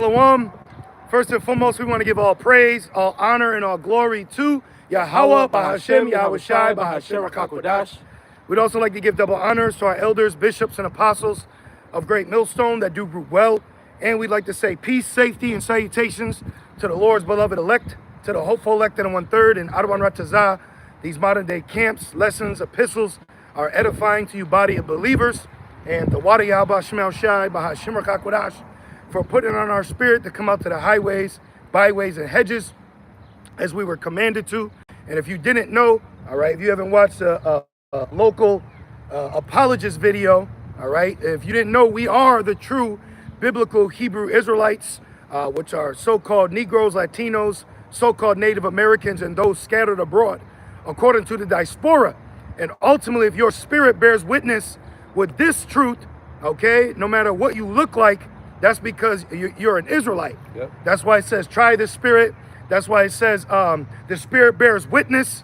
Shalom. First and foremost, we want to give all praise, all honor, and all glory to Yahweh, Bahashem, Yahushai, Bahashem, Rakakodash. We'd also like to give double honors to our elders, bishops, and apostles of Great Millstone that do group well. And we'd like to say peace, safety, and salutations to the Lord's beloved elect, to the hopeful elect in 1/3 and Adawan Ratazah. These modern day camps, lessons, epistles are edifying to you, body of believers. And the Wada Yahweh Shemel Shai, Bahashem Rakakodash, for putting on our spirit to come out to the highways, byways, and hedges as we were commanded to. And if you didn't know, all right, if you haven't watched a local apologist video, all right, if you didn't know, we are the true biblical Hebrew Israelites, which are so-called Negroes, Latinos, so-called Native Americans, and those scattered abroad, according to the diaspora. And ultimately, if your spirit bears witness with this truth, okay, no matter what you look like, that's because you're an Israelite. Yep. That's why it says, try the spirit. That's why it says, the spirit bears witness.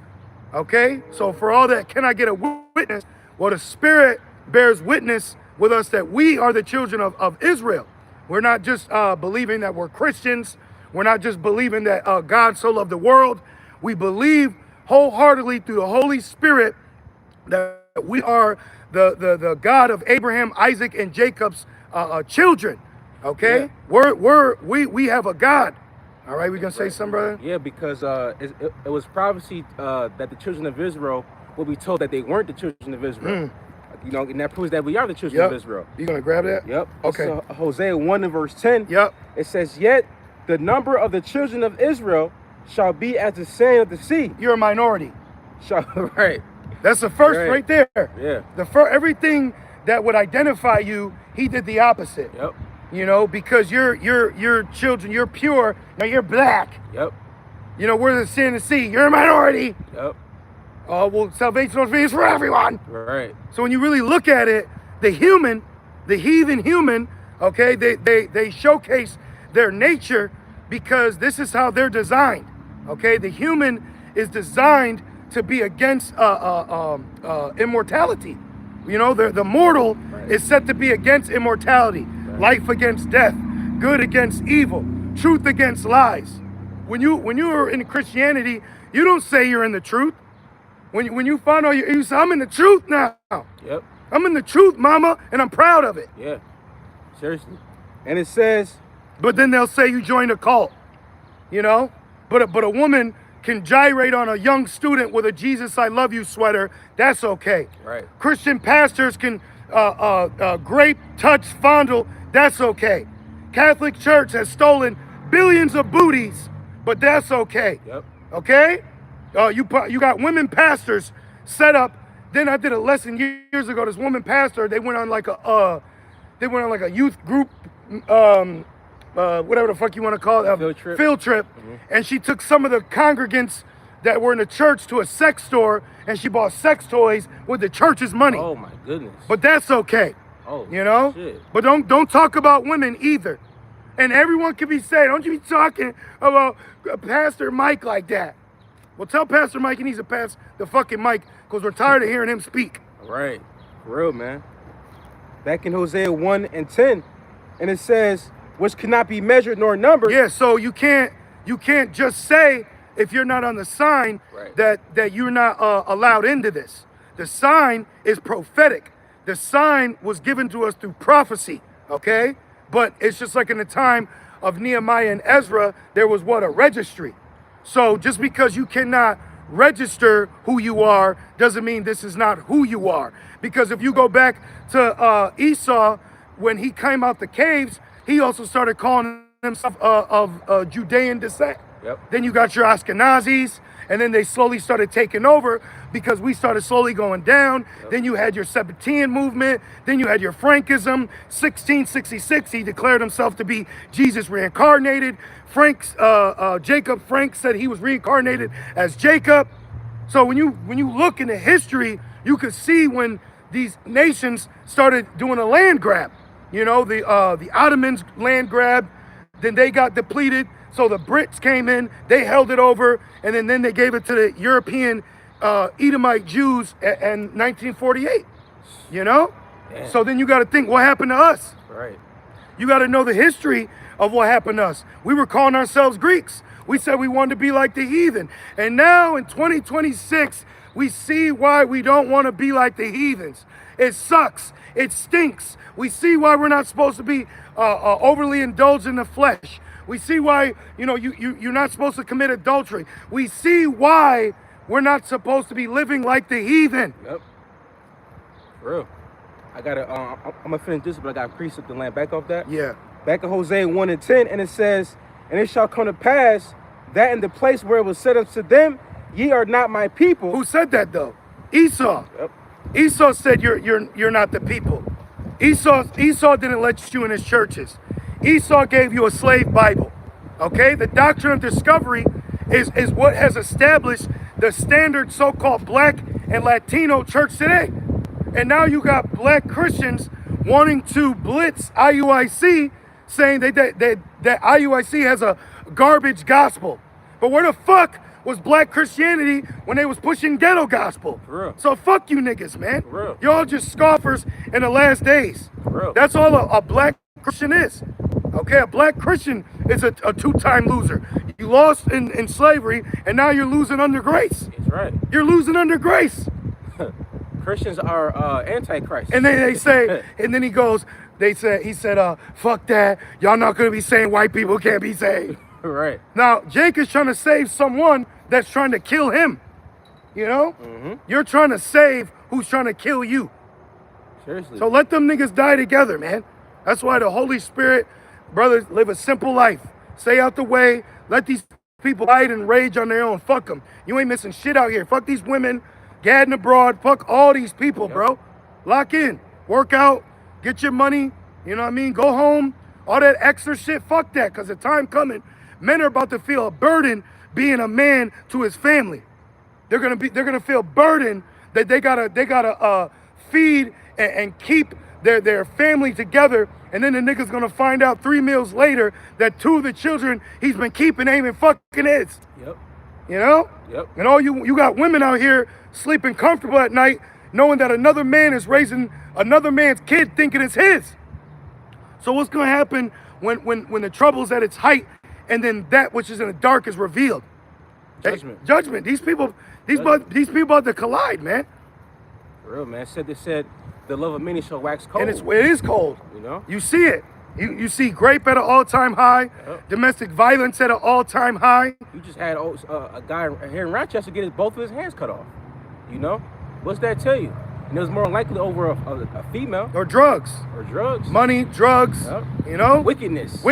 Okay? So for all that, can I get a witness? Well, the spirit bears witness with us that we are the children of Israel. We're not just believing that we're Christians. We're not just believing that God so loved the world. We believe wholeheartedly through the Holy Spirit that we are the God of Abraham, Isaac, and Jacob's children. Okay, yeah. We have a God. All right, we gonna say something, brother? Yeah, because it was prophecy that the children of Israel will be told that they weren't the children of Israel. You know, and that proves that we are the children of Israel. You gonna grab that? Yep. Okay. It's, Hosea 1 and verse 10. Yep. It says, "Yet the number of the children of Israel shall be as the sand of the sea." You're a minority. Right. That's the first right there. Yeah. Everything that would identify you, he did the opposite. Yep. You know, because you're children, you're pure, now you're black. Yep. You know, we're the sand of the sea, you're a minority. Yep. Well, salvation is for everyone. Right. So when you really look at it, the heathen human, okay, they showcase their nature because this is how they're designed. Okay, the human is designed to be against immortality. You know, the mortal is set to be against immortality. Life against death, good against evil, truth against lies. When you are in Christianity, you don't say you're in the truth. When you find out, you say, I'm in the truth now. Yep. I'm in the truth, mama, and I'm proud of it. Yeah. Seriously. And it says, but then they'll say you joined a cult. You know, but a woman can gyrate on a young student with a Jesus I love you sweater. That's okay. Right. Christian pastors can grape, touch, fondle. That's okay. Catholic Church has stolen billions of booties, but that's okay. Yep. Okay? You got women pastors set up. Then I did a lesson years ago. This woman pastor, they went on like a youth group, whatever the fuck you want to call it, field trip. Mm-hmm. And she took some of the congregants that were in the church to a sex store, and she bought sex toys with the church's money. Oh my goodness. But that's okay. Oh, you know? Shit. But don't talk about women either. And everyone can be saying, don't you be talking about Pastor Mike like that. Well, tell Pastor Mike he needs to pass the fucking mic because we're tired of hearing him speak. Right. For real, man. Back in Hosea 1 and 10, and it says, which cannot be measured nor numbered. Yeah, so you can't just say, if you're not on the sign, that you're not allowed into this. The sign is prophetic. The sign was given to us through prophecy, okay? But it's just like in the time of Nehemiah and Ezra, there was a registry. So just because you cannot register who you are doesn't mean this is not who you are. Because if you go back to Esau, when he came out the caves, he also started calling himself of Judean descent. Yep. Then you got your Ashkenazis, and then they slowly started taking over because we started slowly going down. Yep. Then you had your Sabbatean movement. Then you had your Frankism. 1666, he declared himself to be Jesus reincarnated. Jacob Frank said he was reincarnated as Jacob. So when you look into history, you could see when these nations started doing a land grab. You know, the Ottomans land grab, then they got depleted. So the Brits came in, they held it over, and then they gave it to the European Edomite Jews in 1948, you know? Yeah. So then you got to think, what happened to us? Right. You got to know the history of what happened to us. We were calling ourselves Greeks. We said we wanted to be like the heathen. And now in 2026, we see why we don't want to be like the heathens. It sucks. It stinks. We see why we're not supposed to be overly indulged in the flesh. We see why, you're not supposed to commit adultery. We see why we're not supposed to be living like the heathen. Yep. For real. I'm gonna finish this, but I got precept to land back off that. Yeah. Back in Hosea 1:10, and it says, "And it shall come to pass that in the place where it was said unto them, ye are not my people." Who said that though? Esau. Yep. Esau said you're not the people. Esau didn't let you in his churches. Esau gave you a slave Bible. Okay? The doctrine of discovery is what has established the standard so-called black and Latino church today. And now you got black Christians wanting to blitz IUIC, saying that IUIC has a garbage gospel. But where the fuck was black Christianity when they was pushing ghetto gospel? For real. So fuck you niggas, man. For real. Y'all just scoffers in the last days. For real. That's all a black Christian is. Okay, a black Christian is a two-time loser. You lost in slavery, and now you're losing under grace. That's right. You're losing under grace. Christians are antichrist. And then they say, and then he said, fuck that. Y'all not gonna be saying white people can't be saved. Right. Now, Jake is trying to save someone that's trying to kill him. Mm-hmm. You're trying to save who's trying to kill you. Seriously. So let them niggas die together, man. That's why the Holy Spirit, brothers, live a simple life. Stay out the way. Let these people fight and rage on their own. Fuck them. You ain't missing shit out here. Fuck these women, gadding abroad. Fuck all these people, Yep. bro. Lock in. Work out. Get your money. You know what I mean? Go home. All that extra shit, fuck that. Because the time coming, men are about to feel a burden being a man to his family. They're gonna feel burden that they gotta feed and keep their family together, and then the nigga's gonna find out 3 meals later that 2 of the children he's been keeping ain't even fucking his. Yep. You know? Yep. And all you got women out here sleeping comfortable at night, knowing that another man is raising another man's kid thinking it's his. So what's gonna happen when the trouble's at its height, and then that which is in the dark is revealed? Judgment. Judgment. These people about to collide, man. For real, man. They said the love of many shall wax cold. And it is cold. You know? You see it. You see grape at an all-time high, domestic violence at an all-time high. You just had a guy here in Rochester get both of his hands cut off. You know? What's that tell you? And it was more likely over a female. Or drugs. Or drugs. Money, drugs, Yep. you know? Wickedness.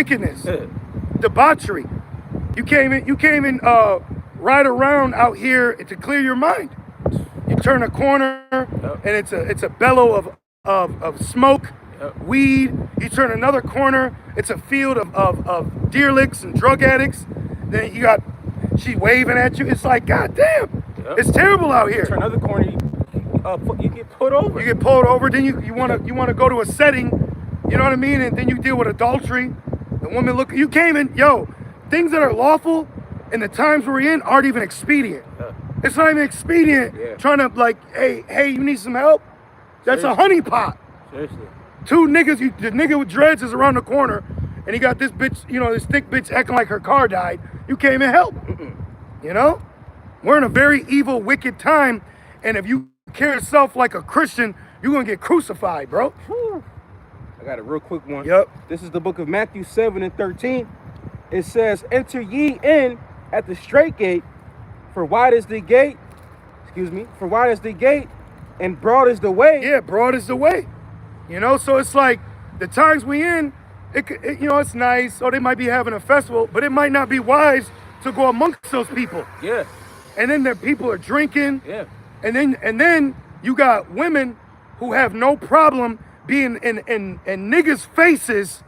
Debauchery. You came in ride around out here to clear your mind. You turn a corner and it's a bellow of smoke, weed. You turn another corner, it's a field of deer licks and drug addicts. Then you got she waving at you. It's like, God damn, it's terrible out here. Turn another corner, you get pulled over. You get pulled over, then you wanna go to a setting, you know what I mean? And then you deal with adultery. The woman you came in, things that are lawful in the times we're in aren't even expedient. It's not even expedient trying to hey, you need some help? That's Seriously. a honeypot. Seriously. 2 niggas, the nigga with dreads is around the corner, and he got this bitch, this thick bitch acting like her car died. You can't even help. You know? We're in a very evil, wicked time, and if you carry yourself like a Christian, you're gonna get crucified, bro. Whew. I got a real quick one. Yep. This is the book of Matthew 7:13. It says, enter ye in at the straight gate, for wide is the gate, and broad is the way. Yeah, broad is the way. So it's like the times we in, it's nice, or they might be having a festival, but it might not be wise to go amongst those people. Yeah. And then the people are drinking. Yeah. And then you got women who have no problem being in niggas' faces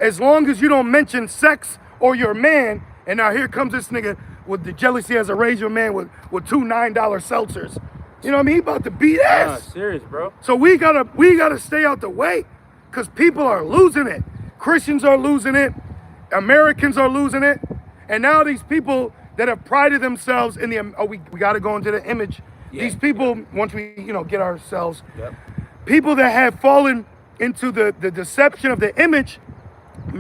as long as you don't mention sex or your man. And now here comes this nigga with the jealousy as a raise your man with 2 $9 seltzers. You know what I mean? He about to beat ass. Nah, serious, bro. So we gotta stay out the way, because people are losing it. Christians are losing it. Americans are losing it. And now these people that have prided themselves in we gotta go into the image. Yeah. These people, once we get ourselves, people that have fallen into the deception of the image,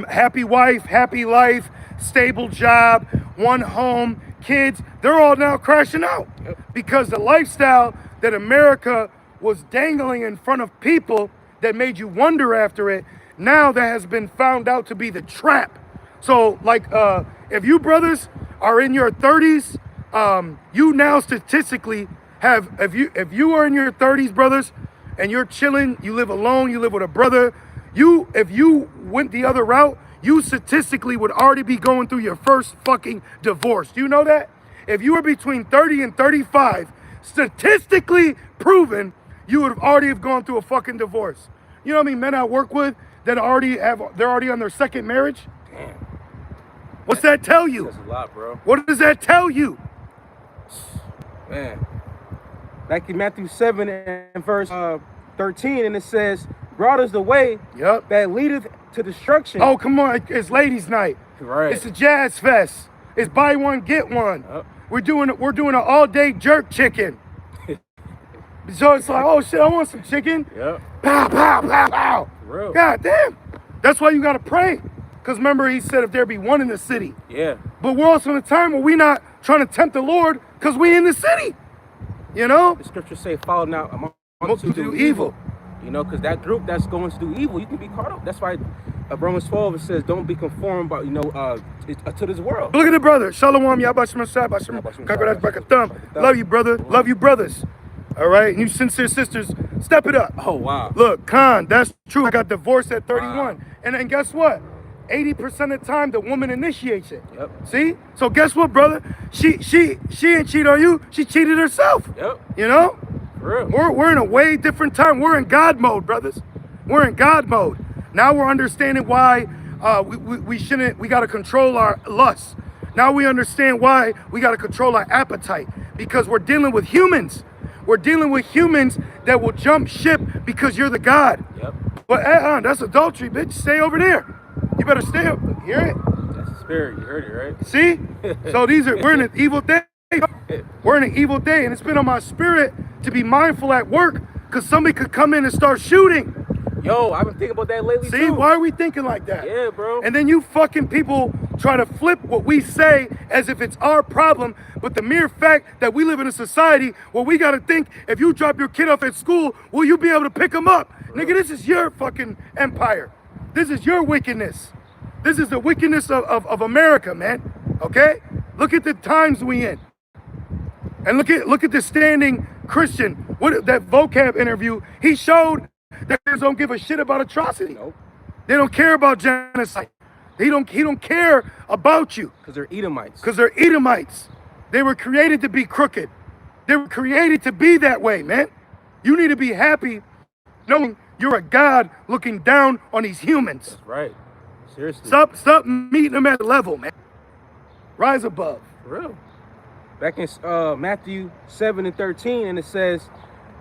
happy wife, happy life, stable job, one home, kids, they're all now crashing out because the lifestyle that America was dangling in front of people that made you wonder after it, now that has been found out to be the trap. So like if you brothers are in your 30s, you now statistically have, if you are in your 30s, brothers, and you're chilling, you live alone, you live with a brother, if you went the other route, you statistically would already be going through your first fucking divorce. Do you know that? If you were between 30 and 35, statistically proven, you would have already gone through a fucking divorce. You know what I mean? Men I work with that they're already on their second marriage. Damn. What's that tell you? That's a lot, bro. What does that tell you? Man. Like in Matthew 7 and verse 13, and it says, broad is the way that leadeth to destruction. Oh, come on. It's ladies' night. Right. It's a jazz fest. It's buy one, get one. Yep. We're doing an all-day jerk chicken. So it's like, oh shit, I want some chicken. Yep. Pow, pow, pow, pow. Real. God damn. That's why you gotta pray. Because remember, he said if there be one in the city. Yeah. But we're also in a time where we're not trying to tempt the Lord because we in the city. You know? The scriptures say, follow now among To do evil. You know, because that group that's going to do evil, you can be caught up. That's why Romans 12, it says, don't be conformed by, to this world. Look at the brother. Shalom, Yabashim Shai, Bashim, Kakadash, Bakatham. Love you, brother. Love you, brothers. All right? And you sincere sisters, step it up. Oh, wow. Look, Khan, that's true. I got divorced at 31. Wow. And then guess what? 80% of the time, the woman initiates it. Yep. See? So guess what, brother? She ain't cheat on you. She cheated herself. Yep. You know? For real. We're in a way different time. We're in God mode, brothers. We're in God mode. Now we're understanding why we got to control our lust. Now we understand why we got to control our appetite, because we're dealing with humans. We're dealing with humans that will jump ship because you're the God. Yep. But that's adultery, bitch. Stay over there. You better stay up. Hear it? That's the spirit. You heard it, right? See? So we're in an evil day. We're in an evil day, and it's been on my spirit to be mindful at work because somebody could come in and start shooting. Yo, I've been thinking about that lately, See, too. why are we thinking like that? Yeah, bro. And then you fucking people try to flip what we say as if it's our problem, but the mere fact that we live in a society where we gotta think, if you drop your kid off at school, will you be able to pick him up? Nigga, this is your fucking empire. This is your wickedness. This is the wickedness of America, man. Okay? Look at the times we in. And look at the standing Christian. What that vocab interview, he showed that they don't give a shit about atrocity. Nope. They don't care about genocide. He don't care about you. Because they're Edomites. Because they're Edomites. They were created to be crooked. They were created to be that way, man. You need to be happy knowing you're a God looking down on these humans. That's right. Seriously. Stop meeting them at the level, man. Rise above. For real. Back in Matthew 7 and 13, and it says,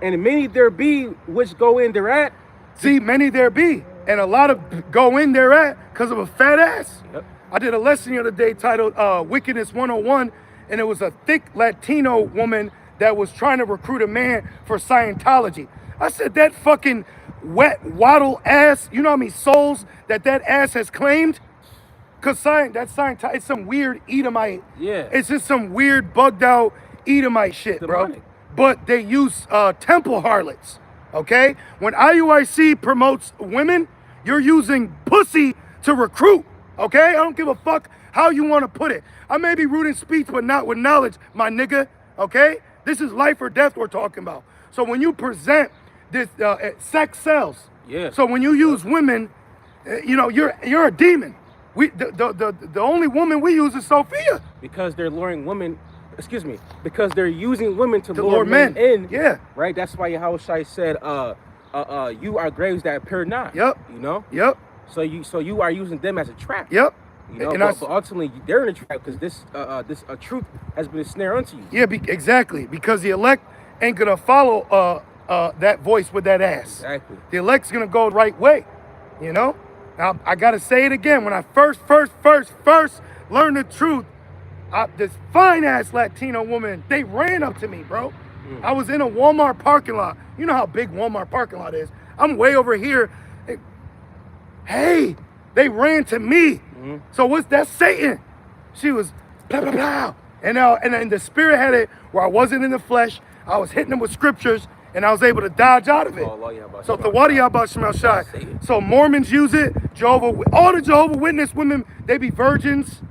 and many there be which go in thereat. See, many there be. And a lot of go in thereat because of a fat ass. Yep. I did a lesson the other day titled Wickedness 101, and it was a thick Latino woman that was trying to recruit a man for Scientology. I said, that fucking wet waddle ass, you know how many souls that ass has claimed? Because Scientology, it's some weird Edomite. Yeah. It's just some weird bugged out Edomite shit, Demonic. bro. But they use temple harlots, okay? When IUIC promotes women, you're using pussy to recruit, okay? I don't give a fuck how you want to put it. I may be rude in speech, but not with knowledge, my nigga, okay? This is life or death we're talking about. So when you present this, sex sells. Yeah. So when you use women, you're a demon. The only woman we use is Sophia. Because they're luring women, because they're using women to lure lure men in. Yeah. Right? That's why Yahushua said, you are graves that appear not. Yep. You know? Yep. So you are using them as a trap. Yep. You know, And but ultimately they're in a trap because this truth has been a snare unto you. Yeah, exactly. Because the elect ain't gonna follow that voice with that ass. Exactly. The elect's gonna go the right way. You know? Now I gotta say it again. When I first learned the truth, this fine ass Latino woman, they ran up to me, bro. I was in a Walmart parking lot. You know how big Walmart parking lot is. I'm way over here. Hey, They ran to me. So what's that? Satan. She was blah, blah, blah. And the spirit had it where I wasn't in the flesh. I was hitting them with scriptures, and I was able to dodge out of it. So Tawadi Abba Shemal Shai. So Mormons use it. All the Jehovah Witness women, they be virgins.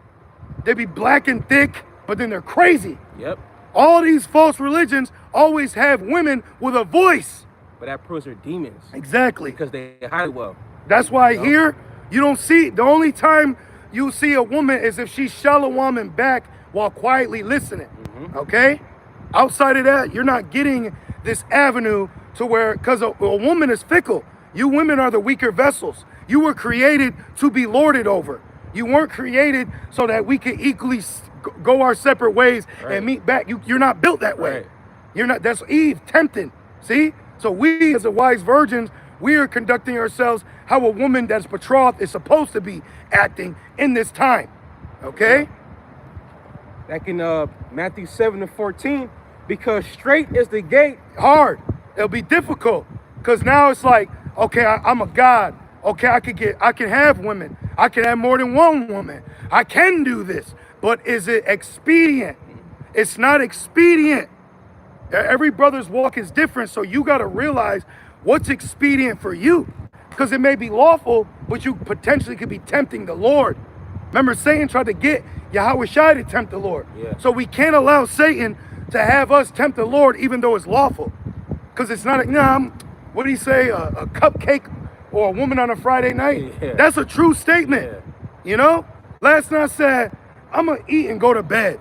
They be black and thick, but then they're crazy. Yep. All these false religions always have women with a voice. But that proves they're demons. Exactly. Because they hide well. That's why here, you don't see, the only time you see a woman is if she's shalom back while quietly listening. Okay? Outside of that, you're not getting this avenue to where, because a woman is fickle. You women are the weaker vessels. You were created to be lorded over. You weren't created so that we could equally go our separate ways and meet back. You're not built that way. You're not. That's Eve tempting. See? So we, as the wise virgins, we are conducting ourselves how a woman that's betrothed is supposed to be acting in this time. Okay? Back in Matthew 7:14, because straight is the gate. Hard. It'll be difficult. Because now it's like, okay, I'm a God. Okay, I can have women. I can have more than one woman. I can do this. But is it expedient? It's not expedient. Every brother's walk is different, so you got to realize what's expedient for you. Because it may be lawful, but you potentially could be tempting the Lord. Remember, Satan tried to get Yahweh Shai to tempt the Lord. So we can't allow Satan to have us tempt the Lord even though it's lawful. Because it's not, what do you say, a cupcake or a woman on a Friday night? That's a true statement. You know? Last night I said, I'm going to eat and go to bed.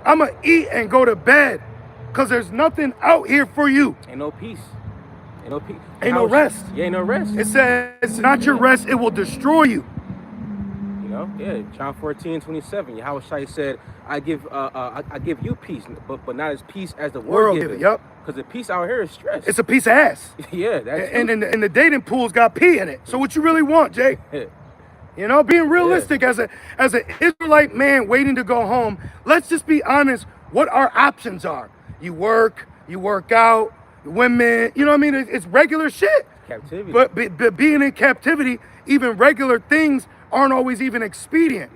I'm going to eat and go to bed. Because there's nothing out here for you. Ain't no peace. Ain't no peace. Ain't no rest. Ain't no rest. It says, it's not your rest, it will destroy you. You know? John 14:27. Yahweh Shai said, I give you peace, but not as peace as the world gives. Because the peace out here is stress. It's a piece of ass. That's and the dating pool's got pee in it. So what you really want, Jay? You know, being realistic as an Israelite man waiting to go home, let's just be honest what our options are. You work out, women, you know what I mean? It's regular shit. Captivity. But being in captivity, even regular things aren't always even expedient.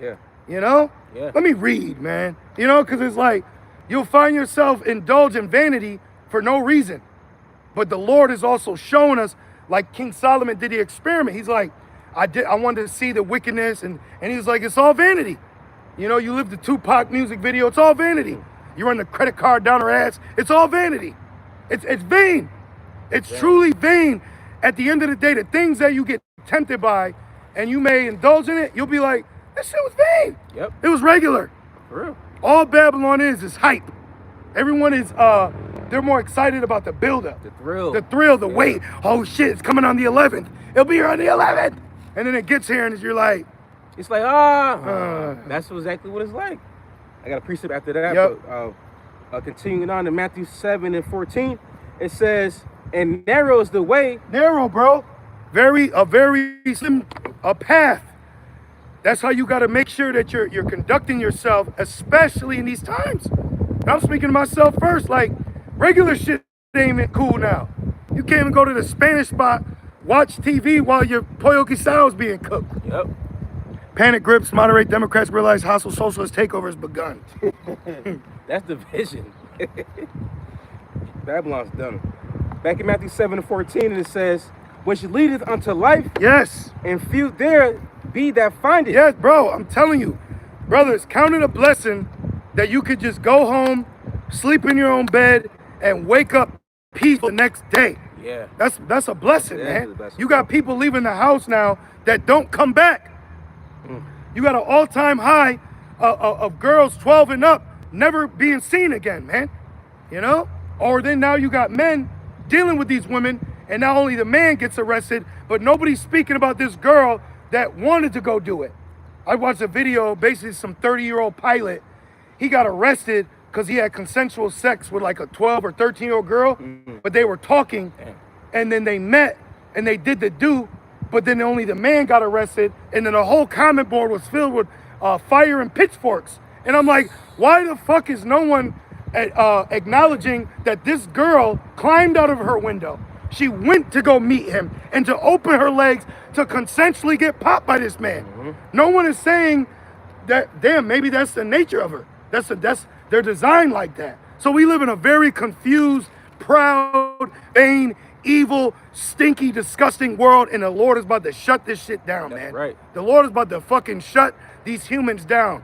You know? Let me read, man. You know, because it's like, you'll find yourself indulge in vanity for no reason. But the Lord is also showing us, like King Solomon did the experiment. He's like, I wanted to see the wickedness, and he's like, it's all vanity. You know, you live the Tupac music video, it's all vanity. You run the credit card down her ass, it's all vanity. It's vain. It's truly vain. At the end of the day, the things that you get tempted by and you may indulge in it, you'll be like, that shit was vain. It was regular. For real. All Babylon is hype. Everyone is, they're more excited about the buildup. The thrill, the wait. Oh shit, it's coming on the 11th. It'll be here on the 11th. And then it gets here and you're like, it's like, that's exactly what it's like. I got a precept after that. But continuing on to Matthew 7:14, it says, and narrow is the way. Narrow, bro. A very slim path. That's how you got to make sure that you're conducting yourself, especially in these times. And I'm speaking to myself first. Like, regular shit ain't even cool now. You can't even go to the Spanish spot, watch TV while your pollo guisado is being cooked. Panic grips, moderate Democrats realize hostile socialist takeover has begun. That's the vision. Babylon's done. Back in Matthew 7:14, it says, which leadeth unto life. And few there be that find it. Bro, I'm telling you, brothers, count it a blessing that you could just go home, sleep in your own bed, and wake up peaceful the next day. That's a blessing, man. You got people leaving the house now that don't come back. You got an all-time high of girls 12 and up never being seen again, man. You know? Or then now you got men dealing with these women, and not only the man gets arrested, but nobody's speaking about this girl that wanted to go do it. I watched a video, basically some 30-year-old pilot. He got arrested because he had consensual sex with like a 12 or 13-year-old girl, but they were talking, and then they met, and they did the do, but then only the man got arrested, and then the whole comment board was filled with fire and pitchforks. And I'm like, why the fuck is no one acknowledging that this girl climbed out of her window? She went to go meet him and to open her legs to consensually get popped by this man. Mm-hmm. No one is saying that, damn, maybe that's the nature of her. That's they're designed like that. So we live in a very confused, proud, vain, evil, stinky, disgusting world, and the Lord is about to shut this shit down, That's man. right. The Lord is about to fucking shut these humans down.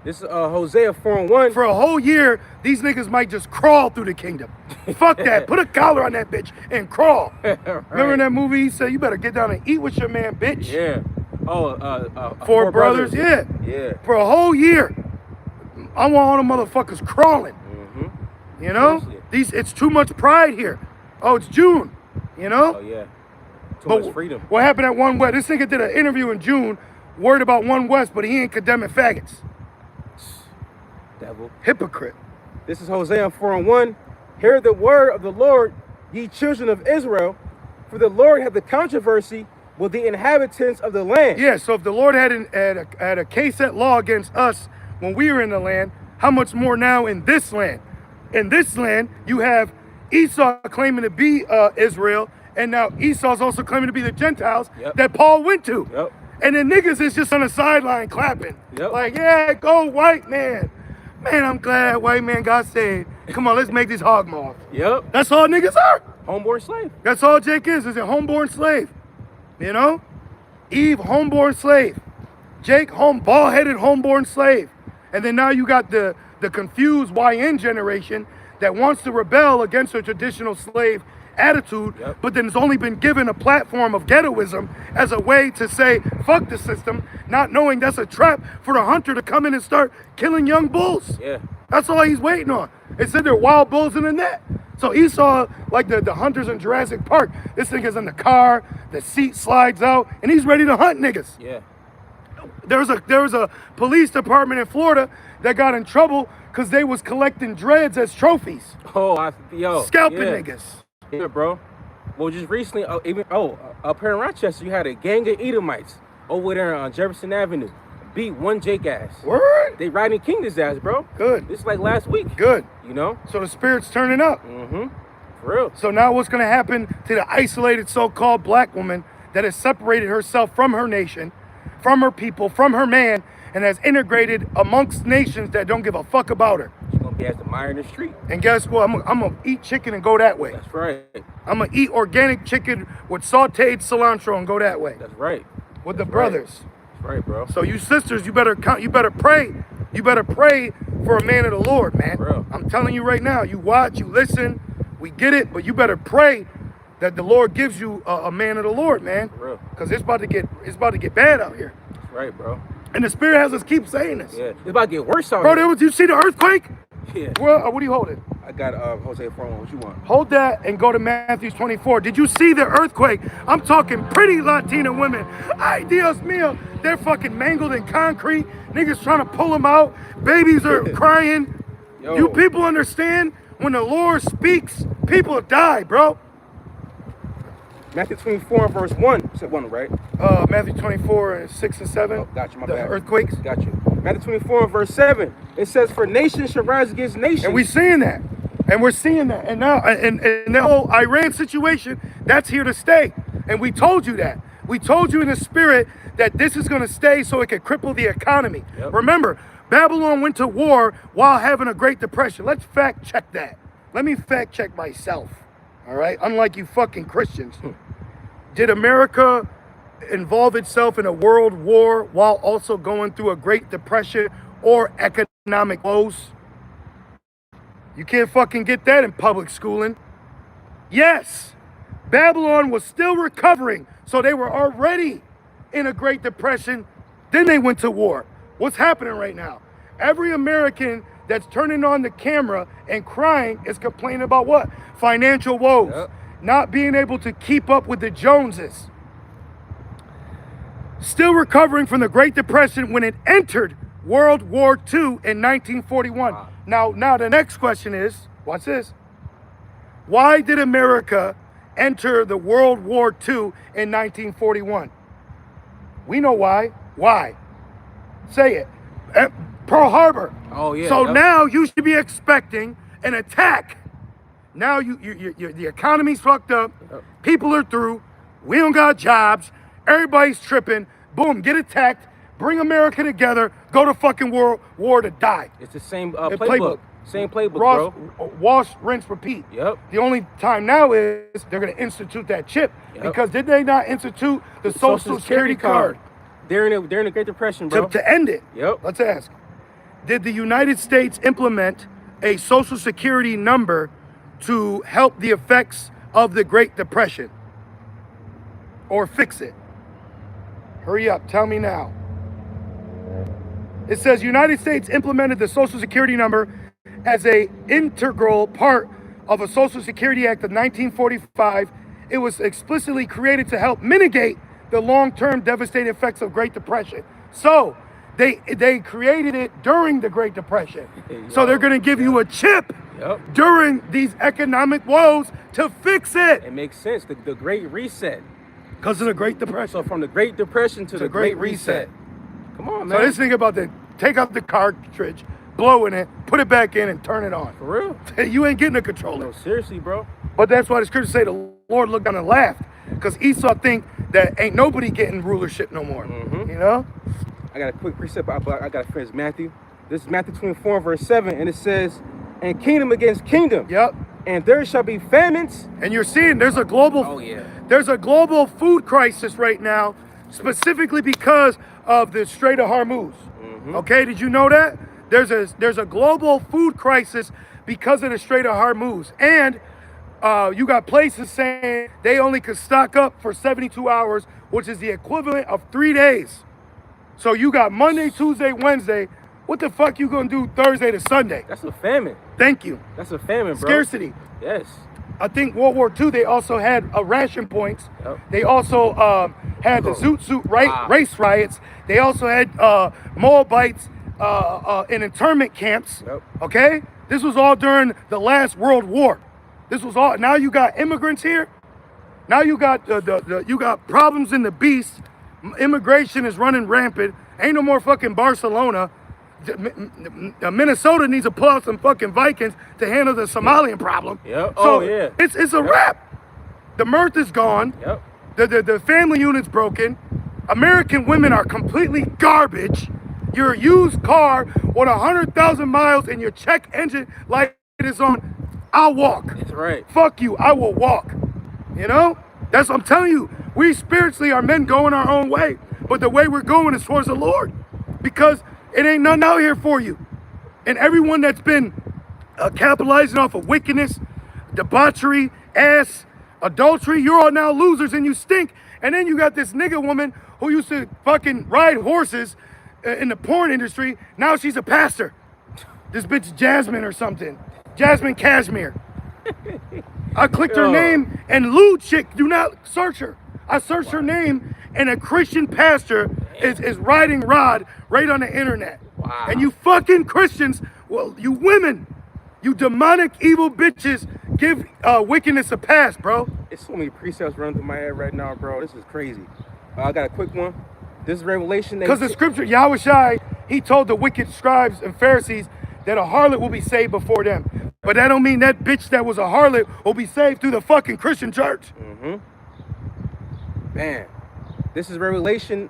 This is Hosea 4:1. For a whole year, these niggas might just crawl through the kingdom. Fuck that. Put a collar on that bitch and crawl. Right. Remember in that movie, he said, you better get down and eat with your man, bitch. Yeah. Oh, Four brothers, yeah. Yeah. For a whole year, I want all the motherfuckers crawling. Mm-hmm. You know? It's too much pride here. Oh, it's June. You know? Oh, yeah. Too But much freedom. what happened at One West? This nigga did an interview in June, worried about One West, but he ain't condemning faggots. Devil. Hypocrite. This is Hosea 4:1. Hear the word of the Lord, ye children of Israel, for the Lord hath the controversy with the inhabitants of the land. Yeah, so if the Lord had a case at law against us when we were in the land, how much more now in this land? In this land, you have Esau claiming to be Israel, and now Esau's also claiming to be the Gentiles that Paul went to. Yep. And then niggas is just on the sideline clapping. Yep. Like, yeah, go white man. Man, I'm glad that white man got saved. Come on, let's make this hog maw. Yep. That's all niggas are. Homeborn slave. That's all Jake is a homeborn slave. You know? Eve, homeborn slave. Jake, bald-headed homeborn slave. And then now you got the confused YN generation that wants to rebel against a traditional slave attitude, but then has only been given a platform of ghettoism as a way to say, fuck the system, not knowing that's a trap for the hunter to come in and start killing young bulls. Yeah. That's all he's waiting on. It said there are wild bulls in the net. So Esau, like the hunters in Jurassic Park, this nigga's in the car, the seat slides out, and he's ready to hunt niggas. Yeah. There was a police department in Florida that got in trouble because they was collecting dreads as trophies. Oh, Scalping niggas. Yeah, bro. Well, just recently, up here in Rochester, you had a gang of Edomites over there on Jefferson Avenue. Beat one Jake ass. Word? They riding King his ass, bro. Good. This is like last week. Good. You know? So the spirit's turning up. Mm-hmm. For real. So now what's going to happen to the isolated so-called black woman that has separated herself from her nation, from her people, from her man, and has integrated amongst nations that don't give a fuck about her? She's going to be as the mire in the street. And guess what? I'm going to eat chicken and go that way. That's right. I'm going to eat organic chicken with sauteed cilantro and go that way. That's right. With the brothers. That's right, bro. So you sisters, you better pray. You better pray for a man of the Lord, man. Bro. I'm telling you right now, you watch, you listen, we get it, but you better pray that the Lord gives you a man of the Lord, man. For real. Because it's about to get bad out here. That's right, bro. And the Spirit has us keep saying this. Yeah. It's about to get worse out Bro, here. you see the earthquake? Yeah. Well, what are you holding? I got Hosea 4:1. What you want? Hold that and go to Matthew 24. Did you see the earthquake? I'm talking pretty Latina women. Ay, Dios mío. They're fucking mangled in concrete. Niggas trying to pull them out. Babies are crying. Yo. You people understand? When the Lord speaks, people die, bro. Matthew 24 verse 1. You said 1, right? Matthew 24 and 6 and 7. Oh, got you, my the bad. Earthquakes. Got you. Matthew 24 verse 7. It says, for nation shall rise against nation. And we're seeing that. And we're seeing that. And now, and the whole Iran situation, that's here to stay. And we told you that. We told you in the spirit that this is going to stay so it could cripple the economy. Yep. Remember, Babylon went to war while having a Great Depression. Let's fact check that. Let me fact check myself. All right? Unlike you fucking Christians. Did America involve itself in a world war while also going through a Great Depression or economic woes? You can't fucking get that in public schooling. Yes, Babylon was still recovering, so they were already in a Great Depression. Then they went to war. What's happening right now? Every American that's turning on the camera and crying is complaining about what? Financial woes. Yep. Not being able to keep up with the Joneses. Still recovering from the Great Depression when it entered World War II in 1941. Wow. Now the next question is, watch this. Why did America enter the World War II in 1941? We know why. Why? Say it. Pearl Harbor. Oh, yeah. So yep. now you should be expecting an attack. Now the economy's fucked up. Yep. People are through. We don't got jobs. Everybody's tripping. Boom, get attacked. Bring America together. Go to fucking war to die. It's the same playbook. Same playbook, bro. Wash, rinse, repeat. Yep. The only time now is they're going to institute that chip. Yep. Because did they not institute the Social Security card? During the Great Depression, bro. To end it. Yep. Let's ask. Did the United States implement a Social Security number to help the effects of the Great Depression? Or fix it? Hurry up, tell me now. It says United States implemented the Social Security number as an integral part of a Social Security Act of 1945. It was explicitly created to help mitigate the long-term devastating effects of Great Depression. So they created it during the Great Depression. So they're going to give you a chip during these economic woes to fix it. It makes sense. The Great Reset. Because of the Great Depression. So from the Great Depression to the Great Reset. Come on, man. So this thing about the take out the cartridge, blow in it, put it back in, and turn it on. For real? You ain't getting a controller. No, seriously, bro. But that's why the scriptures say the Lord looked down and laughed. Because Esau think that ain't nobody getting rulership no more. You know? I got a quick precept. I got a friend's Matthew. This is Matthew 24, verse 7. And it says, and kingdom against kingdom. Yep. And there shall be famines. And you're seeing there's a global there's a global food crisis right now, specifically because of the Strait of Hormuz. Okay, did you know that? There's a global food crisis because of the Strait of Hormuz. And you got places saying they only could stock up for 72 hours, which is the equivalent of 3 days. So you got Monday, Tuesday, Wednesday. What the fuck you gonna do Thursday to Sunday? That's a famine. Thank you. That's a famine, bro. Scarcity. Yes. I think World War II, they also had ration points. They also had the Zoot Suit race riots. They also had Moabites in internment camps. Okay? This was all during the last World War. This was all. Now you got immigrants here. Now you got you got problems in the beast. Immigration is running rampant. Ain't no more fucking Barcelona. Minnesota needs to pull out some fucking Vikings to handle the Somalian problem. So it's a wrap. The mirth is gone. The family unit's broken. American women are completely garbage. Your used car with 100,000 miles and your check engine light is on. I'll walk. That's right. Fuck you. I will walk. You know? That's what I'm telling you. We spiritually are men going our own way, but the way we're going is towards the Lord, because it ain't nothing out here for you. And everyone that's been capitalizing off of wickedness, debauchery, adultery, you're all now losers and you stink. And then you got this nigga woman who used to fucking ride horses in the porn industry. Now she's a pastor. This bitch Jasmine or something. Jasmine Cashmere. I clicked her name and lewd chick, do not search her. I searched her name and a Christian pastor is riding rod right on the internet. And you fucking Christians, well, you women, you demonic evil bitches, give wickedness a pass, bro. It's so many precepts running through my head right now, bro. This is crazy. I got a quick one. This is Revelation. Because the scripture, Yahushai, he told the wicked scribes and Pharisees that a harlot will be saved before them. But that don't mean that bitch that was a harlot will be saved through the fucking Christian church. Man, this is Revelation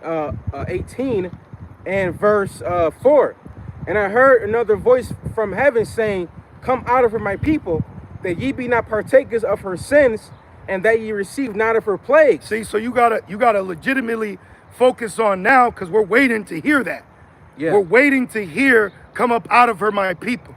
18 and verse 4. And I heard another voice from heaven saying, come out of her, my people, that ye be not partakers of her sins, and that ye receive not of her plagues. See, so you gotta legitimately focus on now, because we're waiting to hear that. We're waiting to hear, come up out of her, my people.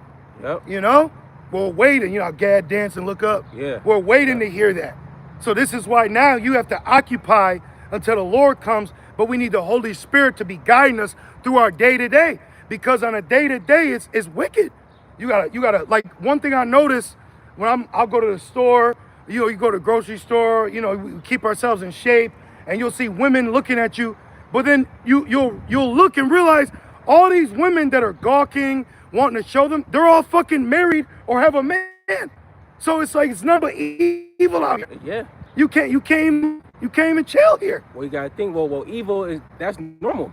You know? We're waiting, you know, Gad dance and look up. We're waiting to hear that. So this is why now you have to occupy until the Lord comes, but we need the Holy Spirit to be guiding us through our day-to-day, because on a day-to-day it's wicked. You gotta like, one thing I notice when I'll go to the store, you know, you go to the grocery store, you know, we keep ourselves in shape, and you'll see women looking at you, but then you'll look and realize all these women that are gawking, wanting to show them, they're all fucking married or have a man. So it's like, it's nothing but evil out here. You can't even chill here. Well, you gotta think, well, evil that's normal.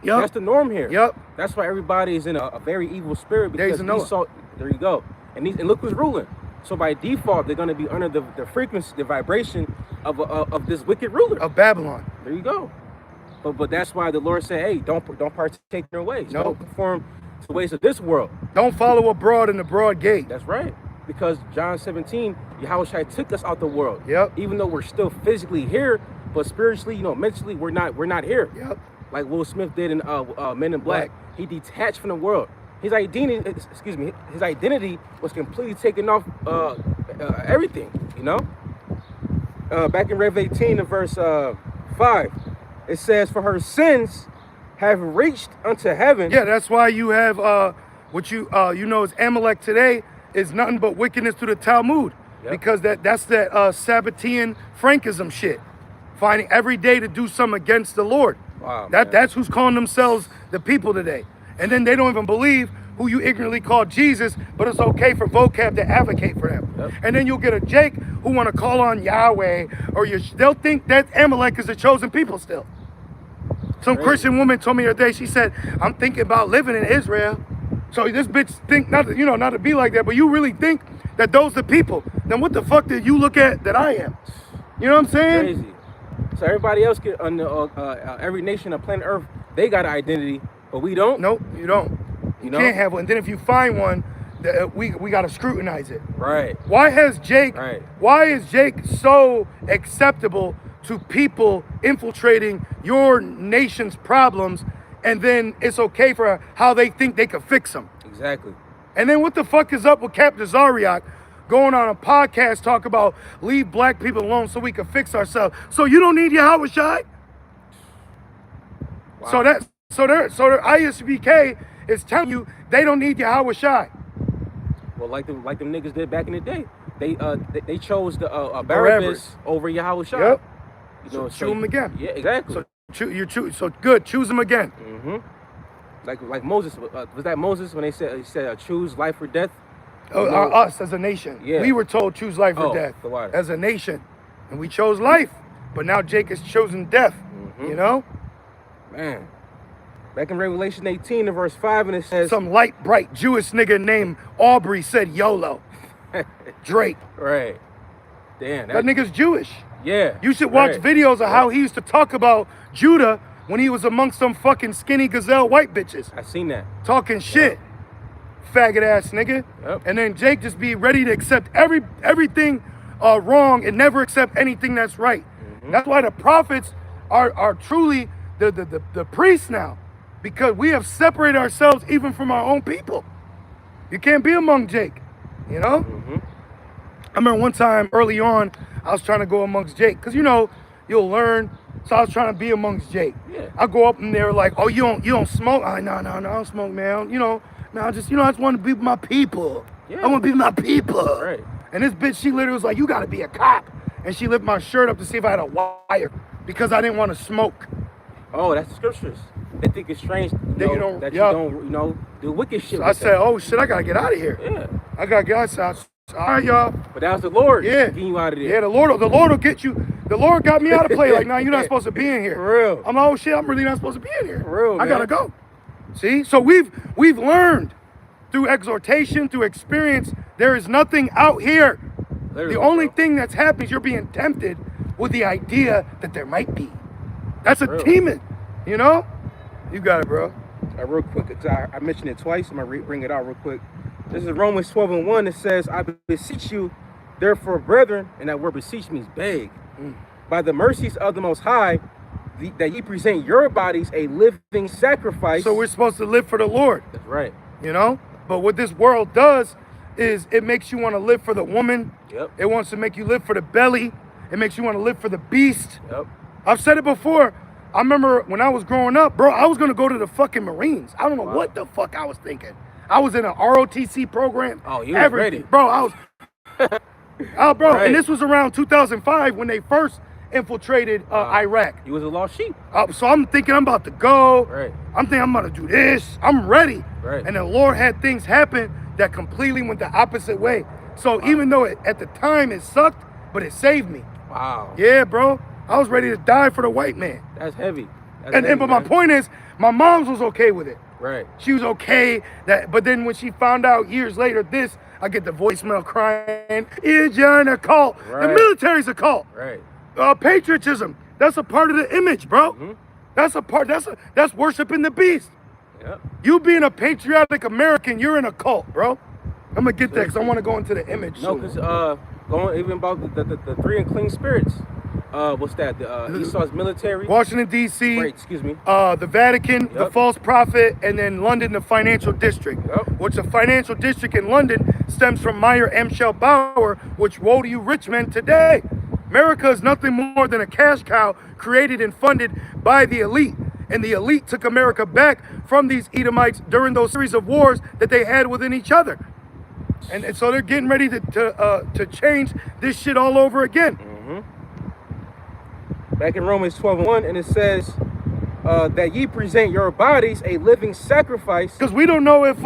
That's the norm here. That's why everybody is in a very evil spirit, because there you go. And look who's ruling. So by default, they're gonna be under the frequency, the vibration of this wicked ruler of Babylon. There you go. But that's why the Lord said, hey, don't partake in their ways. Nope. Don't conform to the ways of this world. Don't follow abroad in the broad gate. That's right. Because John 17, Yahushua took us out the world. Yep. Even though we're still physically here, but spiritually, mentally, we're not here. Yep. Like Will Smith did in Men in Black. He detached from the world. His identity was completely taken off everything, Back in Rev 18 in verse 5, it says, for her sins have reached unto heaven. Yeah, that's why you have what you is Amalek today is nothing but wickedness through the Talmud. Yep. Because that's that Sabbatean Frankism shit. Finding every day to do something against the Lord. Wow, That's who's calling themselves the people today. And then they don't even believe who you ignorantly call Jesus, but it's okay for vocab to advocate for them. Yep. And then you'll get a Jake who want to call on Yahweh, or they'll think that Amalek is the chosen people still. Some Christian woman told me the other day, she said, I'm thinking about living in Israel. So this bitch think not to be like that, but you really think that those the people. Then what the fuck did you look at that I am? You know what I'm saying? Crazy. So everybody else get on every nation on planet Earth, they got an identity, but we don't. Nope, you don't. You can't have one. And then if you find one, we got to scrutinize it. Right. Why is Jake so acceptable to people infiltrating your nation's problems, and then it's okay for how they think they could fix them? Exactly. And then what the fuck is up with Captain Zariak going on a podcast talk about leave black people alone so we can fix ourselves? So you don't need Yahweh Shai? Wow. So their ISBK is telling you they don't need Yahweh Shai. Well, like them niggas did back in the day. They chose the Barabbas over Yahweh Shai. Yep. Choose them again. Yeah, exactly. So good. Choose them again. Mm-hmm. Like Moses. Was that Moses when he said choose life or death? Us as a nation. Yeah. We were told choose life or death as a nation, and we chose life. But now Jake has chosen death. Mm-hmm. Man. Back in Revelation 18 in verse 5, and it says, some light, bright Jewish nigga named Aubrey said YOLO. Drake. Right. Damn. That nigga's Jewish. Yeah. You should watch videos of how he used to talk about Judah when he was amongst some fucking skinny gazelle white bitches. I seen that. Talking shit. Faggot ass nigga. Yep. And then Jake just be ready to accept everything wrong and never accept anything that's right. Mm-hmm. That's why the prophets are truly the priests now. Because we have separated ourselves even from our own people. You can't be among Jake, Mm-hmm. I remember one time early on, I was trying to go amongst Jake. Because, you'll learn. So I was trying to be amongst Jake. Yeah. I go up and they're like, oh, you don't smoke? No, I don't smoke, man. I just want to be with my people. Yeah. I want to be with my people. Right. And this bitch, she literally was like, you got to be a cop. And she lifted my shirt up to see if I had a wire. Because I didn't want to smoke. Oh, that's the scriptures. They think it's strange that you don't do wicked shit. So I said, oh shit, I gotta get out of here. Yeah. I gotta get outside. All right, y'all. But that was the Lord getting you out of there. Yeah, the Lord will get you. The Lord got me out of play. Like, nah, you're not supposed to be in here. For real. I'm like, oh shit, I'm really not supposed to be in here. For real, I man. gotta go. See? So we've learned through exhortation, through experience, there is nothing out here. Literally, the only thing that's happening is you're being tempted with the idea that there might be. That's a demon, You got it, bro. Real quick, because I mentioned it twice. I'm going to bring it out real quick. This is Romans 12:1. It says, I beseech you, therefore, brethren, and that word beseech means beg, by the mercies of the Most High, that ye present your bodies a living sacrifice. So we're supposed to live for the Lord. That's right. But what this world does is it makes you want to live for the woman. Yep. It wants to make you live for the belly. It makes you want to live for the beast. Yep. I've said it before. I remember when I was growing up, bro, I was going to go to the fucking Marines. I don't know what the fuck I was thinking. I was in an ROTC program. Oh, you was ready. Bro, I was... bro, Right. and this was around 2005 when they first infiltrated Iraq. You was a lost sheep. So I'm thinking I'm about to go. Right. I'm thinking I'm about to do this. I'm ready. Right. And the Lord had things happen that completely went the opposite way. So even though at the time it sucked, but it saved me. Wow. Yeah, bro. I was ready to die for the white man. That's heavy. But my point is, my mom's was okay with it. Right. She was okay but then when she found out years later this, I get the voicemail crying, you're in a cult. Right. The military's a cult. Right. Patriotism. That's a part of the image, bro. That's a part. That's worshiping the beast. Yep. You being a patriotic American, you're in a cult, bro. I'm gonna get that because I want to go into the image. No, because going even about the three unclean spirits. What's that? Esau's military. Washington D.C. Right, excuse me. The Vatican, the Yep. false prophet, and then London, the financial district. Yep. Which the financial district in London stems from Meyer M. Shell Bauer, which woe to you rich men today. America is nothing more than a cash cow created and funded by the elite. And the elite took America back from these Edomites during those series of wars that they had within each other. And so they're getting ready to change this shit all over again. Back in Romans 12:1, and it says that ye present your bodies a living sacrifice. Because we don't know if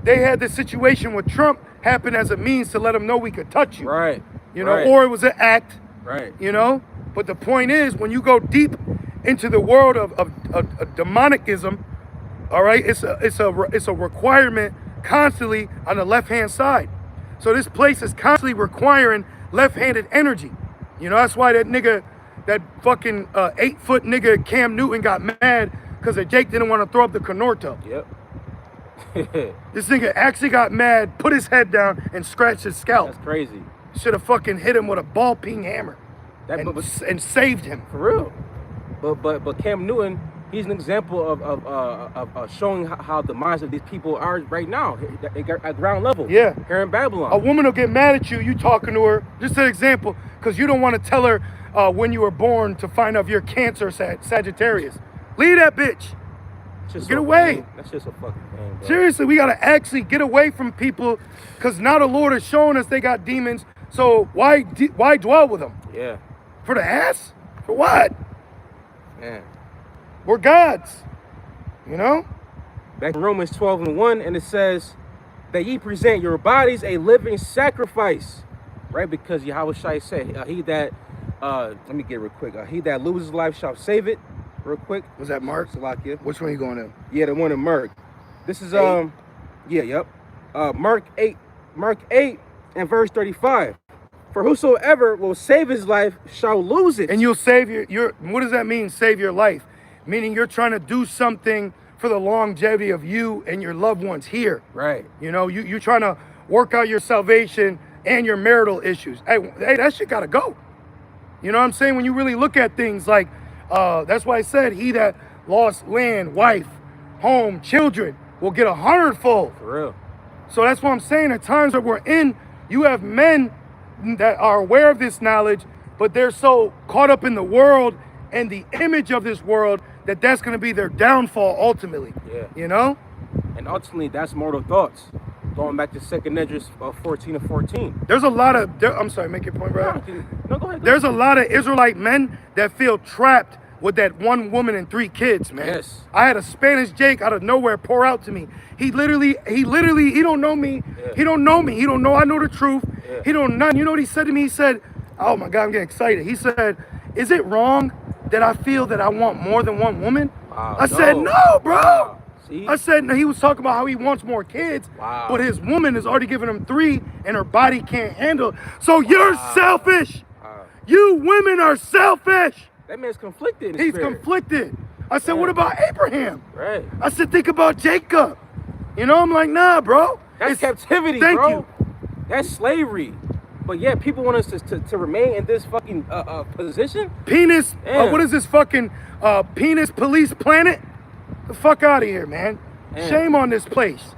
they had this situation with Trump happen as a means to let them know we could touch you. Right. You know, right. or it was an act. Right. You know? But the point is, when you go deep into the world of demonicism, all right, it's a requirement constantly on the left-hand side. So this place is constantly requiring left-handed energy. You know, that's why that fucking 8-foot nigga Cam Newton got mad because Jake didn't want to throw up the Canorto. Yep. This nigga actually got mad, put his head down, and scratched his scalp. That's crazy. Should have fucking hit him with a ball peen hammer and saved him. For real. But Cam Newton, he's an example of showing how the minds of these people are right now at ground level. Yeah. Here in Babylon. A woman will get mad at you, you talking to her, just an example, because you don't want to tell her when you were born to find out if you're Cancer Sagittarius. Leave that bitch. Get away. Pain. That's just a fucking pain, bro. Seriously, we got to actually get away from people because now the Lord is showing us they got demons. So why dwell with them? Yeah. For the ass? For what? Man. We're gods. You know? Back in Romans 12:1, and it says that ye present your bodies a living sacrifice. Right? Because Yahushua said, he that, let me get it real quick. He that loses life shall save it. Real quick. Was that Mark? Salakia. Which one are you going in? Yeah, the one in Mark. This is yep. Mark 8 and verse 35. For whosoever will save his life shall lose it. And you'll save your what does that mean, save your life? Meaning you're trying to do something for the longevity of you and your loved ones here. Right. You know, you're trying to work out your salvation and your marital issues. Hey, that shit gotta go. You know what I'm saying? When you really look at things like, that's why I said he that lost land, wife, home, children will get 100-fold. For real. So that's what I'm saying. At times that we're in, you have men that are aware of this knowledge, but they're so caught up in the world and the image of this world that that's going to be their downfall ultimately. Yeah. You know? And ultimately, that's mortal thoughts. Going back to 2 Esdras 14 and 14. There's a lot of, I'm sorry, make your point, brother. No, go ahead. There's a lot of Israelite men that feel trapped with that one woman and 3 kids, man. Yes. I had a Spanish Jake out of nowhere pour out to me. He literally, he don't know me. Yeah. He don't know me. He don't know I know the truth. Yeah. He don't none. You know what he said to me? He said, oh my God, I'm getting excited. He said, is it wrong that I feel that I want more than one woman? Wow, I said, no, bro. Wow. See? I said, no, he was talking about how he wants more kids, Wow. but his woman is already giving him 3 and her body can't handle it. So you're selfish. Wow. You women are selfish. That man's conflicted. In He's spirit. conflicted. I said, Yeah. what about Abraham? Right. I said, think about Jacob. You know, I'm like, nah, bro. That's captivity, thank bro. you. That's slavery. But yeah, people want us to remain in this fucking position. Penis, Damn. what is this fucking penis police planet? The fuck out of here, man. Damn. Shame on this place.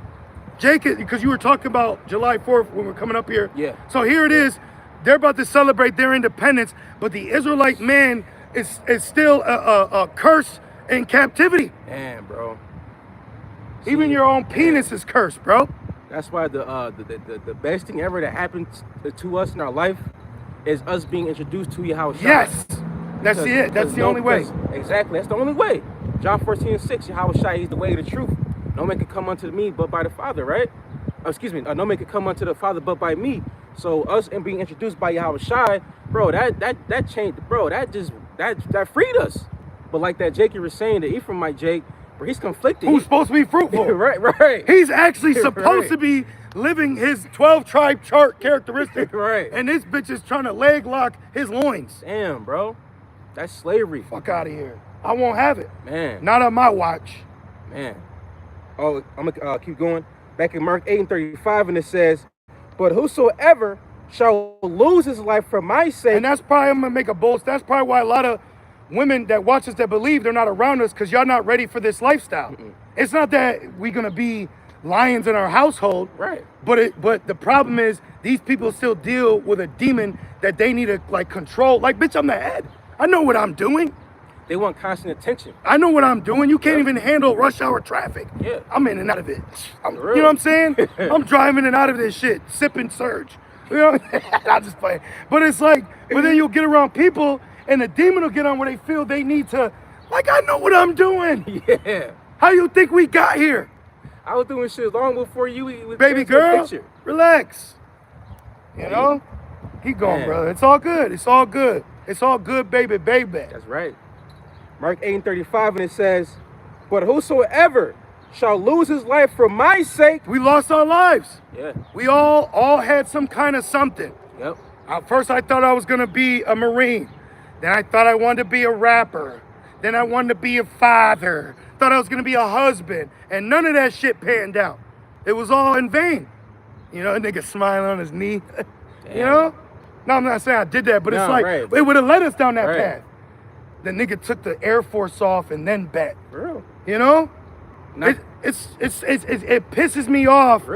Jacob, because you were talking about July 4th when we're coming up here. Yeah. So here it is. They're about to celebrate their independence, but the Israelite man is still a curse in captivity. Damn, bro. Even your own penis is cursed, bro. That's why the best thing ever that happened to us in our life is us being introduced to Yahushua. Yes. That's it. That's the only way. Exactly. That's the only way. John 14:6, Yahushua is the way, the truth. No man can come unto me but by the Father, right? Excuse me. No man can come unto the Father but by me. So us and being introduced by Yahushua, bro, that changed, bro. That freed us. But like that Jake you were saying, the Ephraimite Jake, bro, he's conflicted. Who's supposed to be fruitful? right. He's actually supposed to be living his 12-tribe chart characteristic. Right. And this bitch is trying to leg lock his loins. Damn, bro. That's slavery. Fuck out of here. I won't have it. Man. Not on my watch. Man. Oh, I'm going to keep going. Back in Mark 8:35, and it says, but whosoever shall lose his life for my sake. And that's probably, I'm going to make a boast. That's probably why a lot of women that watch us that believe they're not around us, because y'all not ready for this lifestyle. It's not that we're going to be lions in our household. Right. But the problem is these people still deal with a demon that they need to like control. Like, bitch, I'm the head. I know what I'm doing. They want constant attention. I know what I'm doing. You can't even handle rush hour traffic. Yeah. I'm in and out of it. You know what I'm saying? I'm driving in and out of this shit, sipping surge. You know, I'm just playing. But it's like, but then you'll get around people and the demon will get on where they feel they need to, like, I know what I'm doing. Yeah. How you think we got here? I was doing shit long before you was baby girl, relax. You know? Keep going, brother. It's all good. It's all good. It's all good, baby, baby. That's right. Mark 8:35, and it says, but whosoever shall lose his life for my sake. We lost our lives. Yeah. We all had some kind of something. Yep. First, I thought I was going to be a Marine. Then I thought I wanted to be a rapper. Then I wanted to be a father. Thought I was going to be a husband. And none of that shit panned out. It was all in vain. You know, a nigga smiling on his knee. You know? No, I'm not saying I did that, but it's like, it would have led us down that path. The nigga took the Air Force off and then bet. For real. You know? It pisses me off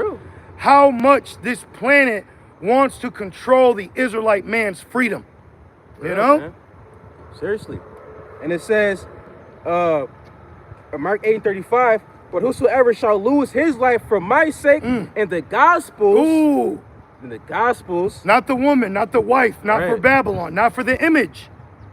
how much this planet wants to control the Israelite man's freedom. You know? Man. Seriously. And it says, Mark 8:35, but whosoever shall lose his life for my sake and the Gospels, in the Gospels, not the woman, not the wife, not for Babylon, not for the image.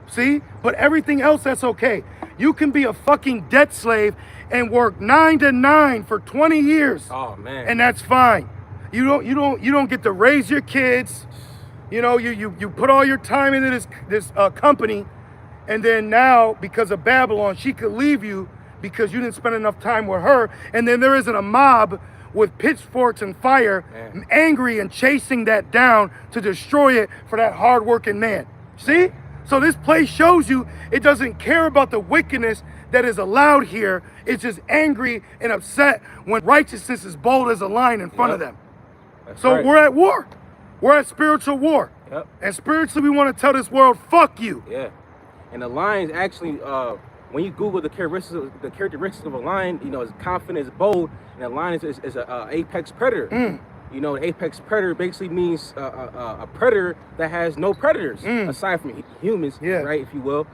See? But everything else, that's okay. You can be a fucking debt slave and work 9 to 9 for 20 years. Oh man. And that's fine. You don't get to raise your kids. You know, you put all your time into this company, and then now because of Babylon, she could leave you because you didn't spend enough time with her. And then there isn't a mob with pitchforks and fire, angry and chasing that down to destroy it for that hard-working man. See? So this place shows you it doesn't care about the wickedness that is allowed here. It's just angry and upset when righteousness is bold as a lion in front of them. So we're at war. We're at spiritual war. Yep. And spiritually, we want to tell this world, fuck you. Yeah. And the lions actually, when you Google the characteristics of a lion, you know, it's confident, it's bold, and a lion is an apex predator. You know, an apex predator basically means a predator that has no predators aside from humans, right, if you will.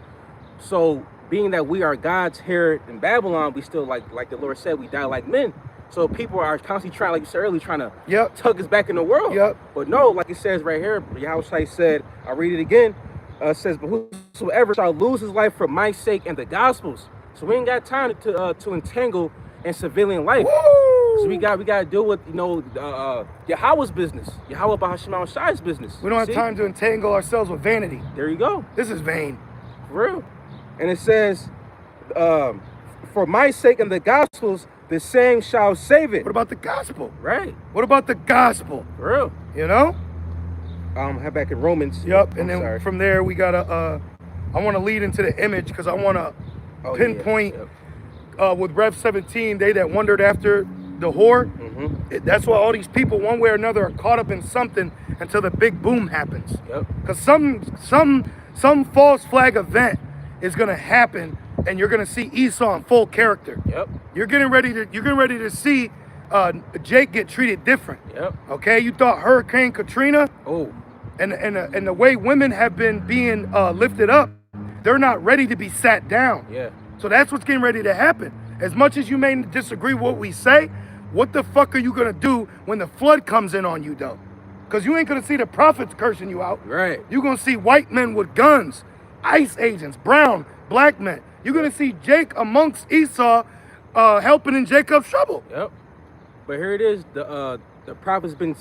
So being that we are God's here in Babylon, we still, like the Lord said, we die like men. So people are constantly trying, like you said earlier, trying to tug us back in the world. But no, like it says right here, Yahweh said, I'll read it again. It says, but whosoever shall lose his life for my sake and the Gospels. So we ain't got time to entangle in civilian life. So we got to deal with, you know, Yahweh's business, Yahweh Bahashim Shai's business. We don't have time to entangle ourselves with vanity. There you go. This is vain. For real. And it says, for my sake and the Gospels, the same shall save it. What about the gospel? Right. What about the gospel? For real. You know? Head back in Romans. Yep. And then from there we gotta I want to lead into the image because I want to pinpoint with Rev 17, they that wandered after the whore. That's why all these people, one way or another, are caught up in something until the big boom happens. Because some false flag event is gonna happen, and you're gonna see Esau in full character. You're getting ready to see Jake get treated different. Okay, you thought Hurricane Katrina. And the way women have been being lifted up, they're not ready to be sat down. So that's what's getting ready to happen. As much as you may disagree with what we say, what the fuck are you gonna do when the flood comes in on you though? Because you ain't gonna see the prophets cursing you out. You're gonna see white men with guns, ICE agents, brown, black men. You're gonna see Jake amongst Esau helping in Jacob's trouble. But here it is, the prophet's been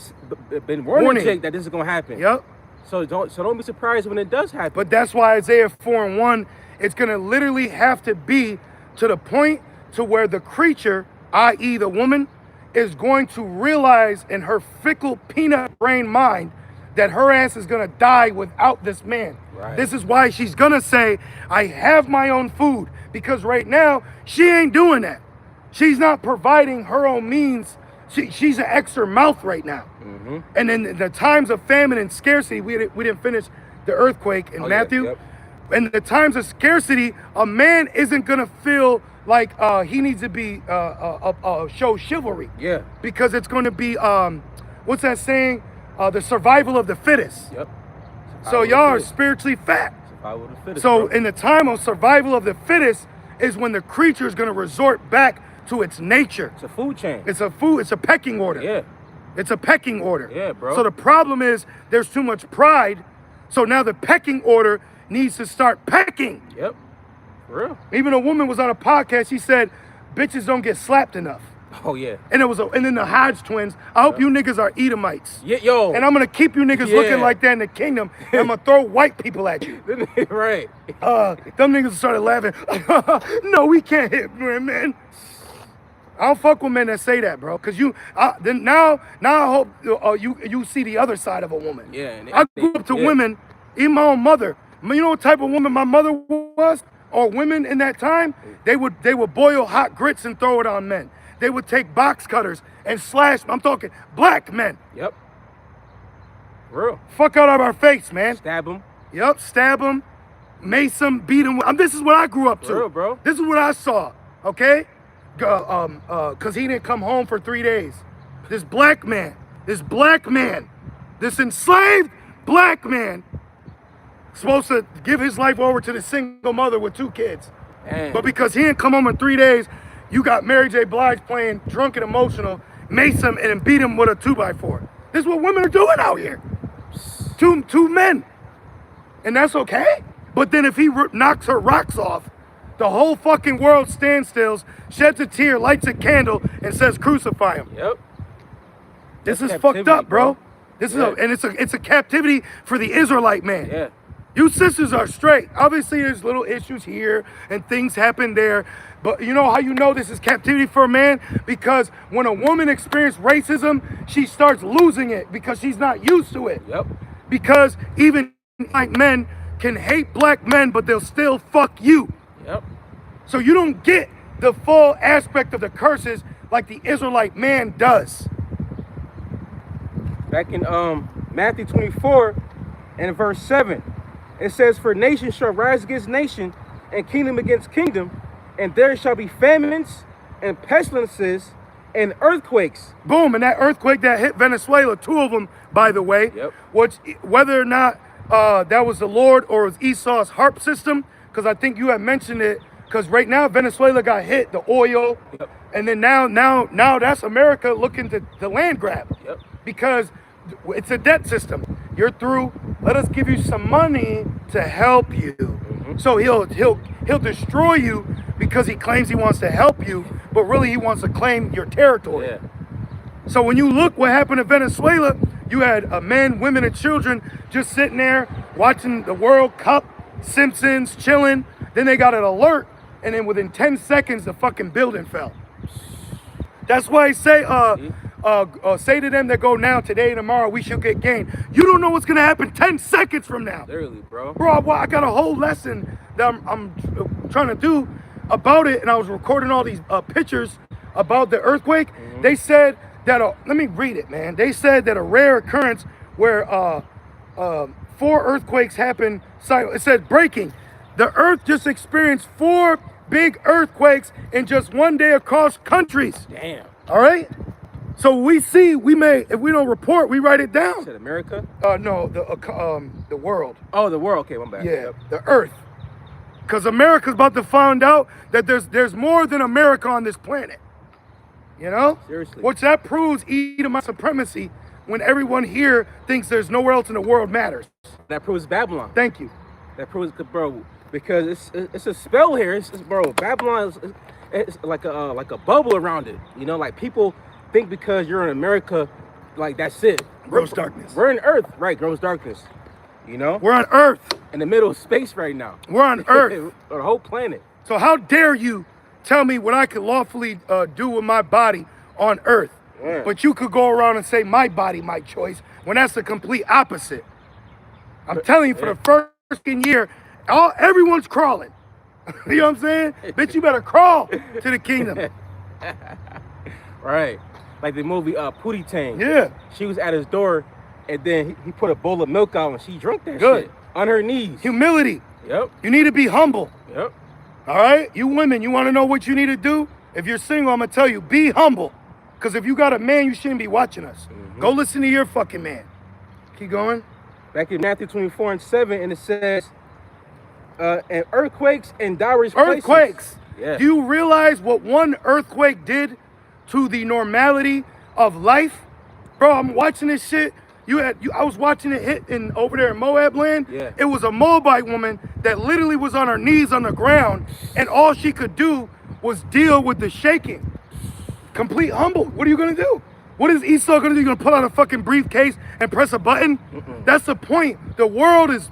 warning Jake that this is gonna happen. So don't be surprised when it does happen. But that's why Isaiah 4:1, it's gonna literally have to be to the point to where the creature, i.e. the woman, is going to realize in her fickle peanut brain mind that her ass is gonna die without this man. Right. This is why she's gonna say, I have my own food. Because right now, she ain't doing that. She's not providing her own means. She's an extra mouth right now. Mm-hmm. And in the times of famine and scarcity, we didn't finish the earthquake in Matthew. Yep. In the times of scarcity, a man isn't gonna feel like he needs to be show chivalry. Yeah. Because it's gonna be what's that saying? The survival of the fittest. Yep. So y'all are spiritually fat. Survival of the fittest, So bro. in the time of survival of the fittest is when the creature is gonna resort back to its nature. It's a food chain. It's a pecking order. Yeah. It's a pecking order. Yeah, bro. So the problem is there's too much pride. So now the pecking order needs to start pecking. Yep. For real. Even a woman was on a podcast. She said, "Bitches don't get slapped enough." Oh yeah. And and then the Hodge twins. I hope you niggas are Edomites. Yeah, yo. And I'm gonna keep you niggas looking like that in the kingdom. And I'm gonna throw white people at you. Right. Them niggas started laughing. No, we can't hit men. I don't fuck with men that say that, bro. Cause then now I hope you see the other side of a woman. Yeah. And I grew up to women, even my own mother. You know what type of woman my mother was, or women in that time? They would boil hot grits and throw it on men. They would take box cutters and slash. I'm talking black men. Yep. For real. Fuck out of our face, man. Stab him. Yep, stab them, mace them, beat them. This is what I grew up to. For real, bro. This is what I saw, okay? Because he didn't come home for 3 days. This black man, this enslaved black man, supposed to give his life over to the single mother with 2 kids. Man. But because he didn't come home in 3 days, you got Mary J. Blige playing drunk and emotional, mace him and then beat him with a 2x4. This is what women are doing out here. Two men. And that's okay. But then if he knocks her rocks off, the whole fucking world stands still, sheds a tear, lights a candle, and says crucify him. Yep. This is That's fucked up, bro. bro. This Yeah. is it's a captivity for the Israelite man. Yeah. You sisters are straight. Obviously, there's little issues here and things happen there. But you know how you know this is captivity for a man? Because when a woman experiences racism, she starts losing it because she's not used to it. Yep. Because even like men can hate black men, but they'll still fuck you. Yep. So you don't get the full aspect of the curses like the Israelite man does. Back in Matthew 24 and verse 7, it says, "For nation shall rise against nation, and kingdom against kingdom, and there shall be famines and pestilences and earthquakes." Boom, and that earthquake that hit Venezuela, 2 of them, by the way, Yep. which whether or not that was the Lord or it was Esau's harp system, because I think you had mentioned it, because right now Venezuela got hit, the oil, Yep. and then now that's America looking to land grab. Yep. Because it's a debt system. You're through. Let us give you some money to help you. Mm-hmm. So he'll destroy you because he claims he wants to help you, but really he wants to claim your territory. Yeah. So when you look what happened in Venezuela, you had men, women, and children just sitting there watching the World Cup, Simpsons, chilling. Then they got an alert, and then within 10 seconds, the fucking building fell. That's why I say, say to them that go now, today, tomorrow, we shall get gain. You don't know what's gonna happen 10 seconds from now. Literally, bro. Bro, I got a whole lesson that I'm trying to do about it, and I was recording all these pictures about the earthquake. Mm-hmm. They said that, let me read it, man. They said that a rare occurrence where 4 earthquakes happened. It said breaking. The earth just experienced 4 big earthquakes in just one day across countries. Damn. All right? So we may, if we don't report, we write it down. Said America? No, the world. Oh, the world. Okay, my bad. Yeah, Yep. the earth. Because America's about to find out that there's more than America on this planet. You know? Seriously. Which that proves Edomite supremacy when everyone here thinks there's nowhere else in the world matters. That proves Babylon. Thank you. That proves, bro, because it's a spell here. It's bro, Babylon it's like a bubble around it. You know, like people think because you're in America, like that's it. Gross darkness. We're in Earth, right? Gross darkness. You know, We're on Earth. in the middle of space right now. We're on Earth. The whole planet. So how dare you tell me what I can lawfully do with my body on Earth? Yeah. But you could go around and say my body, my choice, when that's the complete opposite. I'm telling you, for the first fucking year, everyone's crawling. You know what I'm saying? Bitch, you better crawl to the kingdom. Right. Like the movie Pootie Tang. Yeah. She was at his door, and then he put a bowl of milk out, and she drank that Good. shit on her knees. Humility. Yep. You need to be humble. Yep. All right? You women, you want to know what you need to do? If you're single, I'm going to tell you, be humble. Because if you got a man, you shouldn't be watching us. Go listen to your fucking man. Keep going. Back in Matthew 24:7, and it says, and earthquakes and diverse places. Earthquakes. Yeah. Do you realize what one earthquake did to the normality of life? Bro, I'm watching this shit. I was watching it hit over there in Moab land. Yeah. It was a Moabite woman that literally was on her knees on the ground, and all she could do was deal with the shaking. Complete humble. What are you gonna do? What is Esau gonna do? You gonna pull out a fucking briefcase and press a button? That's the point. The world is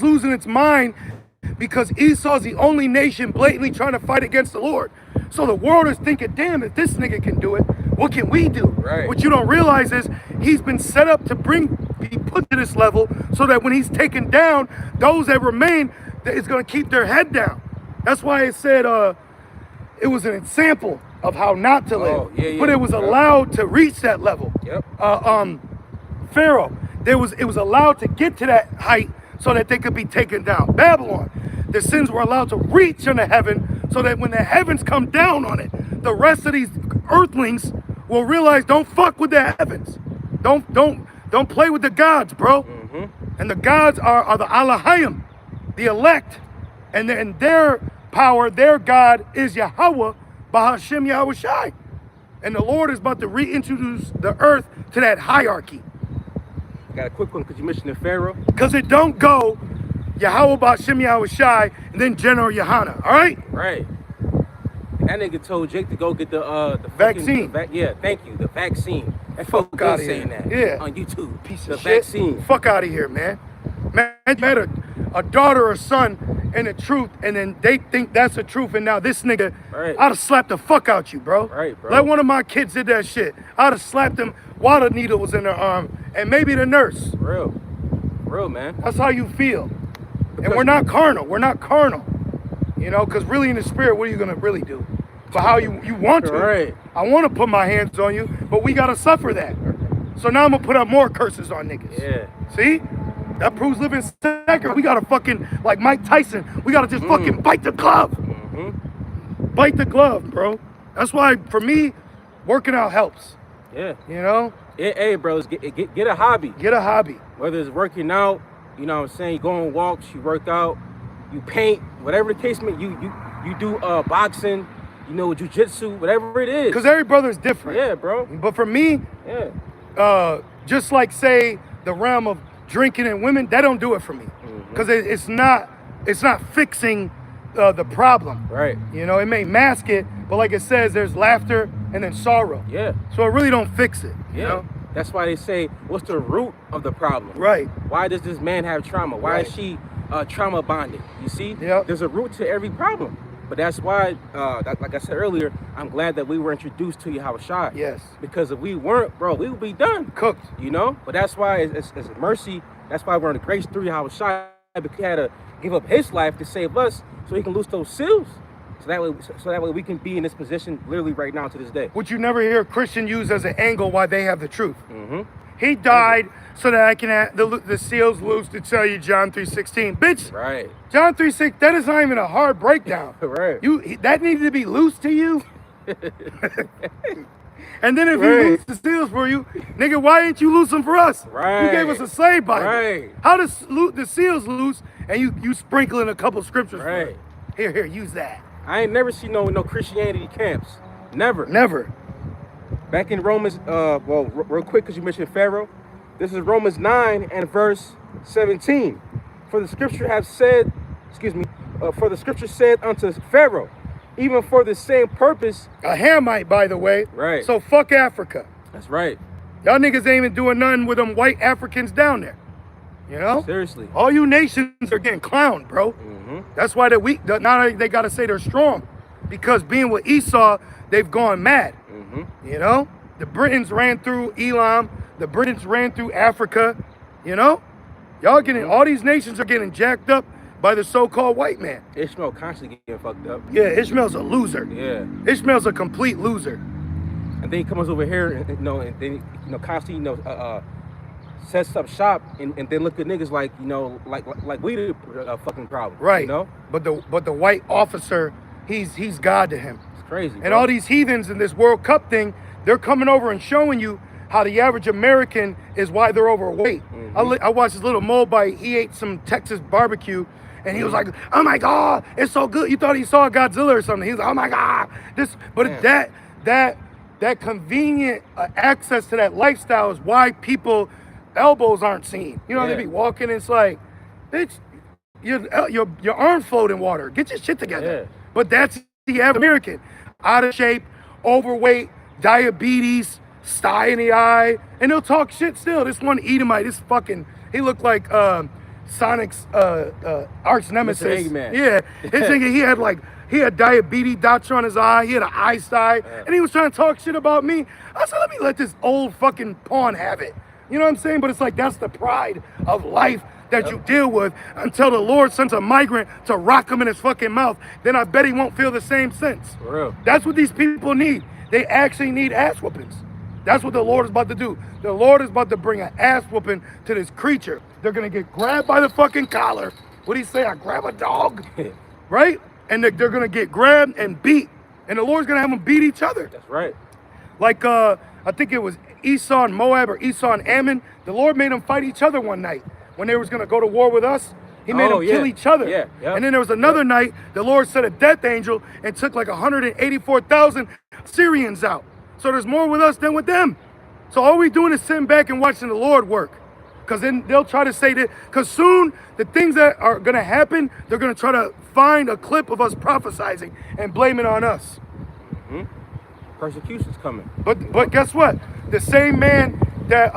losing its mind because Esau's the only nation blatantly trying to fight against the Lord. So the world is thinking, damn, if this nigga can do it, what can we do? Right. What you don't realize is he's been set up to be put to this level so that when he's taken down, those that remain, that is gonna keep their head down. That's why it said it was an example of how not to live. Oh, yeah, but it was allowed to reach that level. Yep. Pharaoh, it was allowed to get to that height so that they could be taken down. Babylon, the sins were allowed to reach into heaven so that when the heavens come down on it, the rest of these earthlings will realize, don't fuck with the heavens. Don't play with the gods, bro. And the gods are the Alahayim, the elect, and their power, their God is Yahweh, Bahashem Yahushai. And the Lord is about to reintroduce the earth to that hierarchy. Got a quick one because you mentioned the Pharaoh. Because it don't go Yahweh Bahashem Yahushai and then General Yohana, all right? Right. And that nigga told Jake to go get the Vaccine. Yeah, thank you. The vaccine. That Fuck fuck outta good saying here. that. Yeah. On YouTube. Piece the of shit. vaccine. Fuck out of here, man. Man, you had a daughter or son in the truth, and then they think that's the truth, and now this nigga, Right. I'd have slapped the fuck out you, bro. Right, bro. Like one of my kids did that shit. I'd have slapped them while the needle was in their arm, and maybe the nurse. Real, man. That's how you feel. And we're not carnal. We're not carnal. You know, because really in the spirit, what are you going to really do? For how you want to. Right. I want to put my hands on you, but we got to suffer that. So now I'm going to put up more curses on niggas. Yeah. See? That proves living second. We got to fucking, like Mike Tyson, we got to just fucking bite the glove. Bite the glove, bro. That's why, for me, working out helps. Yeah. You know? Hey, bros, get a hobby. Get a hobby. Whether it's working out, you know what I'm saying, you go on walks, you work out, you paint, whatever the case may be, you do boxing, you know, jiu-jitsu, whatever it is. Because every brother's different. Yeah, bro. But for me, Yeah. just like, say, the realm of drinking and women, that don't do it for me. Because it's not fixing the problem. Right. You know, it may mask it, but like it says, there's laughter and then sorrow. Yeah. So it really don't fix it. Yeah. You know? That's why they say, what's the root of the problem? Right. Why does this man have trauma? Why Right. is she trauma bonded? You see? Yep. There's a root to every problem. But that's why, like I said earlier, I'm glad that we were introduced to Yahushua. Yes. Because if we weren't, bro, we would be done. Cooked. You know? But that's why it's mercy. That's why we're in the grace through Yahushua. Because he had to give up his life to save us so he can loose those seals. So that way we can be in this position literally right now to this day. Which you never hear a Christian use as an angle why they have the truth. He died so that I can have the seals loose to tell you John 3:16. Bitch, Right. John 3:6, that is not even a hard breakdown. Right. That needed to be loose to you. And then if Right. he loose the seals for you, nigga, why didn't you loose them for us? Right. You gave us a slave Bible. Right. How does the seals loose and you sprinkle in a couple scriptures for Right. it? Here, use that. I ain't never seen no Christianity camps. Never. Never. Back in Romans, real quick, because you mentioned Pharaoh. This is Romans 9 and verse 17. For the scripture said unto Pharaoh, even for the same purpose. A Hamite, by the way. Right. So fuck Africa. That's right. Y'all niggas ain't even doing nothing with them white Africans down there. You know? Seriously. All you nations are getting clowned, bro. That's why they're weak. Now they gotta say they're strong. because being with Esau, they've gone mad. Mm-hmm. You know, the Britons ran through Elam, the Britons ran through Africa. You know, y'all getting all these nations are getting jacked up by the so-called white man. Ishmael constantly getting fucked up. Yeah, Ishmael's a loser. Yeah. Ishmael's a complete loser. And then he comes over here and and then constantly sets up shop and then look at niggas like like we the fucking problem. Right. You know. But the white officer, he's God to him. It's crazy. And bro. all these heathens in this World Cup thing, they're coming over and showing you how the average American is why they're overweight. I watched this little Moabite. He ate some Texas barbecue, and he was like, "Oh my God, it's so good." You thought he saw Godzilla or something. He was like, "Oh my God, this." But that convenient access to that lifestyle is why people elbows aren't seen. You know, they be walking. And it's like, bitch, your arms float in water. Get your shit together. Yeah. But that's the average American, out of shape, overweight, diabetes, sty in the eye, and they'll talk shit still. This one Edomite, he looked like Sonic's arch nemesis. Eggman. Yeah, his nigga, he had diabetes dots on his eye, he had an eye sty, and he was trying to talk shit about me. I said, let me let this old fucking pawn have it. You know what I'm saying? But it's like, that's the pride of life that you deal with until the Lord sends a migrant to rock him in his fucking mouth. Then I bet he won't feel the same sense. For real. That's what these people need. They actually need ass whoopings. That's what the Lord is about to do. The Lord is about to bring an ass whooping to this creature. They're going to get grabbed by the fucking collar. What'd he say? I grab a dog? Right? And they're going to get grabbed and beat. And the Lord's going to have them beat each other. That's right. Like, I think it was Esau and Moab or Esau and Ammon. The Lord made them fight each other one night. When they was going to go to war with us, he made them kill each other. Yeah, yep. And then there was another night, the Lord sent a death angel and took like 184,000 Syrians out. So there's more with us than with them. So all we doing is sitting back and watching the Lord work. Because then they'll try to say that, because soon the things that are going to happen, they're going to try to find a clip of us prophesizing and blame it on us. Mm-hmm. Persecution's coming. But guess what? The same man that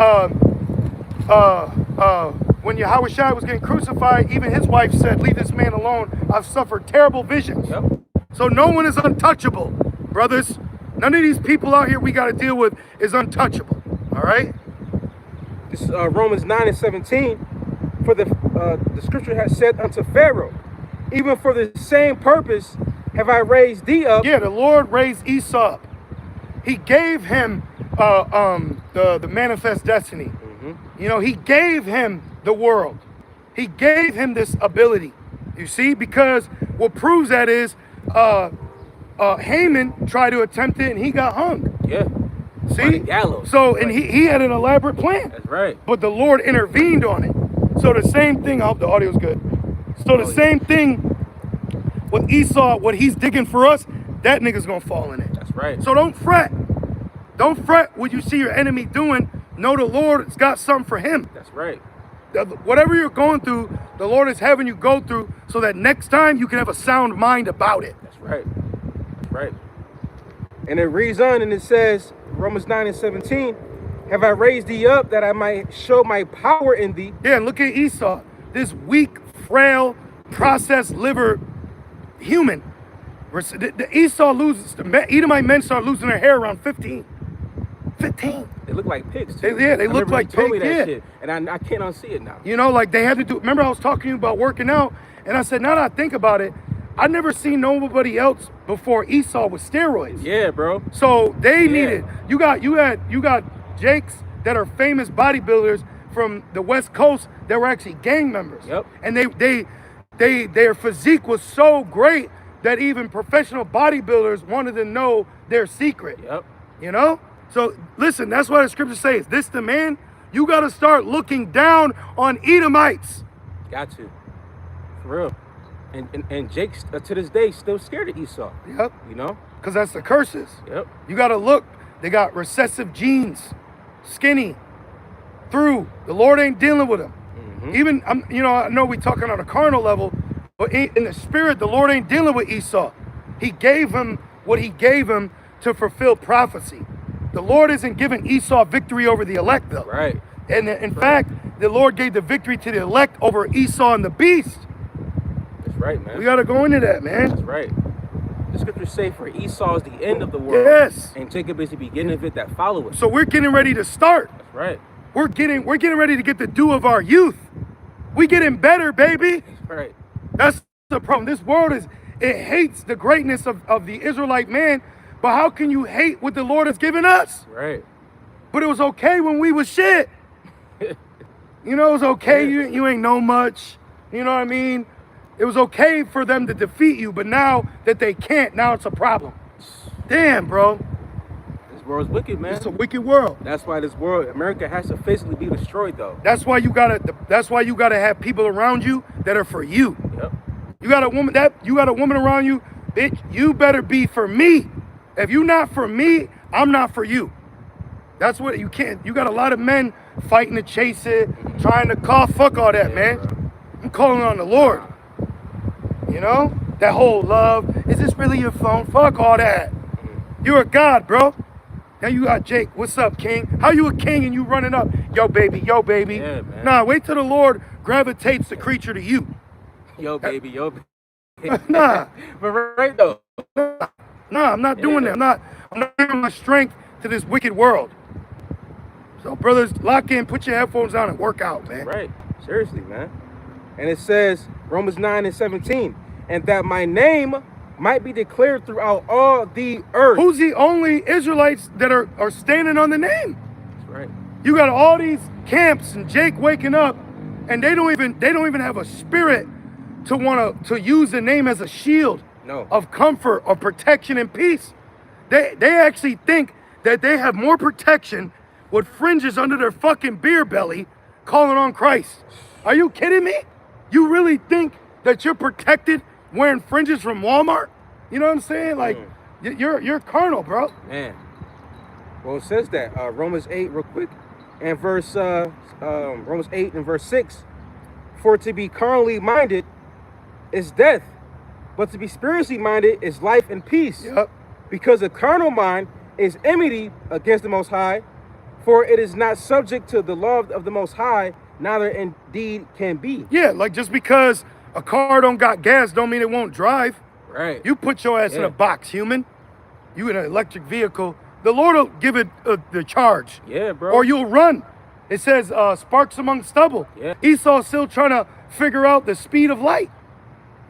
when Yahushua was getting crucified, even his wife said, "Leave this man alone. I've suffered terrible visions." Yep. So no one is untouchable, brothers. None of these people out here we got to deal with is untouchable. All right. This is Romans 9:17. For the scripture has said unto Pharaoh, even for the same purpose have I raised thee up. Yeah, the Lord raised Esau up. He gave him the manifest destiny. Mm-hmm. You know, he gave him the world. He gave him this ability. You see, because what proves that is Haman tried to attempt it and he got hung. Yeah. See? Gallows. So, and he had an elaborate plan. That's right. But the Lord intervened on it. So the same thing, I hope the audio's good. So the same thing with Esau, what he's digging for us, that nigga's gonna fall in it. That's right. So don't fret. Don't fret what you see your enemy doing. Know the Lord's got something for him. That's right. Whatever you're going through, the Lord is having you go through so that next time you can have a sound mind about it. That's right. That's right. And it reads on and it says, Romans 9:17, have I raised thee up that I might show my power in thee? Yeah, and look at Esau, this weak, frail, processed liver human. The Esau loses, the Edomite men start losing their hair around 15. 15. They look like pigs too. They look like told me pigs, that yeah. shit, and I can't unsee it now. You know, like they had to do, remember I was talking to you about working out, and I said, now that I think about it, I never seen nobody else before Esau with steroids. Yeah, bro. So they needed, you got Jakes that are famous bodybuilders from the West Coast that were actually gang members. Yep. And their physique was so great that even professional bodybuilders wanted to know their secret. Yep. You know? So listen, that's why the scripture says, this the man, you got to start looking down on Edomites. Got to. For real. And Jake, to this day, still scared of Esau. Yep. You know? Because that's the curses. Yep. You got to look. They got recessive genes, skinny, through. The Lord ain't dealing with them. Mm-hmm. Even, I know we talking on a carnal level, but in the spirit, the Lord ain't dealing with Esau. He gave him what he gave him to fulfill prophecy. The Lord isn't giving Esau victory over the elect, though. Right. And in fact, the Lord gave the victory to the elect over Esau and the beast. That's right, man. We got to go into that, man. That's right. The scriptures say, for Esau is the end of the world. Yes. And Jacob is the beginning of it that followeth. So we're getting ready to start. That's right. We're getting ready to get the dew of our youth. We getting better, baby. That's right. That's the problem. This world it hates the greatness of the Israelite man, but how can you hate what the Lord has given us? Right. But it was okay when we was shit. You know, it was okay. Yeah. You ain't know much. You know what I mean? It was okay for them to defeat you, but now that they can't, now it's a problem. Damn, bro. This world's wicked, man. It's a wicked world. That's why this world, America, has to physically be destroyed, though. That's why you gotta have people around you that are for you. Yep. You got a woman around you, bitch. You better be for me. If you not for me, I'm not for you. That's what you can't. You got a lot of men fighting to chase it, trying to call. Fuck all that, man. Bro. I'm calling on the Lord. You know that whole love. Is this really your phone? Fuck all that. You're a god, bro. Now you got Jake. What's up, king? How you a king and you running up? Yo, baby. Yo, baby. Yeah, man. Nah, wait till the Lord gravitates the creature to you. Yo, baby, yo, baby. Nah. But right, though. Nah, I'm not doing that. I'm not giving my strength to this wicked world. So, brothers, lock in, put your headphones on, and work out, man. Right. Seriously, man. And it says, Romans 9:17, and that my name might be declared throughout all the earth. Who's the only Israelites that are standing on the name? That's right. You got all these camps and Jake waking up, and they don't even have a spirit to use the name as a shield of comfort or protection and peace. They actually think that they have more protection with fringes under their fucking beer belly calling on Christ. Are you kidding me? You really think that you're protected wearing fringes from Walmart? You know what I'm saying? Like, you're carnal, bro. Man. Well, it says that Romans 8 real quick, and Romans 8 and verse 6. For to be carnally minded is death, but to be spiritually minded is life and peace. Yep. Because the carnal mind is enmity against the Most High, for it is not subject to the law of the Most High, neither indeed can be. Yeah, like just because a car don't got gas don't mean it won't drive. Right. You put your ass in a box, human. You in an electric vehicle. The Lord will give it the charge. Yeah, bro. Or you'll run. It says sparks among stubble. Yeah. Esau's still trying to figure out the speed of light.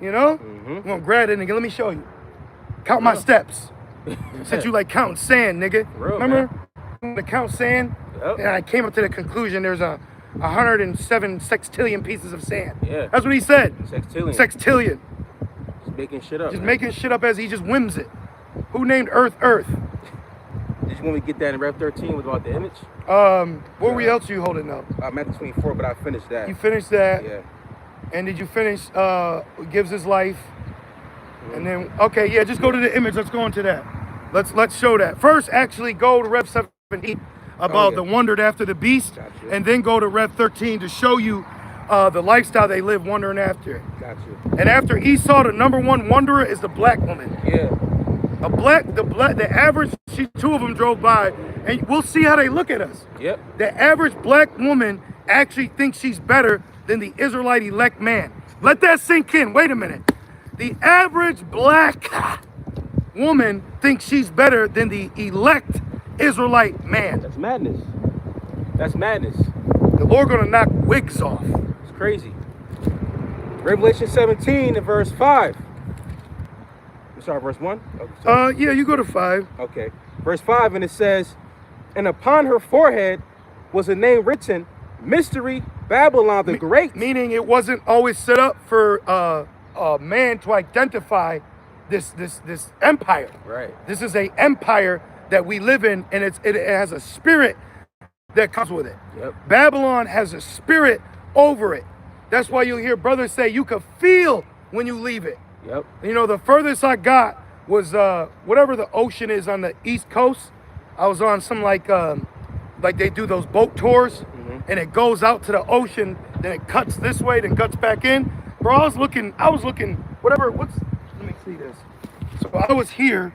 You know? Mm-hmm. I'm gonna grab it, nigga. Let me show you. Count my steps. Since you like counting sand, nigga. Real, remember? To count sand? Yep. And I came up to the conclusion there's 107 sextillion pieces of sand. Yeah. That's what he said. Sextillion. Sextillion. Just making shit up. Just man. making shit up as he just whims it. Who named Earth Earth? Did you want me to get that in Rev 13 about the image? What else are you holding up? Matthew 24, but I finished that. You finished that. Yeah. And did you finish Gives His Life? And then, okay, yeah, just go to the image. Let's go into that. Let's show that. First, actually go to Rev 17 about the wondered after the beast. Gotcha. And then go to Rev 13 to show you the lifestyle they live wondering after it. Gotcha. And after Esau, the number one wanderer is the black woman. Yeah. The average, two of them drove by, and we'll see how they look at us. Yep. The average black woman actually thinks she's better than the Israelite elect man. Let that sink in. Wait a minute. The average black woman thinks she's better than the elect Israelite man. That's madness. That's madness. The Lord gonna knock wigs off. It's crazy. Revelation 17 and verse 5. I'm sorry, verse 1? Oh, Yeah, you go to 5. okay. Verse 5, and it says, and upon her forehead was a name written, Mystery Babylon the Great. Meaning it wasn't always set up for a man to identify this empire. Right. This is a empire that we live in, and it has a spirit that comes with it. Yep. Babylon has a spirit over it. That's why you'll hear brothers say you can feel when you leave it. Yep. You know, the furthest I got was whatever the ocean is on the East Coast. I was on some like they do those boat tours, and it goes out to the ocean, then it cuts this way, then cuts back in. Bro, I was looking, let me see this. So I was here,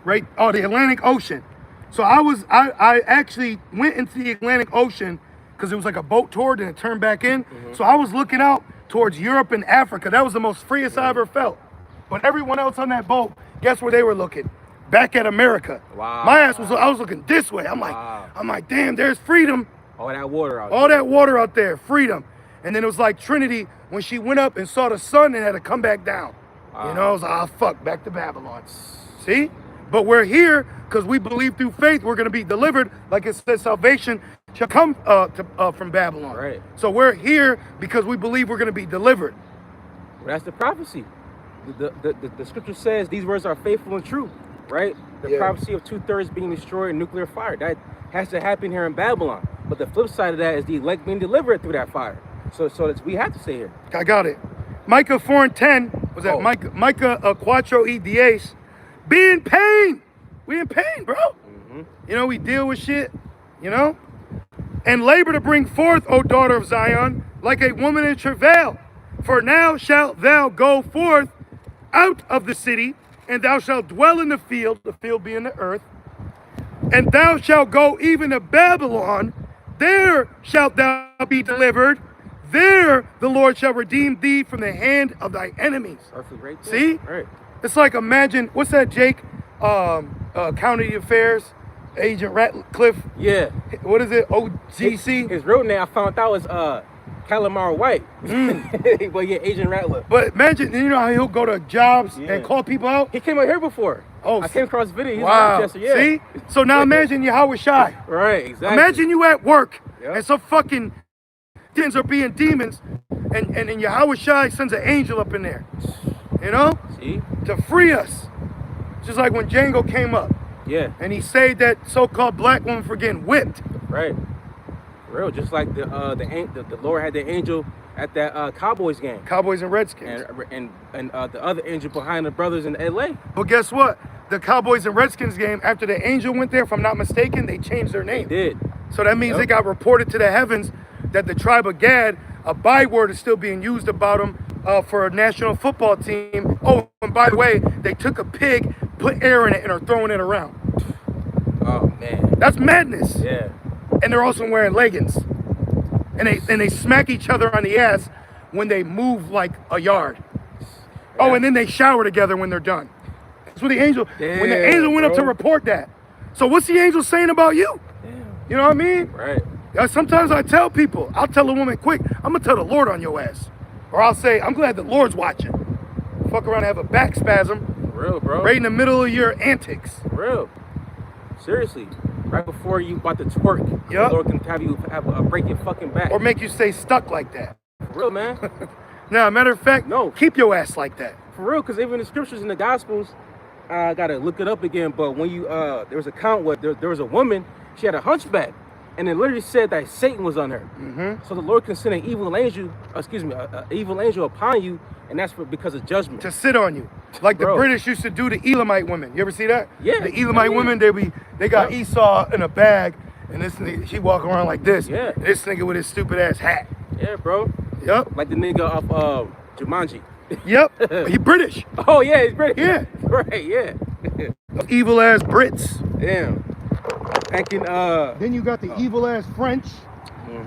right? Oh, the Atlantic Ocean. So I actually went into the Atlantic Ocean because it was like a boat tour, then it turned back in. So I was looking out towards Europe and Africa. That was the most freest I ever felt. But everyone else on that boat Guess where they were looking? Back at America. Wow. I was looking this way. I'm like, damn, there's freedom. All that water out All there. that water out there, freedom. And then it was like Trinity when she went up and saw the sun and had to come back down. Wow. You know, I was like, fuck, back to Babylon. See? But we're here because we believe through faith we're going to be delivered. Like it says, salvation shall come from Babylon. Right. So we're here because we believe we're going to be delivered. Well, that's the prophecy. The scripture says these words are faithful and true, right? The prophecy of 2/3 being destroyed in nuclear fire. That has to happen here in Babylon. But the flip side of that is the elect being delivered through that fire. So we have to stay here. I got it. Micah 4:10 was that Micah 4:10. Be in pain. We in pain, bro. You know, we deal with shit, you know? And labor to bring forth, O daughter of Zion, like a woman in travail. For now shalt thou go forth out of the city, and thou shalt dwell in the field being the earth, and thou shalt go even to Babylon. There shalt thou be delivered. There the Lord shall redeem thee from the hand of thy enemies. Perfect, right there. See? Right. It's like, imagine, what's that, Jake? County Affairs, Agent Ratcliffe. Yeah. What is it? OGC? His real name I found out was Calamar White. But yeah, Agent Ratcliffe. But imagine, you know how he'll go to jobs and call people out? He came out here before. Oh, I came across video. He was wow. in Manchester, yeah. See? So now imagine Yahweh Shai. Right, exactly. Imagine you at work Yep. and some fucking demons are being demons, and Yahweh Shai sends an angel up in there. You know? See? To free us. Just like when Django came up. Yeah. And he saved that so-called black woman for getting whipped. Right. For real. Just like the Lord had the angel at that Cowboys game. Cowboys and Redskins. And the other angel behind the brothers in LA. But guess what? The Cowboys and Redskins game, after the angel went there, if I'm not mistaken, they changed their name. They did. So that means they got reported to the heavens that the tribe of Gad, a byword is still being used about them for a national football team. Oh, and by the way, they took a pig, put air in it, and are throwing it around. Oh, man. That's madness. Yeah. And they're also wearing leggings. And they smack each other on the ass when they move like a yard. Yeah. Oh, and then they shower together when they're done. That's what the angel, when the angel went up to report that. So what's the angel saying about you? Damn. You know what I mean? Right. Sometimes I tell people, I'll tell a woman quick, I'm gonna tell the Lord on your ass. Or I'll say, I'm glad the Lord's watching. Fuck around and have a back spasm. For real, bro. Right in the middle of your antics. For real. Seriously. Right before you about to twerk. Yep. The Lord can have you break your fucking back. Or make you stay stuck like that. For real, man. Now, matter of fact, No. keep your ass like that. For real, because even the scriptures in the Gospels, I gotta look it up again, but when you, there was a count where there was a woman, she had a hunchback, and it literally said that Satan was on her. So the Lord can send an evil angel, evil angel upon you, and that's because of judgment. To sit on you. Like Bro. the British used to do to Elamite women. You ever see that? Yeah. The Elamite women, they got Esau in a bag, and this nigga, she walk around like this. Yeah. And this nigga with his stupid ass hat. Yeah, bro. Yep. Like the nigga off Jumanji. Yep. He British. Oh, yeah, he's British. Yeah. Right, yeah. Evil ass Brits. Damn. Thinking, Then you got the evil ass French.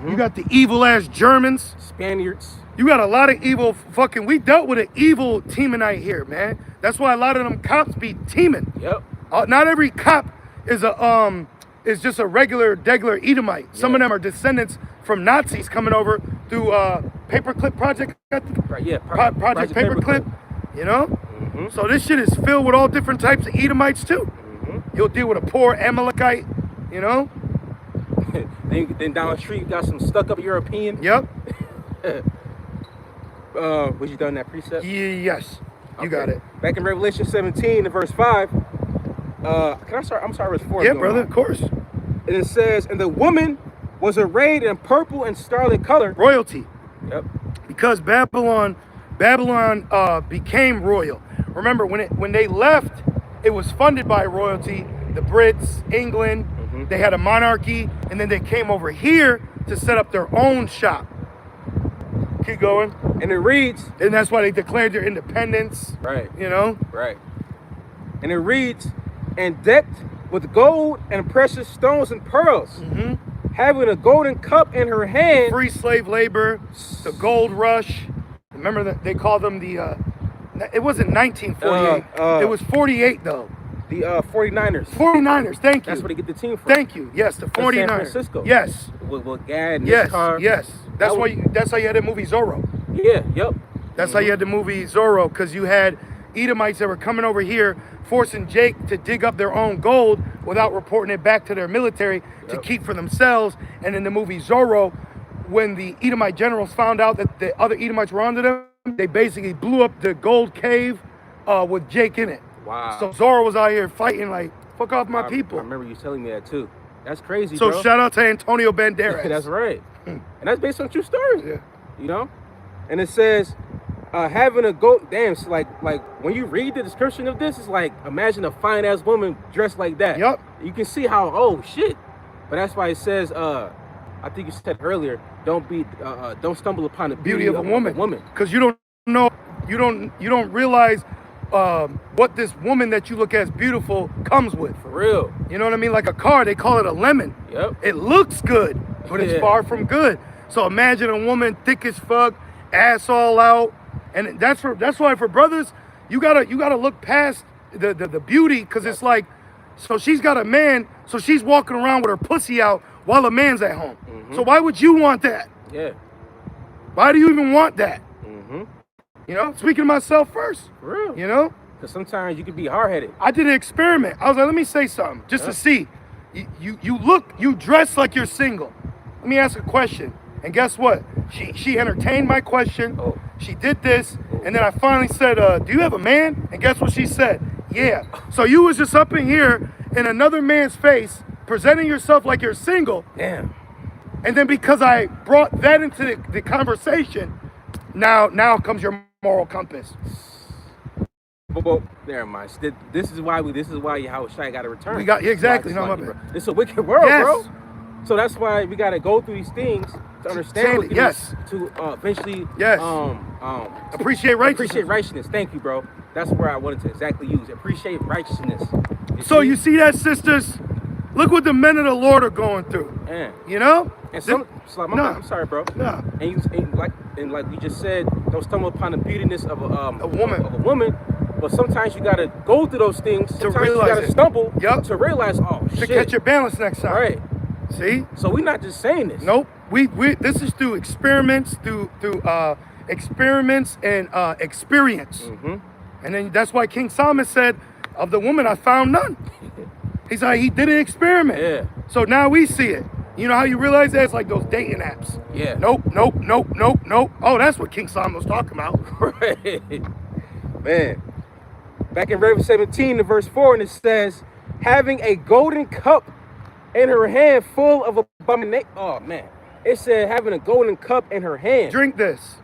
You got the evil ass Germans. Spaniards. You got a lot of evil fucking. We dealt with an evil teaming here, man. That's why a lot of them cops be teaming. Yep. Not every cop is just a regular Edomite. Some of them are descendants from Nazis coming over through Paperclip Project. Right, yeah. Project Paperclip. You know. So this shit is filled with all different types of Edomites too. You'll deal with a poor Amalekite. You know. then down the street, you got some stuck-up European. Yep. Was you done that precept? Yes. You got it. Back in Revelation 17, in verse 5. Can I start? I'm sorry, verse 4. Yeah, brother, of course. And it says, and the woman was arrayed in purple and scarlet color. Royalty. Yep. Because Babylon became royal. Remember, when they left, it was funded by royalty. The Brits, England, they had a monarchy, and then they came over here to set up their own shop. Keep going. And it reads, and that's why they declared their independence. Right. You know? Right. And it reads, and decked with gold and precious stones and pearls, having a golden cup in her hand. Free slave labor, the gold rush. Remember that they called them the It wasn't 1948. It was 48 though. The 49ers. 49ers. Thank you. That's where they get the team from. Thank you. Yes, the 49ers. San Francisco. Yes. With Gad and Yes. his car. Yes. That's why. That's how you had the movie Zorro. Yeah. Yep. That's how you had the movie Zorro, because you had Edomites that were coming over here, forcing Jake to dig up their own gold without reporting it back to their military to keep for themselves. And in the movie Zorro, when the Edomite generals found out that the other Edomites were under them, they basically blew up the gold cave with Jake in it. Wow. So Zorro was out here fighting like, fuck off my people. I remember you telling me that too. That's crazy, so bro. Shout out to Antonio Banderas. That's right. And that's based on true stories. Yeah. You know? And it says, having a goat, damn, so like when you read the description of this, it's like, imagine a fine ass woman dressed like that. Yep. You can see how, oh shit. But that's why it says, I think you said earlier, don't stumble upon the beauty of a woman. Because you don't know, you don't realize what this woman that you look at as beautiful comes with. For real. You know what I mean? Like a car, they call it a lemon. Yep. It looks good, but it's far from good. So imagine a woman thick as fuck, ass all out, and that's why for brothers, you gotta look past the beauty, because it's like, so she's got a man, so she's walking around with her pussy out while a man's at home. So why would you want that? Yeah. Why do you even want that? You know, speaking to myself first. For real. You know? Because sometimes you can be hard-headed. I did an experiment. I was like, let me say something just to see. You dress like you're single. Let me ask a question. And guess what? She entertained my question. Oh. She did this. And then I finally said, do you have a man? And guess what she said? Yeah. So you was just up in here in another man's face, presenting yourself like you're single. Damn. And then because I brought that into the conversation, now comes your moral compass. But never mind. This is why Yahushua got to return. We got exactly. No, my bad. It's a wicked world, bro. So that's why we got to go through these things to understand. To eventually. Appreciate righteousness. Appreciate righteousness. Thank you, bro. That's where I wanted to exactly use. Appreciate righteousness. You see that, sisters? Look what the men of the Lord are going through. Man. You know? And I'm sorry, bro. No. And like we just said, don't stumble upon the beautiness of a woman. But sometimes you gotta go through those things. Sometimes to realize you gotta stumble to realize, oh shit. To catch your balance next time. Right. See? So we're not just saying this. Nope. We this is through experiments, through experiments and experience. And then that's why King Solomon said, of the woman I found none. He's like, he did an experiment. Yeah. So now we see it. You know how you realize that? It's like those dating apps. Yeah. Nope. Oh, that's what King Solomon was talking about. Right. Man. Back in Revelation 17, verse 4, and it says, having a golden cup in her hand full of abomination. Oh, man. It said having a golden cup in her hand. Drink this.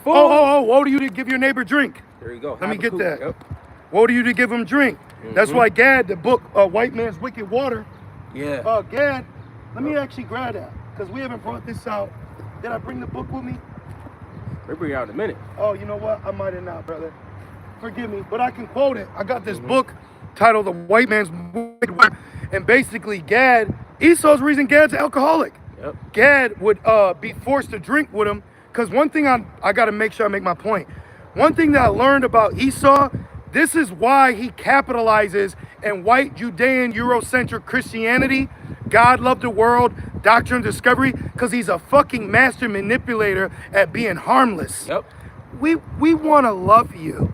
Full. Oh, woe to you to give your neighbor drink. There you go. Let me get that. Yep. Woe to you to give him drink. That's why Gad, the book, White Man's Wicked Water. Yeah. Gad, let me actually grab that, because we haven't brought this out. Did I bring the book with me? We'll bring it out in a minute. Oh, you know what? I might have not, brother. Forgive me, but I can quote it. I got this book titled The White Man's Wicked Water. And basically, Esau's reason Gad's an alcoholic. Yep. Gad would be forced to drink with him, because one thing I got to make sure I make my point. One thing that I learned about Esau, this is why he capitalizes in white Judean Eurocentric Christianity, God loved the world, doctrine of discovery, because he's a fucking master manipulator at being harmless. Yep. We want to love you,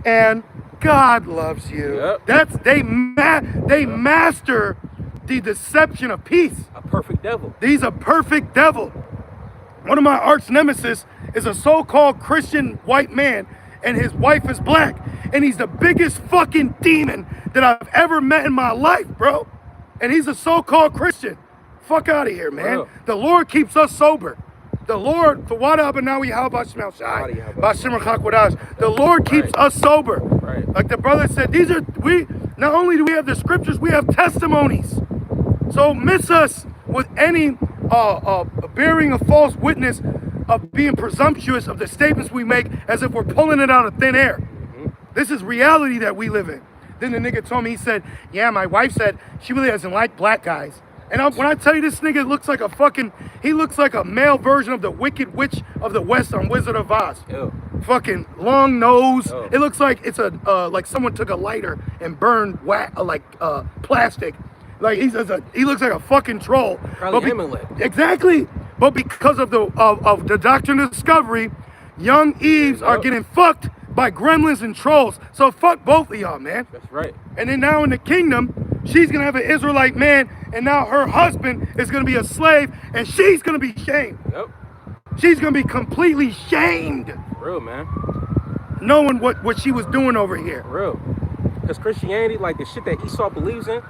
and God loves you. Yep. They master the deception of peace. A perfect devil. He's a perfect devil. One of my arch nemesis is a so-called Christian white man, and his wife is black, and he's the biggest fucking demon that I've ever met in my life, bro. And he's a so-called Christian. Fuck out of here, man. Bro. The Lord keeps us sober. The Lord, the Lord keeps us sober. Right. Like the brother said, not only do we have the scriptures, we have testimonies. So miss us with any bearing a false witness of being presumptuous of the statements we make as if we're pulling it out of thin air. This is reality that we live in. Then the nigga told me, he said, yeah, my wife said she really doesn't like black guys. And when I tell you this nigga looks like he looks like a male version of the Wicked Witch of the West on Wizard of Oz. Ew. fucking long nose. Oh. It looks like it's a like someone took a lighter and burned plastic. Like he looks like a fucking troll. Probably Amalek. Exactly. But because of the doctrine of discovery, young Eves are getting fucked by gremlins and trolls. So fuck both of y'all, man. That's right. And then now in the kingdom, she's gonna have an Israelite man, and now her husband is gonna be a slave, and she's gonna be shamed. Yep. She's gonna be completely shamed, For real, man. knowing what she was doing over here. For real. Because Christianity, like the shit that Esau believes in,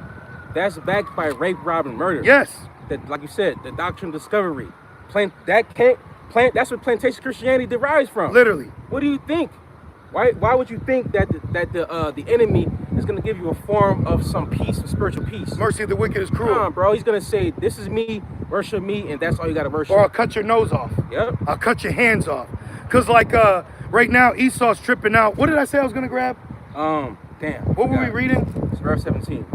that's backed by rape, rob, and murder. Yes. That, like you said, the doctrine of discovery. That's what plantation Christianity derives from. Literally. What do you think? Why would you think that the enemy is gonna give you a form of some peace, of spiritual peace? Mercy of the wicked is cruel. Nah, bro. He's gonna say, "This is me, worship me," and that's all you gotta worship. Or I'll cut your nose off. Yep. I'll cut your hands off. Cause like right now Esau's tripping out. What did I say I was gonna grab? Damn. What were we reading? It's verse 17.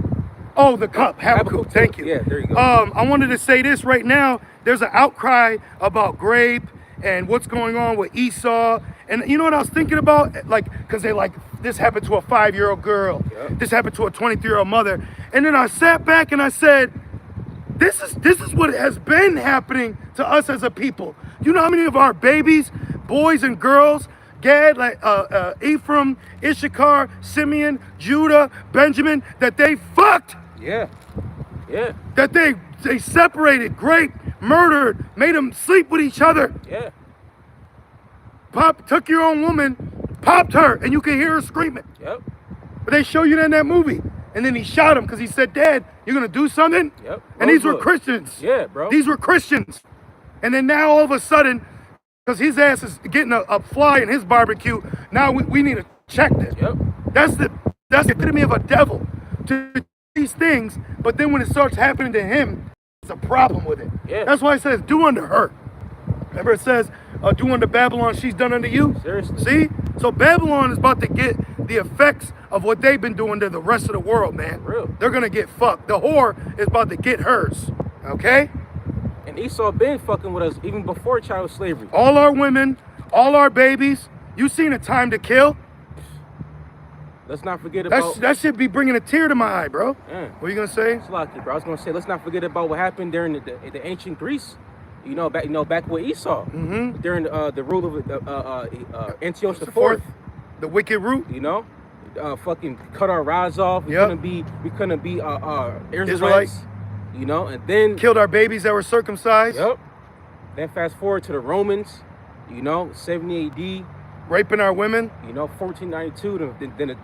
Oh, the cup. Habakkuk. Thank you. Yeah, there you go. I wanted to say this right now. There's an outcry about grape and what's going on with Esau. And you know what I was thinking about? Like, because they like, this happened to a 5-year-old girl. Yep. This happened to a 23-year-old mother. And then I sat back and I said, this is what has been happening to us as a people. You know how many of our babies, boys and girls, Gad, like Ephraim, Issachar, Simeon, Judah, Benjamin, that they fucked? Yeah. Yeah. That they separated, raped, murdered, made them sleep with each other. Yeah. Took your own woman, popped her, and you can hear her screaming. Yep. But they show you that in that movie. And then he shot him because he said, Dad, you're going to do something? Yep. And these were Rosewood. Christians. Yeah, bro. These were Christians. And then now all of a sudden, because his ass is getting a fly in his barbecue, now we need to check this. Yep. That's the epitome of a devil. To do these things, but then when it starts happening to him, it's a problem with it. Yeah. That's why it says, do unto her. Remember it says, do unto Babylon, she's done unto you? Seriously. See? So Babylon is about to get the effects of what they've been doing to the rest of the world, man. For real. They're going to get fucked. The whore is about to get hers. Okay? And Esau been fucking with us even before child slavery. All our women, all our babies. You seen A Time to Kill? Let's not forget about That should be bringing a tear to my eye, bro. Yeah. What are you going to say? It's lucky, bro. I was gonna say, let's not forget about what happened during the ancient Greece. Back with Esau, during the rule of Antiochus the Fourth. The wicked root. Fucking cut our rods off. We Yep. couldn't be Israelites. Israelites. And then Killed our babies that were circumcised. Yep. Then fast forward to the Romans. 70 AD. Raping our women. 1492.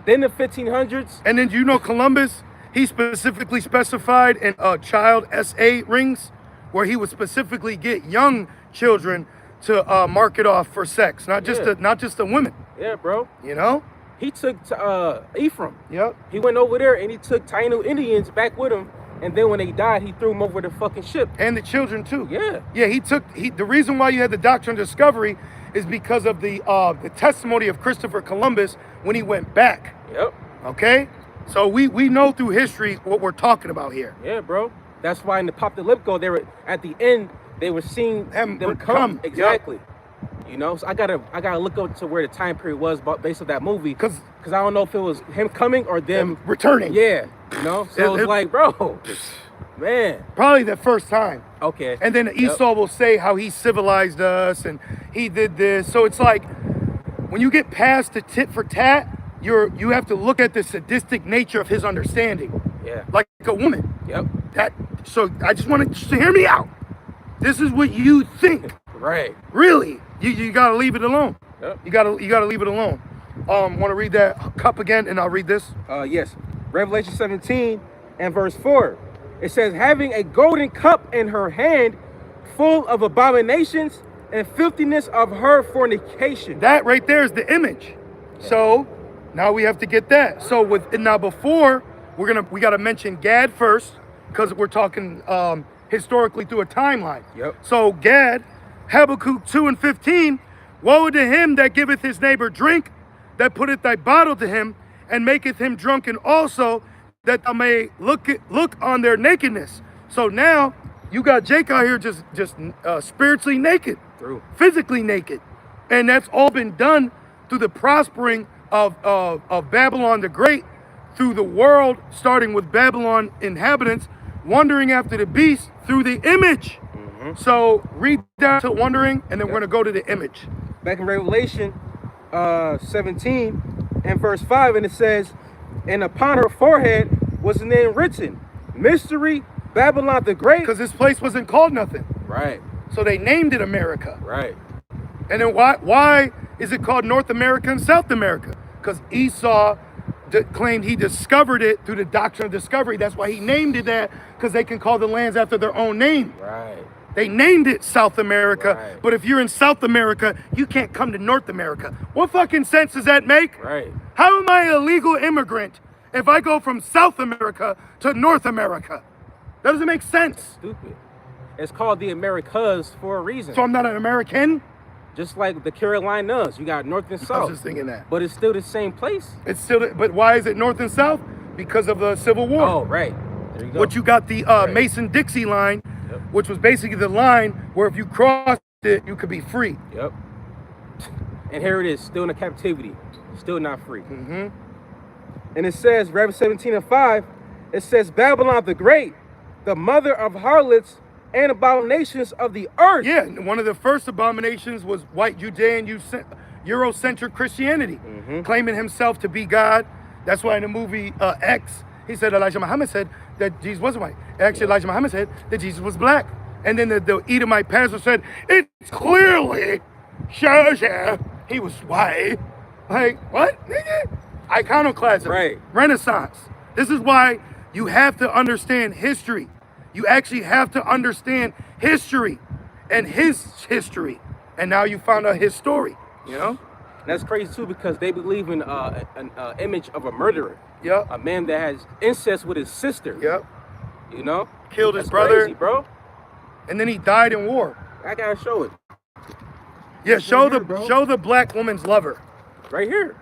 Then the 1500s. And then do you know Columbus? He specifically specified in child SA rings, where he would specifically get young children to mark it off for sex, not just the women. Yeah, bro. He took Ephraim. Yep. He went over there and he took Taino Indians back with him. And then when they died, he threw them over the fucking ship. And the children too. Yeah. Yeah. The reason why you had the doctrine of discovery is because of the testimony of Christopher Columbus when he went back. Yep. Okay. So we know through history what we're talking about here. Yeah, bro. That's why in the Apocalypto, they were at the end. They were seeing them come. Exactly. So I gotta look up to where the time period was based on that movie, because I don't know if it was him coming or them returning. Yeah. So it's like, bro, man. Probably the first time. Okay. And then Esau will say how he civilized us and he did this. So it's like when you get past the tit for tat, you have to look at the sadistic nature of his understanding. Yeah. Like a woman. Yep. So I just wanted to hear me out. This is what you think. Right. Really. You gotta leave it alone. Yep. You gotta leave it alone. Want to read that cup again, and I'll read this. Yes. Revelation 17 and verse 4. It says, having a golden cup in her hand, full of abominations and filthiness of her fornication. That right there is the image. So now we have to get that. So before we gotta mention Gad first, because we're talking historically through a timeline. Yep. So Gad, Habakkuk 2 and 15, woe to him that giveth his neighbor drink, that putteth thy bottle to him, and maketh him drunken also, that thou may look on their nakedness. So now you got Jake out here just spiritually naked, True. physically naked, and that's all been done through the prospering of Babylon the Great, through the world, starting with Babylon inhabitants, wandering after the beast through the image. So read down to wandering, and then we're going to go to the image. Back in Revelation 17 and verse 5, and it says, and upon her forehead was the name written, Mystery, Babylon the Great. Because this place wasn't called nothing. Right. So they named it America. Right. And then why is it called North America and South America? Because Esau claimed he discovered it through the doctrine of discovery. That's why he named it that, because they can call the lands after their own name. Right. They named it South America, Right. but if you're in South America, you can't come to North America. What fucking sense does that make? Right. How am I a legal immigrant if I go from South America to North America? That doesn't make sense. Stupid. It's called the Americas for a reason. So I'm not an American? Just like the Carolinas, you got North and I South. was just thinking that. But it's still the same place. It's still, but why is it North and South? Because of the Civil War. Oh, right. There you go. What you got the Mason-Dixie line, Yep. which was basically the line where if you crossed it, you could be free. Yep. And here it is, still in a captivity, still not free. And it says, Revelation 17 and 5, it says, Babylon the Great, the mother of harlots and abominations of the earth. Yeah, and one of the first abominations was white Judean Eurocentric Christianity, claiming himself to be God. That's why in the movie X, he said Elijah Muhammad said that Jesus wasn't white. Actually, Elijah Muhammad said that Jesus was black. And then the Edomite pastor said, it's clearly shows you he was white. Like, what, nigga? Iconoclasm. Right. Renaissance. This is why you have to understand history. You actually have to understand history and his history. And now you found out his story, you know? That's crazy too, because they believe in an image of a murderer. Yep. A man that has incest with his sister. Yep. You know? Killed his That's brother. crazy, bro. And then he died in war. I gotta show it. Yeah, show right here, bro. show the black woman's lover. Right here.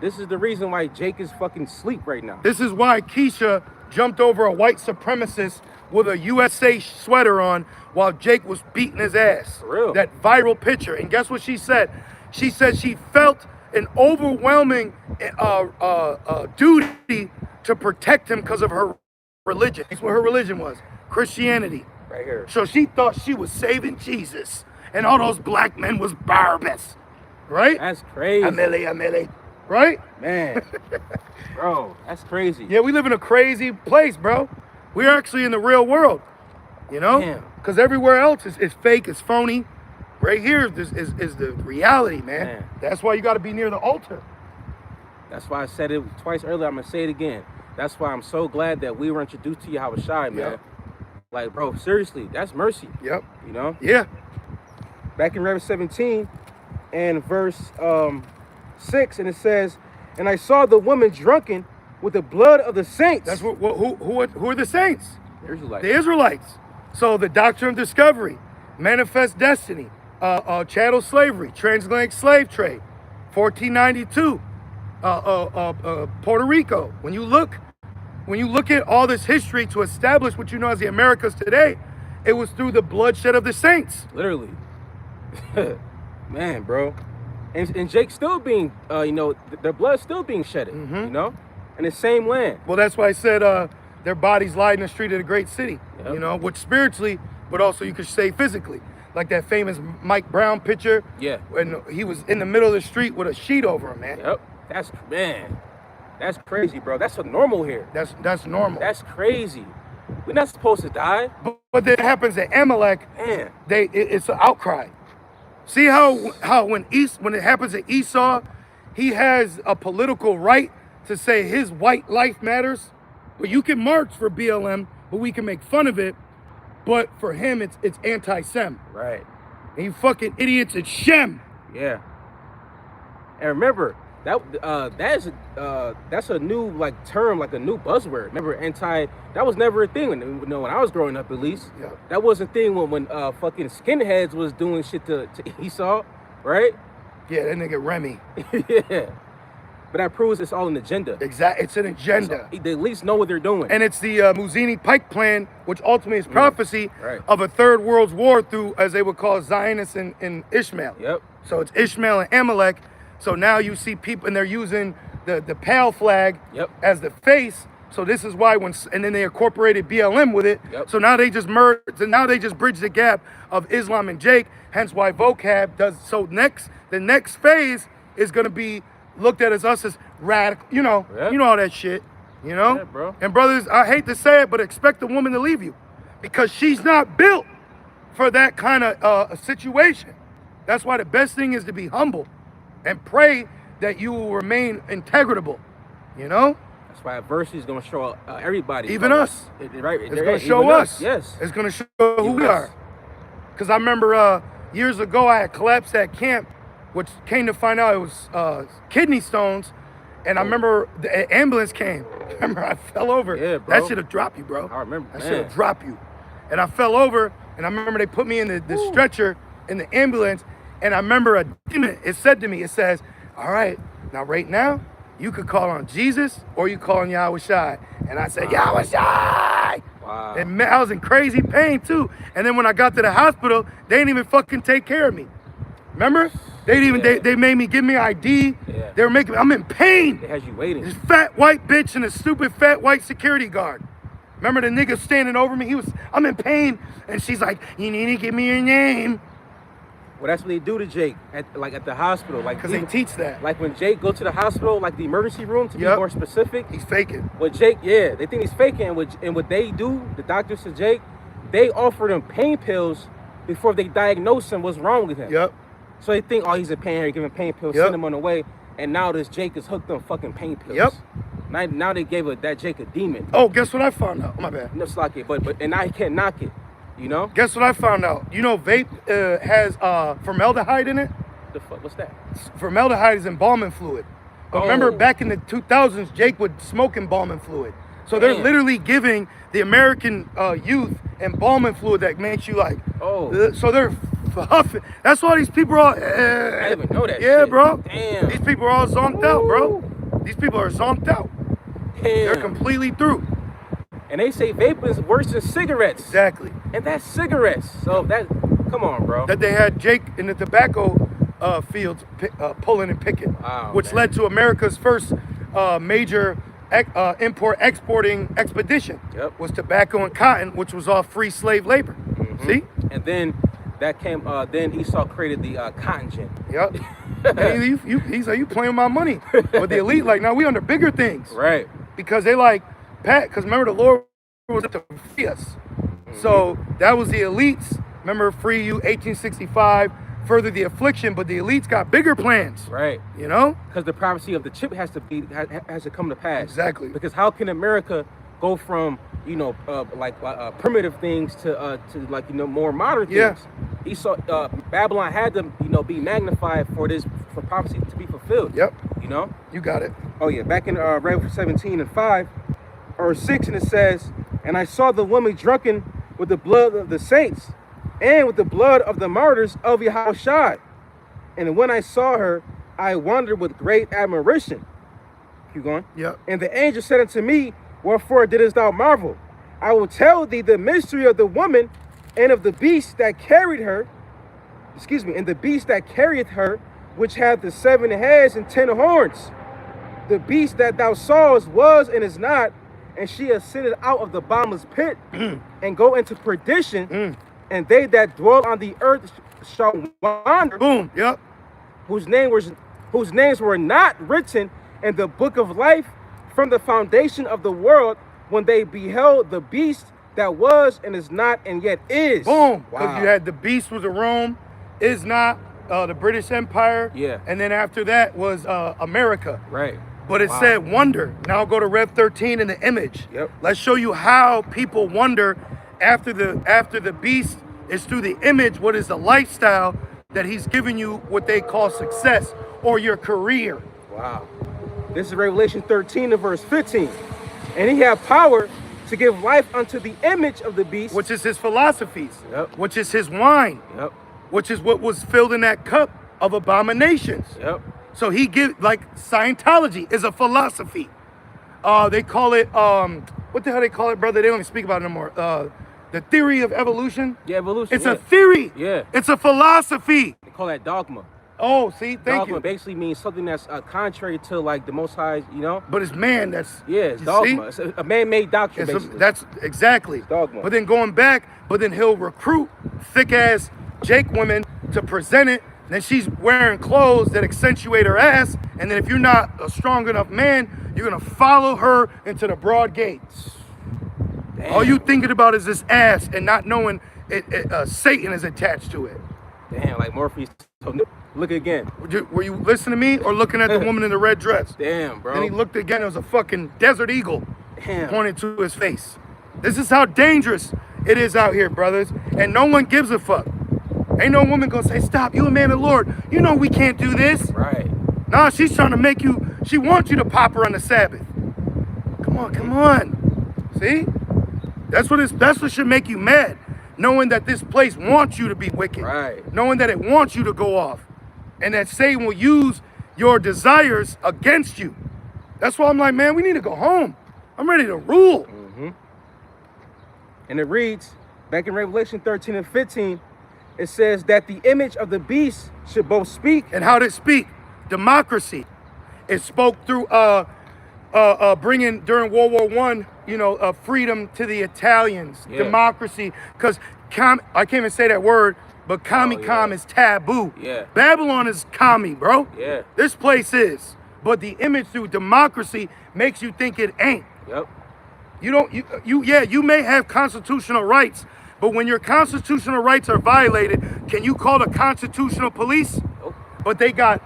This is the reason why Jake is fucking asleep right now. This is why Keisha jumped over a white supremacist with a USA sweater on while Jake was beating his ass. For real. That viral picture. And guess what she said? She said she felt an overwhelming duty to protect him because of her religion. That's what her religion was. Christianity. Right here. So she thought she was saving Jesus. And all those black men was Barabbas. Right? That's crazy. Amelie. Right? Man. Bro, that's crazy. Yeah, we live in a crazy place, bro. We're actually in the real world, you know? Damn. Because everywhere else is fake, is phony. Right here is the reality, man. That's why you got to be near the altar. That's why I said it twice earlier. I'm going to say it again. That's why I'm so glad that we were introduced to Yahweh Shai, man. Yep. Like, bro, seriously, that's mercy. Yep. You know? Yeah. Back in Revelation 17 and verse 6, and it says, and I saw the woman drunken with the blood of the saints. That's who are the saints? The Israelites. The Israelites. So the doctrine of discovery, manifest destiny, chattel slavery, transatlantic slave trade, 1492, Puerto Rico. When you look at all this history to establish what you know as the Americas today, it was through the bloodshed of the saints. Literally. Man, bro. And Jake still being, their blood still being shedded, you know, in the same land. Well, that's why I said their bodies lie in the street of the great city, Yep. you know, which spiritually, but also you could say physically. Like that famous Mike Brown picture. Yeah. When he was in the middle of the street with a sheet over him, man. Yep. That's crazy, bro. That's normal here. That's normal. That's crazy. We're not supposed to die. But that happens at Amalek, Man. it's an outcry. See how when it happens to Esau, he has a political right to say his white life matters. Well, you can march for BLM, but we can make fun of it. But for him, it's anti-Sem. Right. And you fucking idiots, it's Shem. Yeah. And remember, that's a new like term, like a new buzzword. Remember, that was never a thing when I was growing up, at least. Yeah. That wasn't a thing when fucking skinheads was doing shit to Esau, right? Yeah, that nigga Remy. Yeah. But that proves it's all an agenda. Exactly, it's an agenda. So they at least know what they're doing. And it's the Muzini Pike Plan, which ultimately is prophecy Right. of a third world war through, as they would call Zionists and Ishmael. Yep. So it's Ishmael and Amalek So now you see people, and they're using the pale flag Yep. as the face. So this is why and then they incorporated BLM with it. Yep. So now they just merged, and now they just bridge the gap of Islam and Jake. Hence why vocab does. So the next phase is gonna be looked at as us as radical. You know all that shit. You know. Yeah, bro. And brothers, I hate to say it, but expect a woman to leave you, because she's not built for that kind of situation. That's why the best thing is to be humble and pray that you will remain integrable. You know. That's why adversity is going to show everybody. Even us. Right. It's going to show us. Yes. It's going to show who we are. Because I remember years ago I had collapsed at camp, which came to find out it was kidney stones. And I remember the ambulance came. Remember, I fell over. Yeah, bro. That should have dropped you, bro. I remember. That should have dropped you. And I fell over, and I remember they put me in the stretcher in the ambulance. And I remember a demon, it said to me, it says, all right, now right now, you could call on Jesus or you call on Yahweh Shai. And I said, Yahweh Shai! Wow. And I was in crazy pain too. And then when I got to the hospital, they didn't even fucking take care of me. Remember? They made me give me ID. Yeah. They were making I'm in pain. They had you waiting. This fat white bitch and a stupid fat white security guard. Remember the nigga standing over me? I'm in pain. And she's like, you need to give me your name. Well, that's what they do to Jake at the hospital. Like, Because they teach that. Like when Jake go to the hospital, like the emergency room, to be more specific. He's faking. What Jake, they think he's faking. And what they do, the doctors to Jake, they offer him pain pills before they diagnose him what's wrong with him. Yep. So they think, oh, he's in pain, giving pain pills, send him on the way. And now this Jake is hooked on fucking pain pills. Yep. Now they gave that Jake a demon. Oh, guess what I found out? My bad. No, it's like it, but and now he can't knock it. You know? Guess what I found out? You know, vape has formaldehyde in it. The fuck? What's that? Formaldehyde is embalming fluid. But remember, back in the 2000s, Jake would smoke embalming fluid. So they're literally giving the American youth embalming fluid that makes you like. Oh. So they're huffing. That's why these people are all. I didn't even know that. Yeah, shit. bro. Damn. These people are all zonked out, bro. These people are zonked out. Damn. They're completely through. And they say vaping is worse than cigarettes. Exactly. And that's cigarettes. So come on, bro. That they had Jake in the tobacco fields pulling and picking, which led to America's first major import-exporting expedition. Yep. Was tobacco and cotton, which was all free slave labor. See? And then that came. Then Esau created the cotton gin. Yep. And he's like, you playing with my money. But the elite, like, now we under bigger things. Right. Because they like, because remember the Lord was to free us. So that was the elites. Remember, free you, 1865, further the affliction, but the elites got bigger plans. Right. You know? Because the prophecy of the chip has to come to pass. Exactly. Because how can America go from primitive things to more modern things? Yeah. Esau, Babylon had to be magnified for prophecy to be fulfilled. Yep. You know. You got it. Oh yeah. Back in Revelation 17 and 5 or 6, and it says, "And I saw the woman drunken with the blood of the saints, and with the blood of the martyrs of Yahushua. And when I saw her, I wondered with great admiration." Keep going. Yep. "And the angel said unto me, Wherefore didst thou marvel? I will tell thee the mystery of the woman and of the beast that carried her, and the beast that carrieth her, which hath the 7 heads and 10 horns. The beast that thou sawest was and is not, and she ascended out of the bottomless pit and go into perdition, and they that dwell on the earth shall wander." Boom. Yep. Whose names were not written in the book of life from the foundation of the world, when they beheld the beast that was and is not and yet is. Boom. Because Wow. you had the beast was a Rome, is not the British Empire. Yeah. And then after that was America. Right. But it said wonder. Now go to Rev 13 in the image. Yep. Let's show you how people wonder after the beast is through the image. What is the lifestyle that he's giving you, what they call success or your career. Wow. This is Revelation 13 and verse 15. "And he had power to give life unto the image of the beast." Which is his philosophies. Yep. Which is his wine. Yep. Which is what was filled in that cup of abominations. Yep. So he gives, like, Scientology is a philosophy. They call it, what the hell they call it, brother? They don't even speak about it no more. The theory of evolution. Yeah, evolution. It's a theory. Yeah. It's a philosophy. They call that dogma. Oh, see, thank Dogma you. basically means something that's contrary to like the Most High, you know. But it's man that's It's you dogma. see? It's a man-made doctrine. Basically. That's exactly Dogma. But then going back, but then he'll recruit thick ass Jake women to present it. Then she's wearing clothes that accentuate her ass, and then if you're not a strong enough man, you're gonna follow her into the broad gates. Damn. All you thinking about is this ass and not knowing Satan is attached to it. Damn, like Morpheus. Look again. Were you listening to me or looking at the woman in the red dress? Damn, bro. Then he looked again. It was a fucking desert eagle Damn. pointed to his face. This is how dangerous it is out here, brothers. And no one gives a fuck. Ain't no woman gonna say, stop, you a man of the Lord. You know we can't do this. Right. Nah, she's trying to make you, she wants you to pop her on the Sabbath. Come on, come on. See? That's what should make you mad. Knowing that this place wants you to be wicked. Right. Knowing that it wants you to go off. And that Satan will use your desires against you. That's why I'm like, man, we need to go home. I'm ready to rule. Mm-hmm. And it reads, back in Revelation 13 and 15, it says that the image of the beast should both speak. And how did it speak? Democracy. It spoke through bringing during World War I, freedom to the Italians. Yeah. Democracy, because I can't even say that word, but commie is taboo. Yeah. Babylon is commie, bro. Yeah. This place is, but the image through democracy makes you think it ain't. Yep. You may have constitutional rights, but when your constitutional rights are violated, can you call the constitutional police? Nope. But they got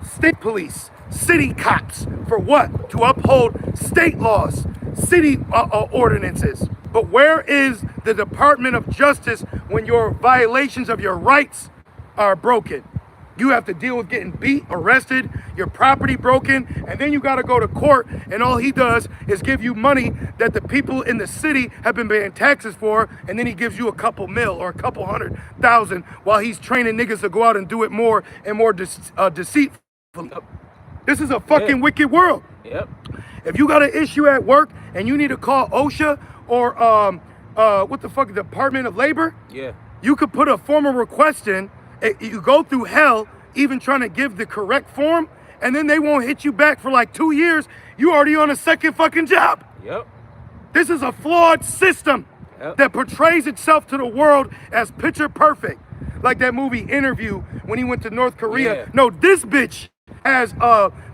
state police, city cops, for what? To uphold state laws, city ordinances. But where is the Department of Justice when your violations of your rights are broken? You have to deal with getting beat, arrested, your property broken, and then you got to go to court, and all he does is give you money that the people in the city have been paying taxes for, and then he gives you a couple mil or a couple 100,000 while he's training niggas to go out and do it more and more deceitfully. Yep. This is a fucking wicked world. Yep. If you got an issue at work and you need to call OSHA or what the fuck, Department of Labor, Yeah. you could put a formal request in. You go through hell even trying to give the correct form, and then they won't hit you back for like 2 years. You already on a second fucking job. Yep. This is a flawed system that portrays itself to the world as picture perfect. Like that movie Interview when he went to North Korea. Yeah. No, this bitch has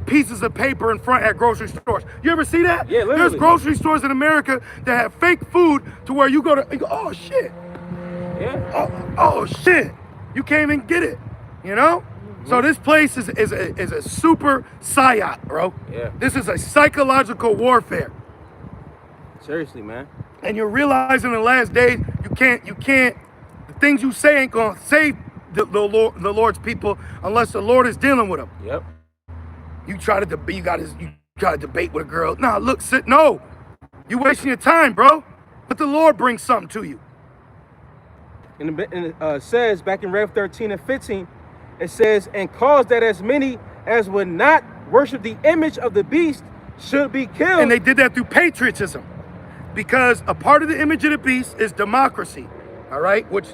pieces of paper in front at grocery stores. You ever see that? Yeah, literally. There's grocery stores in America that have fake food to where you go, oh shit. Yeah. Oh shit. You can't even get it, you know? So this place is a super psyop, bro. Yeah. This is a psychological warfare. Seriously, man. And you're realizing in the last days, you can't, the things you say ain't gonna save the Lord's people unless the Lord is dealing with them. Yep. You try to debate with a girl. Nah, look, no. You wasting your time, bro. Let the Lord bring something to you. And it says back in Rev 13 and 15, it says, and cause that as many as would not worship the image of the beast should be killed. And they did that through patriotism, because a part of the image of the beast is democracy, all right? Which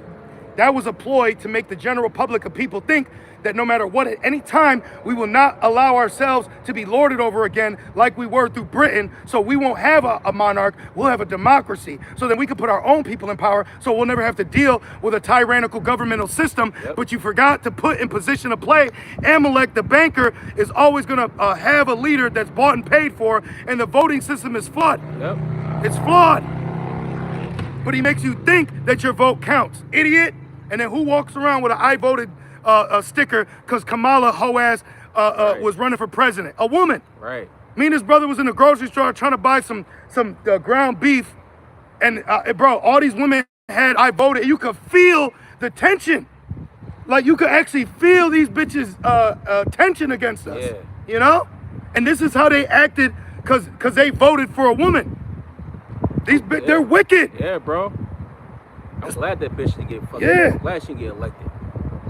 that was a ploy to make the general public of people think that no matter what, at any time, we will not allow ourselves to be lorded over again like we were through Britain. So we won't have a monarch, we'll have a democracy. So then we can put our own people in power, so we'll never have to deal with a tyrannical governmental system. Yep. But you forgot to put in position to play. Amalek, the banker, is always gonna have a leader that's bought and paid for, and the voting system is flawed. Yep. It's flawed. But he makes you think that your vote counts, idiot. And then who walks around with an I voted sticker because Kamala Hoaz was running for president? A woman. Right. Me and his brother was in the grocery store trying to buy some ground beef, and bro, all these women had I voted. You could feel the tension. Like you could actually feel these bitches' tension against us. Yeah. You know? And this is how they acted because they voted for a woman. They're wicked. Yeah, bro. I'm glad that bitch didn't get fucked. Yeah. I'm glad she didn't get elected.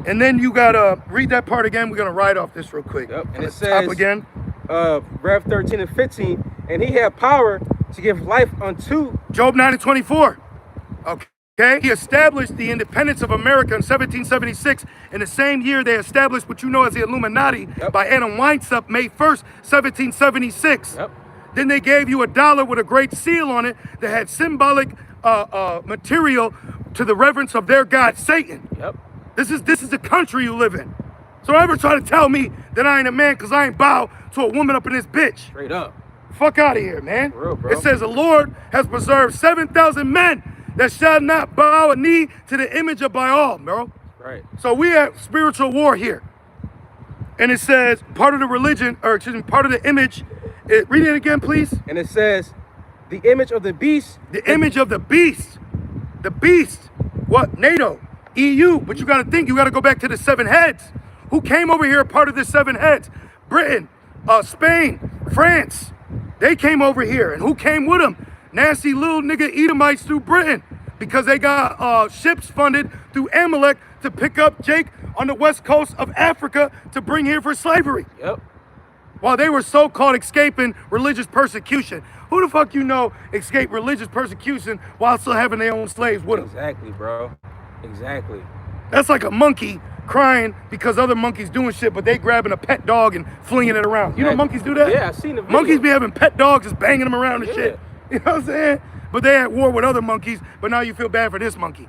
And then you gotta read that part again. We're gonna ride off this real quick. Yep. And it Top says again. Rev 13 and 15, and he had power to give life unto Job 9 and 24. Okay. Okay, he established the independence of America in 1776. In the same year, they established what you know as the Illuminati by Adam Weishaupt, May 1st, 1776. Then they gave you $1 with a great seal on it that had symbolic material to the reverence of their god Satan. This is the country you live in. So ever try to tell me that I ain't a man because I ain't bow to a woman up in this bitch? Straight up. Fuck out of here, man. For real, bro. It says the Lord has preserved 7,000 men that shall not bow a knee to the image of Baal, bro. Right. So we have spiritual war here. And it says part of the religion, or excuse me, part of the image, read it again, please. And it says, the image of the beast. The image of the beast. The beast. What? NATO, EU. But you got to think, you got to go back to the 7 heads. Who came over here part of the 7 heads? Britain, Spain, France. They came over here. And who came with them? Nasty little nigga Edomites through Britain, because they got ships funded through Amalek to pick up Jake on the west coast of Africa to bring here for slavery. While they were so-called escaping religious persecution. Who the fuck you know escaped religious persecution while still having their own slaves with them? Exactly, bro. Exactly. That's like a monkey crying because other monkeys doing shit, but they grabbing a pet dog and flinging it around. You know monkeys do that? Yeah, I seen the video. Monkeys be having pet dogs just banging them around and shit. You know what I'm saying? But they at war with other monkeys, but now you feel bad for this monkey.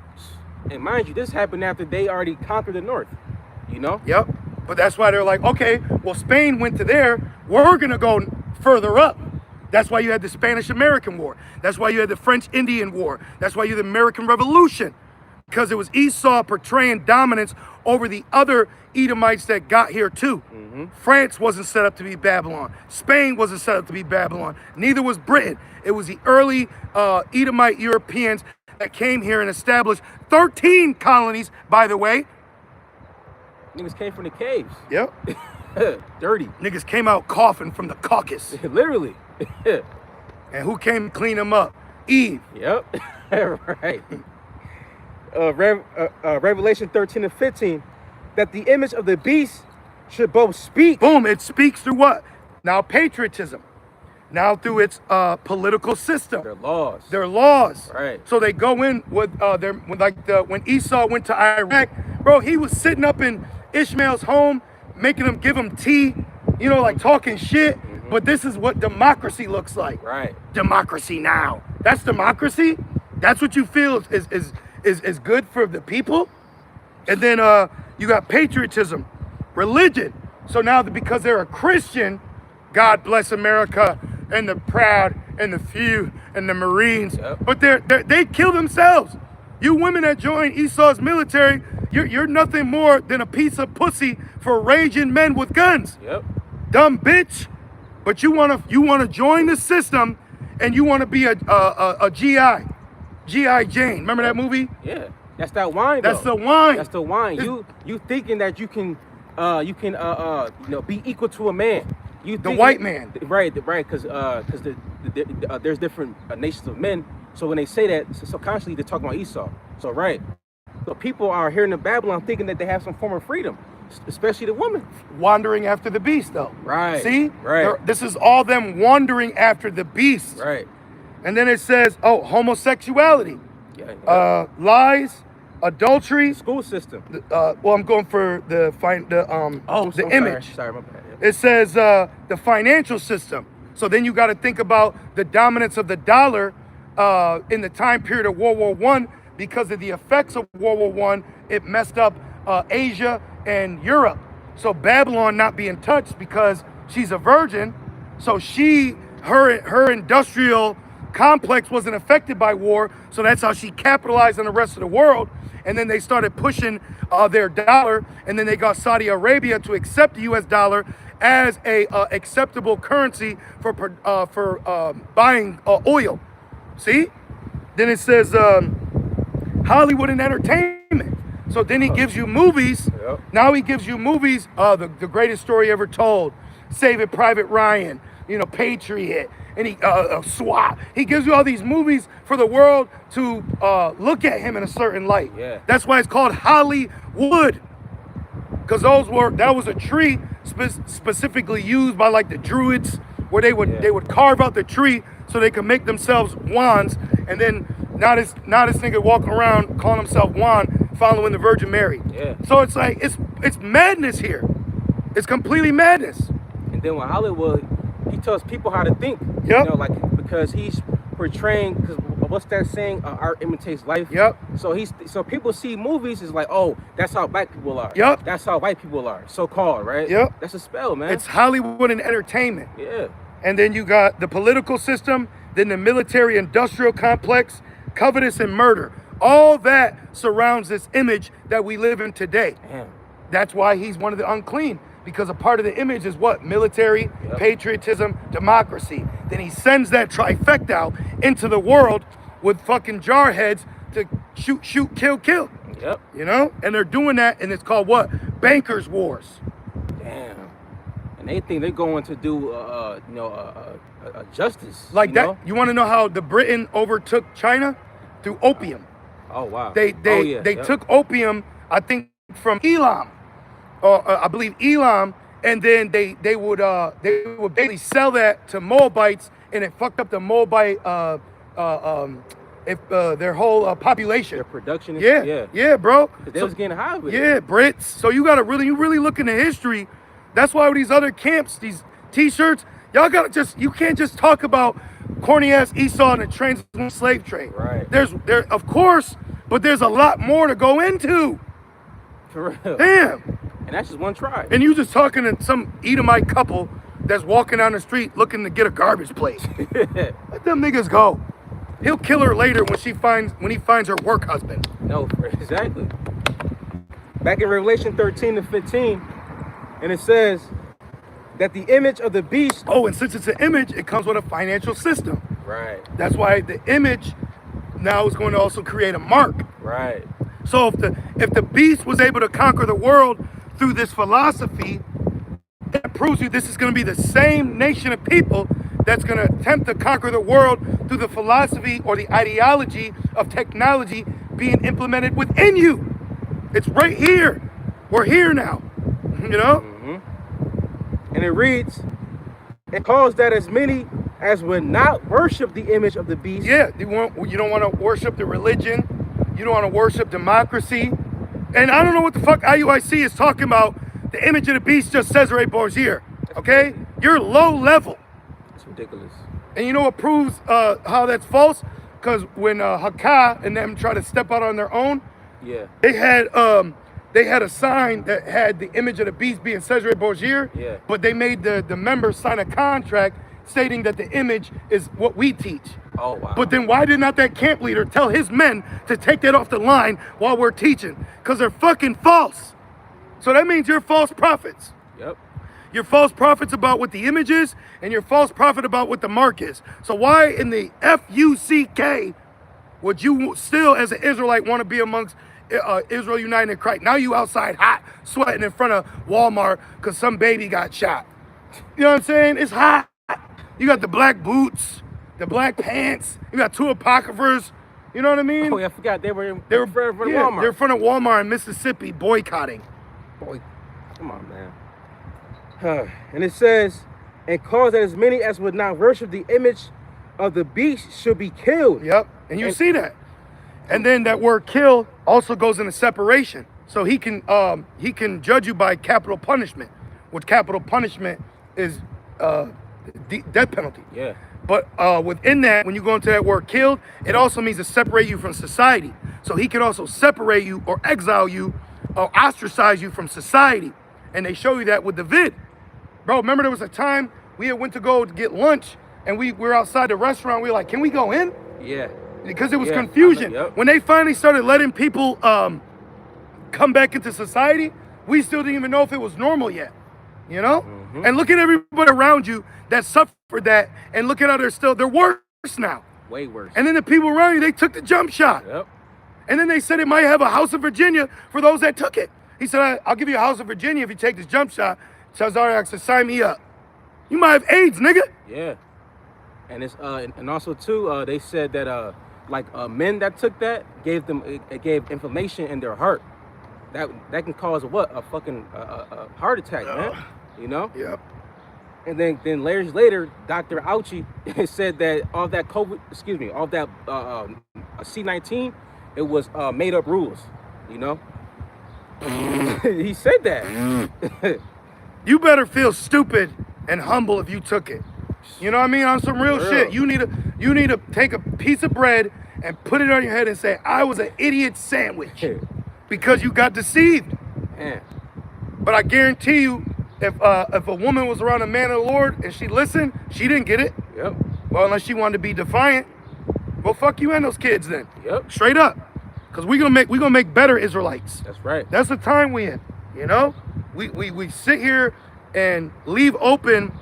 And mind you, this happened after they already conquered the North, you know? Yep. But that's why they're like, okay, well, Spain went to there. We're going to go further up. That's why you had the Spanish-American War. That's why you had the French-Indian War. That's why you had the American Revolution. Because it was Esau portraying dominance over the other Edomites that got here too. France wasn't set up to be Babylon. Spain wasn't set up to be Babylon. Neither was Britain. It was the early Edomite Europeans that came here and established 13 colonies, by the way. Niggas came from the caves. Yep. Dirty. Niggas came out coughing from the Caucasus. Literally. And who came to clean them up? Eve. Yep. Right. Revelation 13 and 15, that the image of the beast should both speak. Boom, it speaks through what? Now patriotism. Now through its political system. Their laws. Their laws. Right. So they go in with when Esau went to Iraq, bro, he was sitting up in Ishmael's home, making him give him tea, you know, like talking shit. But this is what democracy looks like. Right. Democracy now. That's democracy? That's what you feel is good for the people? And then you got patriotism, religion. So now because they're a Christian, God bless America and the proud and the few and the Marines. But they kill themselves. You women that join Esau's military, you're nothing more than a piece of pussy for raging men with guns. Dumb bitch. But you wanna join the system, and you wanna be a GI. G.I. Jane. Remember that movie? Yeah. That's that wine. That's the wine. That's the wine. You thinking that you can be equal to a man. The white man. Right, because there's different nations of men. So when they say that, subconsciously they're talking about Esau. So right. So people are here in Babylon thinking that they have some form of freedom, especially the women. Wandering after the beast, though. Right. See? Right. This is all them wandering after the beast. Right. And then it says, homosexuality, lies, adultery. School system. I'm going for the image. Sorry, my bad. It says the financial system. So then you got to think about the dominance of the dollar in the time period of World War I. Because of the effects of World War I, it messed up Asia and Europe. So Babylon not being touched because she's a virgin. So her industrial complex wasn't affected by war, so that's how she capitalized on the rest of the world. And then they started pushing their dollar, and then they got Saudi Arabia to accept the U.S. dollar as a acceptable currency for buying oil. See? Then it says Hollywood and entertainment. So then he gives you movies. Now he gives you movies. The greatest story ever told, Saving Private Ryan, Patriot. And SWAT. He gives you all these movies for the world to look at him in a certain light. That's why it's called Hollywood. Because that was a tree specifically used by like the Druids, where they would carve out the tree so they could make themselves wands, and then Now this nigga walking around calling himself Juan, following the Virgin Mary. Yeah. So it's like it's madness here. It's completely madness. And then with Hollywood, he tells people how to think. Yep. You know, like because he's portraying. Because what's that saying? Art imitates life. Yep. So people see movies is like, oh, that's how black people are. Yep. That's how white people are, so called, right? Yep. That's a spell, man. It's Hollywood and entertainment. Yeah. And then you got the political system, then the military industrial complex, covetous and murder. All that surrounds this image that we live in today. Damn. That's why he's one of the unclean, because a part of the image is what? Military, patriotism, democracy. Then he sends that trifecta out into the world with fucking jarheads to shoot, kill. Yep. You know? And they're doing that, and it's called what? Bankers' wars. Damn. And they think they're going to do, justice. Like you that. know? You want to know how the Britain overtook China? Through opium. Oh wow. They took opium, I think, from Elam, or I believe Elam, and then they would basically sell that to Moabites, and it fucked up the Moabite their whole population. Their production. Yeah, bro. They was getting high with it. Yeah, Brits. So you really look into history. That's why with these other camps, these T-shirts, you can't just talk about corny ass Esau and the transatlantic slave trade. Right. There of course, but there's a lot more to go into. For real. Damn. And that's just one tribe. And you just talking to some Edomite couple that's walking down the street looking to get a garbage plate. Let them niggas go. He'll kill her later when he finds her work husband. No, exactly. Back in Revelation 13-15, and it says that the image of the beast. Oh, and since it's an image, it comes with a financial system. Right. That's why the image now is going to also create a mark. Right. So if the beast was able to conquer the world through this philosophy, that proves you this is going to be the same nation of people that's going to attempt to conquer the world through the philosophy or the ideology of technology being implemented within you. It's right here. We're here now. You know? And it reads, it calls that as many as would not worship the image of the beast. Yeah, you don't want to worship the religion. You don't want to worship democracy. And I don't know what the fuck IUIC is talking about. The image of the beast just Cesare Borgia. Okay? You're low level. It's ridiculous. And you know what proves how that's false? Because when Haka and them try to step out on their own, yeah, they had a sign that had the image of the beast being Cesare Borgia. Yeah. But they made the members sign a contract stating that the image is what we teach. Oh, wow. But then why did not that camp leader tell his men to take that off the line while we're teaching? Because they're fucking false. So that means you're false prophets. Yep. You're false prophets about what the image is, and you're false prophet about what the mark is. So why in the FUCK would you still, as an Israelite, want to be amongst Israel United in Christ? Now you outside hot, sweating in front of Walmart because some baby got shot. You know what I'm saying? It's hot. You got the black boots, the black pants. You got two apocryphers. You know what I mean? Oh, yeah, I forgot they were in front of yeah, Walmart. they're in front of Walmart in Mississippi boycotting. Boy, come on, man. And it says, and cause that as many as would not worship the image of the beast should be killed. Yep, and you see that. And then that word kill also goes into separation. So he can judge you by capital punishment, which capital punishment is death penalty. Yeah. But within that, when you go into that word killed, it also means to separate you from society. So he can also separate you or exile you or ostracize you from society. And they show you that with the vid. Bro, remember there was a time we had went to go to get lunch and we were outside the restaurant. We were like, can we go in? Yeah. Because it was confusion. Yep. When they finally started letting people come back into society, we still didn't even know if it was normal yet. You know? Mm-hmm. And look at everybody around you that suffered that, and look at how they're worse now. Way worse. And then the people around you, they took the jump shot. Yep. And then they said it might have a house of Virginia for those that took it. He said, I'll give you a house of Virginia if you take this jump shot. Chazariak said, sign me up. You might have AIDS, nigga. Yeah. And it's and also too, they said that men that took that it gave inflammation in their heart. That can cause a fucking heart attack, man. You know? Yep. And then years later, Dr. Auchi said that all that all that C-19, it was made up rules. You know, he said that. You better feel stupid and humble if you took it. You know what I mean? On some real shit. You need to take a piece of bread and put it on your head and say, I was an idiot sandwich because you got deceived. Man. But I guarantee you, if a woman was around a man of the Lord and she listened, she didn't get it. Yep. Well, unless she wanted to be defiant. Well, fuck you and those kids then. Yep. Straight up. Because we gonna make better Israelites. That's right. That's the time we in. You know? We sit here and leave open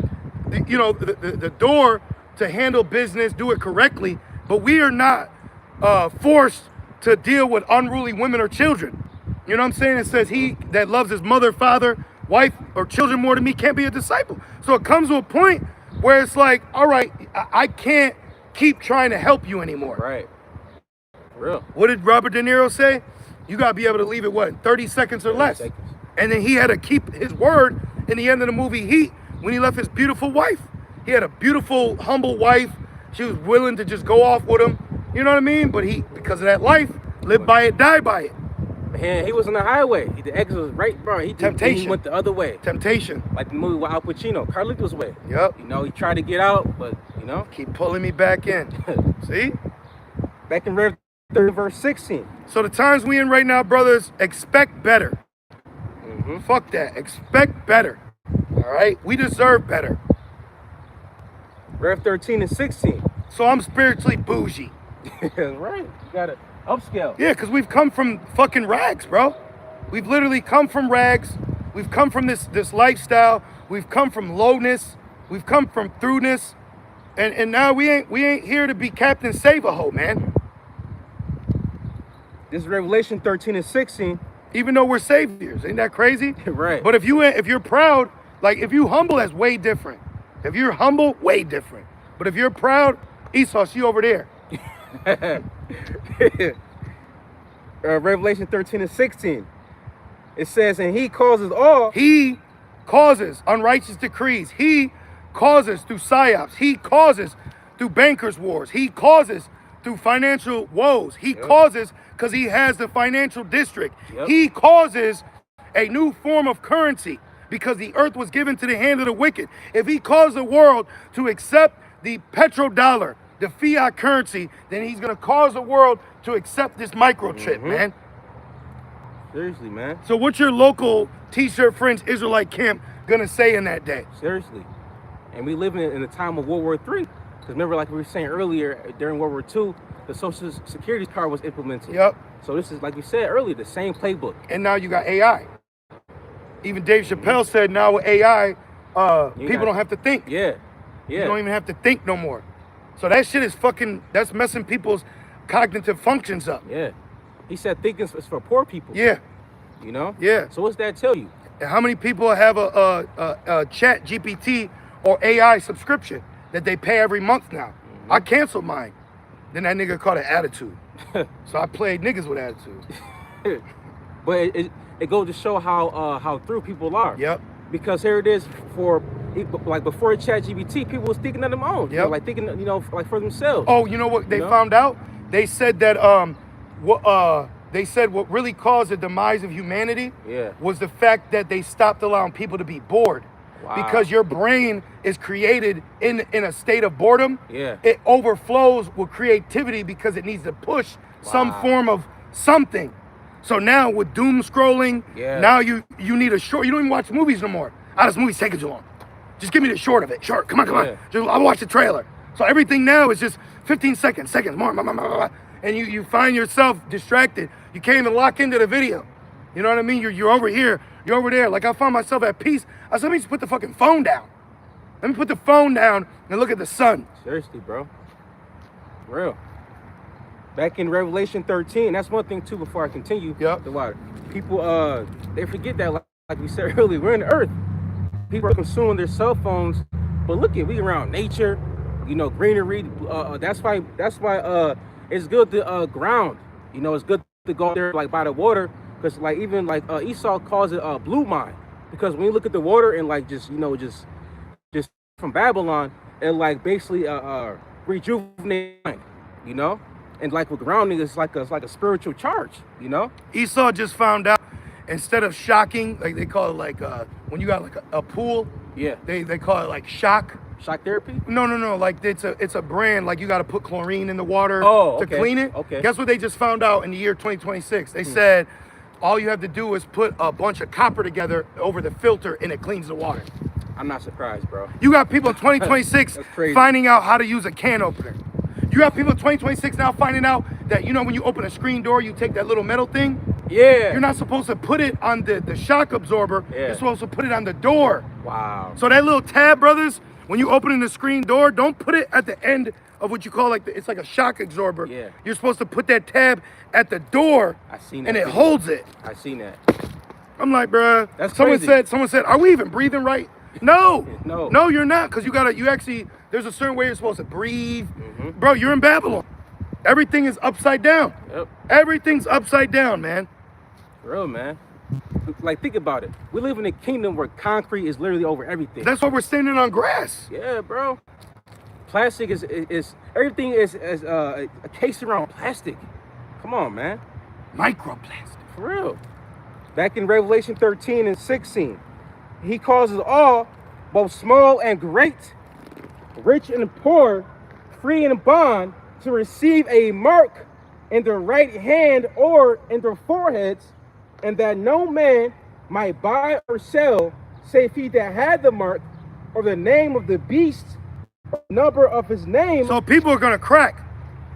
the door to handle business, do it correctly, but we are not forced to deal with unruly women or children. You know what I'm saying? It says he that loves his mother, father, wife, or children more than me can't be a disciple. So it comes to a point where it's like, all right, I can't keep trying to help you anymore. Right. Real. What did Robert De Niro say? You gotta be able to leave it, what, in 30 seconds or less? Seconds. And then he had to keep his word in the end of the movie Heat when he left his beautiful wife. He had a beautiful, humble wife. She was willing to just go off with him. You know what I mean? But he, because of that life, lived by it, die by it. Man, he was on the highway. The exit was right, bro. Temptation. He went the other way. Temptation. Like the movie with Al Pacino, Carlito's Way. Yep. You know, he tried to get out, but, you know. Keep pulling me back in. See? Back in Rev 3, verse 16. So the times we in right now, brothers, expect better. Mm-hmm. Fuck that. Expect better. All right? We deserve better. Rev 13 and 16. So I'm spiritually bougie. That's right. You gotta upscale. Yeah, because we've come from fucking rags, bro. We've literally come from rags. We've come from this lifestyle. We've come from lowness. We've come from throughness. And now we ain't here to be Captain Save-A-Ho, man. This is Revelation 13 and 16. Even though we're saviors. Ain't that crazy? Right. But if you're proud, like if you humble, that's way different. If you're humble, way different. But if you're proud, Esau, she over there. Revelation 13 and 16. It says, and he causes unrighteous decrees. He causes through psyops. He causes through bankers' wars. He causes through financial woes. He causes because he has the financial district. He causes a new form of currency because the earth was given to the hand of the wicked. If he caused the world to accept the petrodollar, the fiat currency, then he's going to cause the world to accept this microchip, man. Seriously, man. So what's your local T-shirt Fringe Israelite camp going to say in that day? Seriously. And we live in a time of World War III. Because remember, like we were saying earlier, during World War II, the Social Security card was implemented. Yep. So this is, like we said earlier, the same playbook. And now you got AI. Even Dave Chappelle said now with AI, people don't have to think. Yeah. You don't even have to think no more. So that shit is that's messing people's cognitive functions up. Yeah. He said thinking is for poor people. Yeah. You know? Yeah. So what's that tell you? And how many people have a chat GPT or AI subscription that they pay every month now? I canceled mine. Then that nigga caught an attitude. So I played niggas with attitude. But it goes to show how through people are. Yep. Because here it is like before ChatGPT, people was thinking of their own. Yep. You know, like thinking, like for themselves. Oh, you know what they found out? They said that what really caused the demise of humanity was the fact that they stopped allowing people to be bored. Wow. Because your brain is created in a state of boredom. Yeah. It overflows with creativity because it needs to push some form of something. So now with doom scrolling, now you need a short. You don't even watch movies no more. This movie's taking too long. Just give me the short of it. Short. Come on. I'll watch the trailer. So everything now is just 15 seconds, more. And you find yourself distracted. You can't even lock into the video. You know what I mean? You're over here. You're over there. Like I found myself at peace. I said, let me just put the fucking phone down. Let me put the phone down and look at the sun. Seriously, bro. Real. Back in Revelation 13, that's one thing too before I continue. Yep. The water. People, they forget that, like we said earlier, we're in the earth. People are consuming their cell phones. But look at, we around nature, greenery. That's why it's good to ground. It's good to go there like by the water. Because like even like Esau calls it blue mine. Because when you look at the water and like just from Babylon, it like basically rejuvenate, you know, and like with grounding, it's like a spiritual charge, you know. Esau just found out, instead of shocking, like they call it, like when you got like a pool, Yeah. they call it like shock. Shock therapy? No, like it's a brand, like you got to put chlorine in the water to clean it. Okay. Guess what they just found out in the year 2026? They said all you have to do is put a bunch of copper together over the filter and it cleans the water. I'm not surprised, bro. You got people in 2026 That's crazy. finding out how to use a can opener. You got people in 2026 now finding out that, you know, when you open a screen door, you take that little metal thing. Yeah. You're not supposed to put it on the shock absorber. Yeah. You're supposed to put it on the door. Wow. So that little tab, brothers, when you open the screen door, don't put it at the end of what you call like it's like a shock absorber. Yeah. You're supposed to put that tab at the door. I seen that. And it video. holds it. I seen that. I'm like, bruh. That's someone crazy. said, are we even breathing right? No. No. You're not, because there's a certain way you're supposed to breathe. Bro, you're in Babylon. Everything is upside down. Yep. Everything's upside down, man. For real, man. Like, think about it. We live in a kingdom where concrete is literally over everything. That's why we're standing on grass. Yeah, bro. Plastic is everything is a case around plastic. Come on, man. Microplastic. For real. Back in Revelation 13 and 16, he causes all, both small and great, rich and poor, free and bond, to receive a mark in their right hand or in their foreheads, and that no man might buy or sell, save he that had the mark, or the name of the beast, or the number of his name. So people are gonna crack.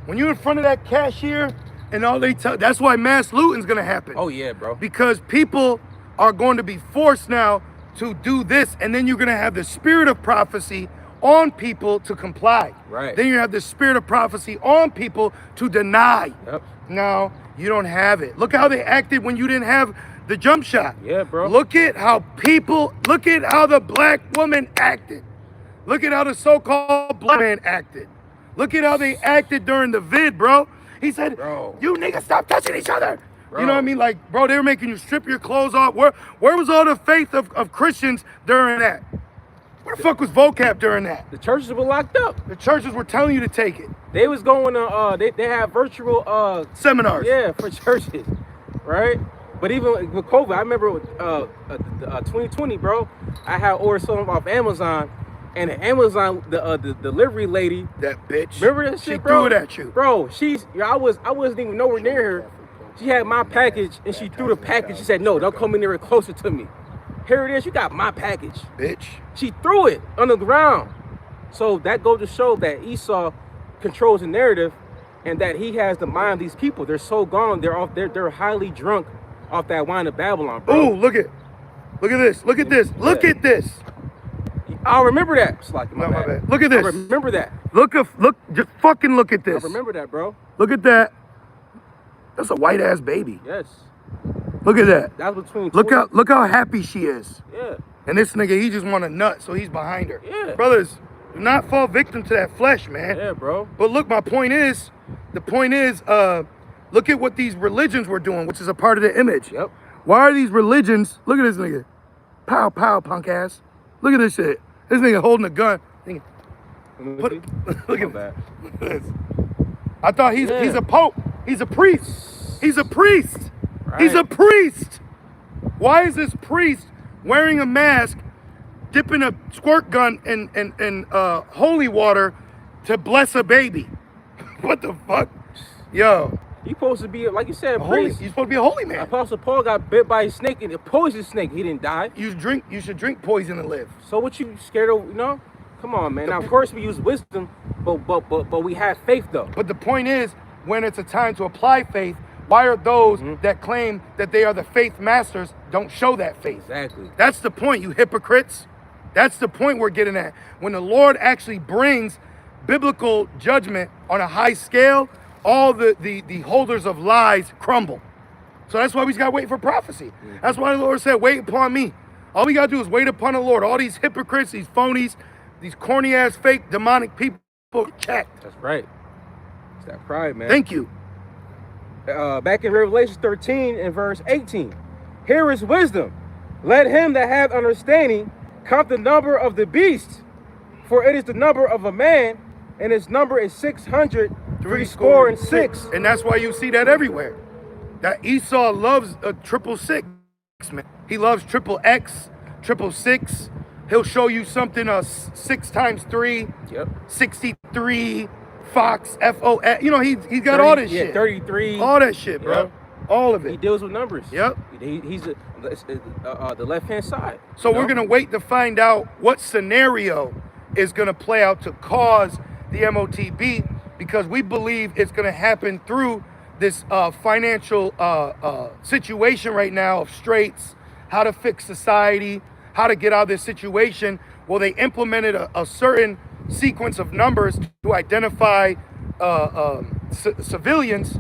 When you're in front of that cashier and all they tell, that's why mass looting's gonna happen. Oh yeah, bro. Because people are going to be forced now to do this, and then you're gonna have the spirit of prophecy on people to comply. Right. Then you have the spirit of prophecy on people to deny. Yep. No, you don't have it. Look how they acted when you didn't have the jump shot. Yeah, bro. Look at how the black woman acted. Look at how the so-called black man acted. Look at how they acted during the vid, bro. He said, Bro. you niggas stop touching each other. Bro. You know what I mean? Like, bro, they were making you strip your clothes off. Where was all the faith of Christians during that? Where the fuck was vocab during that? The churches were locked up. The churches were telling you to take it. They was going to they have virtual Seminars. Yeah, for churches, right? But even with COVID, I remember 2020, bro. I had ordered something off Amazon, and the Amazon the delivery lady, That bitch. remember that shit, She bro? threw it at you. Bro. I wasn't even nowhere near her. She had my package, and she threw the package. She said, "No, don't come anywhere closer to me. Here it is. You got my package." Bitch. She threw it on the ground. So that goes to show that Esau controls the narrative, and that he has the mind of these people. They're so gone. They're highly drunk off that wine of Babylon, bro. Ooh, look at this. Look at this. Look at this. I'll remember that. It's like, my bad. Look at I this. remember that. Just fucking look at I this. remember that, bro. Look at that. That's a white ass baby. Yes. Look at that. That was between. Look how happy she is. Yeah. And this nigga, he just want a nut, so he's behind her. Yeah. Brothers, do not fall victim to that flesh, man. Yeah, bro. But look, the point is, look at what these religions were doing, which is a part of the image. Yep. Why are these religions, look at this nigga. Pow, pow, punk ass. Look at this shit. This nigga holding a gun. Look at that. this. I thought he's a pope. He's a priest. He's a priest. Right. He's a priest. Why is this priest wearing a mask, dipping a squirt gun in holy water to bless a baby? What the fuck? Yo. You supposed to be, like you said, a Holy, priest. you're supposed to be a holy man. Apostle Paul got bit by a snake, and a poisonous snake. He didn't die. You should drink poison and live. So what you scared of? You know? Come on, man. Now, of course, we use wisdom, but we have faith, though. But the point is, when it's a time to apply faith, why are those that claim that they are the faith masters don't show that faith? Exactly. That's the point, you hypocrites. That's the point we're getting at. When the Lord actually brings biblical judgment on a high scale, all the holders of lies crumble. So that's why we just got to wait for prophecy. That's why the Lord said, wait upon me. All we got to do is wait upon the Lord. All these hypocrites, these phonies, these corny ass, fake, demonic people, checked. That's right. It's that pride, man. Thank you. Back in Revelation 13 and verse 18. Here is wisdom. Let him that hath understanding count the number of the beast, For it is the number of a man, and his number is 600, threescore and six. And that's why you see that everywhere. That Esau loves a 666, man. He loves triple X, 666. He'll show you something 6 times 3, Yep. 63, Fox, FOX. You know, he's got all this shit. 33. All that shit, bro. Yep. All of He it. deals with numbers. Yep. He's the left-hand side. So we're going to wait to find out what scenario is going to play out to cause the MOTB, because we believe it's going to happen through this financial situation right now of straits, how to fix society, how to get out of this situation. Well, they implemented a certain sequence of numbers to identify civilians,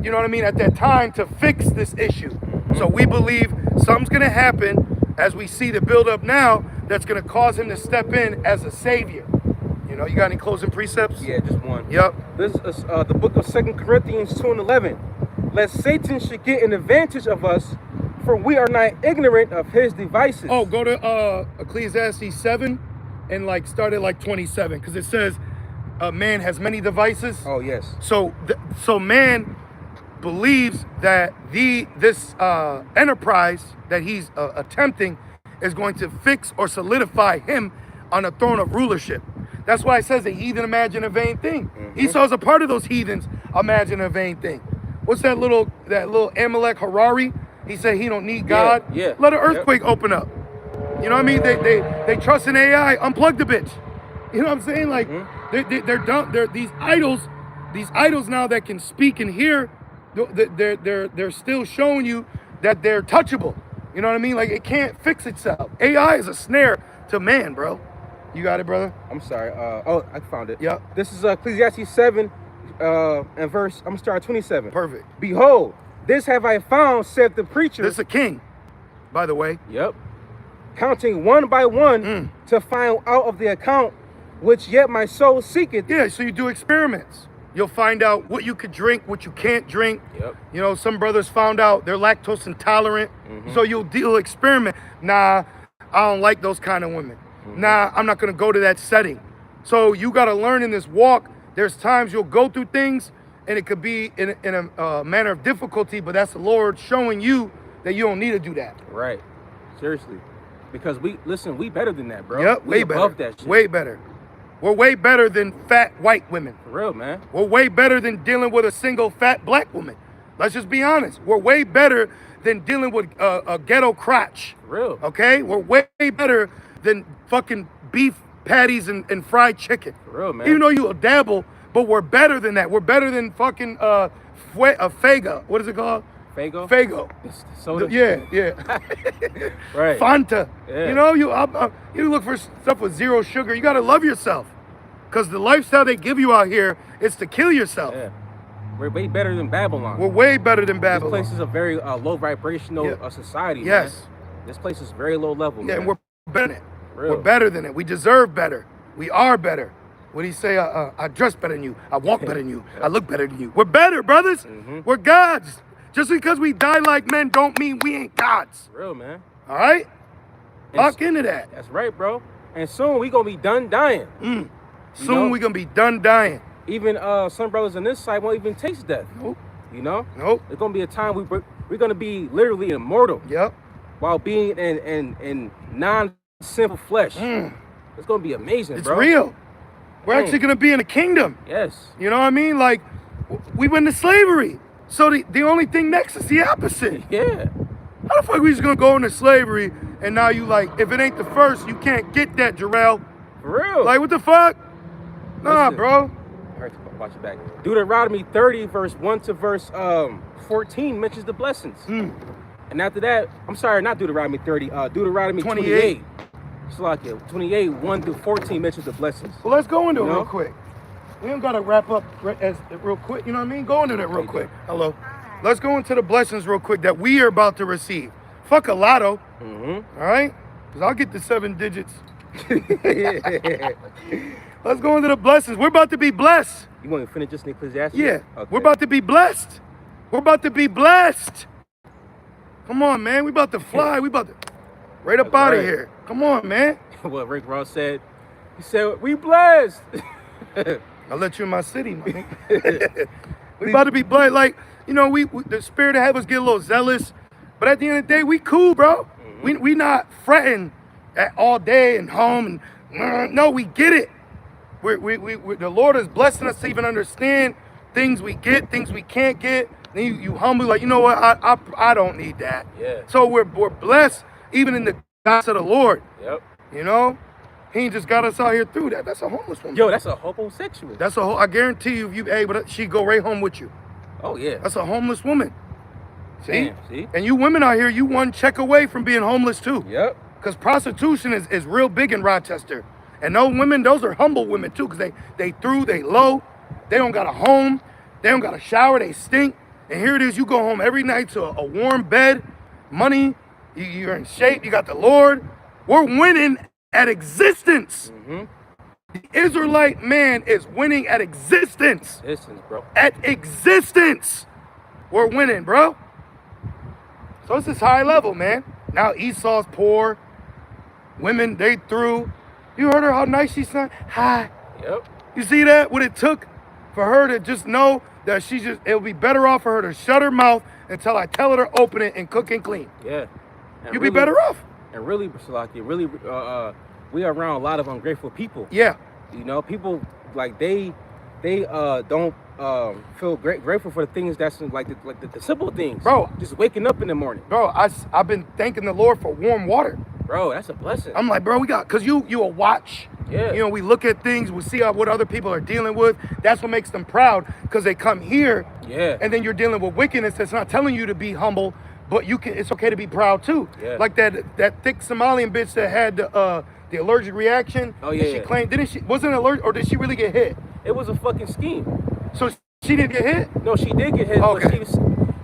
you know what I mean, at that time to fix this issue. So we believe something's going to happen as we see the build up now that's going to cause him to step in as a savior. You know, you got any closing precepts? Yeah, just one. Yep. This is the book of 2 Corinthians 2:11. Lest Satan should get an advantage of us, for we are not ignorant of his devices. Oh, go to Ecclesiastes 7 and like start at like 27, because it says man has many devices. Oh, yes. So man believes that this enterprise that he's attempting is going to fix or solidify him on a throne of rulership. That's why it says the heathen imagine a vain thing. Esau's a part of those heathens imagine a vain thing. What's that little Amalek Harari? He said he don't need God. Yeah. Let an earthquake open up. You know what I mean? They trust in AI. Unplug the bitch. You know what I'm saying? Like they're dumb. They're these idols now that can speak and hear. They're still showing you that they're touchable. You know what I mean? Like it can't fix itself. AI is a snare to man, bro. You got it, brother? I'm sorry. Oh, I found it. Yep. This is Ecclesiastes 7 and verse, I'm going to start at 27. Perfect. Behold, this have I found, said the preacher. This is a king, by the way. Yep. Counting one by one to find out of the account which yet my soul seeketh. Yeah, so you do experiments. You'll find out what you could drink, what you can't drink. Yep. You know, some brothers found out they're lactose intolerant. So you'll experiment. Nah, I don't like those kind of women. Nah, I'm not going to go to that setting. So you got to learn in this walk. There's times you'll go through things and it could be in a manner of difficulty, but that's the Lord showing you that you don't need to do that. Right. Seriously. Because we better than that, bro. Yep, we way above better. That shit. Way better. We're way better than fat white women. For real, man. We're way better than dealing with a single fat black woman. Let's just be honest. We're way better than dealing with a ghetto crotch. For real. Okay? We're way better than fucking beef patties and fried chicken. For real, man. Even though you a dabble, but we're better than that. We're better than fucking Fago. What is it called? Fago? Fago. Soda? Yeah. Right. Fanta. Yeah. You know, you look for stuff with zero sugar. You got to love yourself. Because the lifestyle they give you out here is to kill yourself. Yeah. We're way better than Babylon. We're way better than Babylon. This place is a very low vibrational society. Yes. Man. This place is very low level. Yeah, man. and we're better than it. Real. We're better than it. We deserve better. We are better. What do you say? I dress better than you. I walk better than you. I look better than you. We're better, brothers. We're gods. Just because we die like men don't mean we ain't gods. Real, man. All right? Lock into that. That's right, bro. And soon we gonna be done dying. Soon we gonna be done dying. Even some brothers on this side won't even taste death. Nope. You know? Nope. There's gonna be a time we're gonna be literally immortal. Yep. While being in non-sinful flesh. It's gonna be amazing, It's bro. real. We're actually gonna be in the kingdom. Yes. You know what I mean? Like, we went to slavery. So the only thing next is the opposite. Yeah. How the fuck we just gonna go into slavery and now you like, if it ain't the first, you can't get that, Jarrell. For real. Like, what the fuck? Nah, Listen. bro. All right, watch it back. Deuteronomy 30, verse 1 to verse 14 mentions the blessings. And after that, I'm sorry, not Deuteronomy 30, Deuteronomy 28. It's like 28, 1 through 14 mentions the blessings. Well, let's go into it You know? real quick. We don't gotta wrap up real quick, you know what I mean? Go into that real quick. Hello. Let's go into the blessings real quick that we are about to receive. Fuck a lotto. All right? Because I'll get the 7 digits. Let's go into the blessings. We're about to be blessed. You want to finish just in Ecclesiastes? Yeah. Okay. We're about to be blessed. We're about to be blessed. Come on, man. We about to fly. We about to right up out of here. Come on, man. What Rick Ross said, He said, "We blessed." I'll let you in my city, man. We about to be blessed. Like, you know, we the spirit of heaven get a little zealous, but at the end of the day, we cool, bro. We not fretting all day and home. And no, we get it. The Lord is blessing us to even understand things we get, things we can't get. Then you humbly like, you know what? I don't need that. Yeah. So we're blessed even in the goodness of the Lord. Yep. You know, He ain't just got us out here through that. That's a homeless woman. Yo, that's a homosexual. That's a whole. I guarantee you, if you able to, she go right home with you. Oh yeah. That's a homeless woman. See? Damn, see? And you women out here, you one check away from being homeless too. Yep. Because prostitution is real big in Rochester. And those women, those are humble women too, because they low, they don't got a home, they don't got a shower, they stink. And here it is, you go home every night to a warm bed, money, you're in shape, you got the Lord. We're winning at existence. The Israelite man is winning at existence. Existence, bro. At existence. We're winning, bro. So it's this high level, man. Now Esau's poor. Women, they through. You heard her how nice she sounded? Hi. Yep. You see that? What it took for her to just know that it'll be better off for her to shut her mouth until I tell her to open it and cook and clean. Yeah. And You'll be better off. And really, Salaki, really, we are around a lot of ungrateful people. Yeah. You know, people like they don't feel grateful for the things that's like the simple things. Bro. Just waking up in the morning. Bro, I've been thanking the Lord for warm water. Bro, that's a blessing. I'm like, bro, because you a watch. Yeah. You know, we look at things, we see what other people are dealing with. That's what makes them proud, because they come here. Yeah. And then you're dealing with wickedness that's not telling you to be humble, but it's okay to be proud too. Yeah. Like that thick Somalian bitch that had the allergic reaction. Oh yeah. She claimed, wasn't allergic, or did she really get hit? It was a fucking scheme. So she didn't get hit? No, she did get hit. Okay. But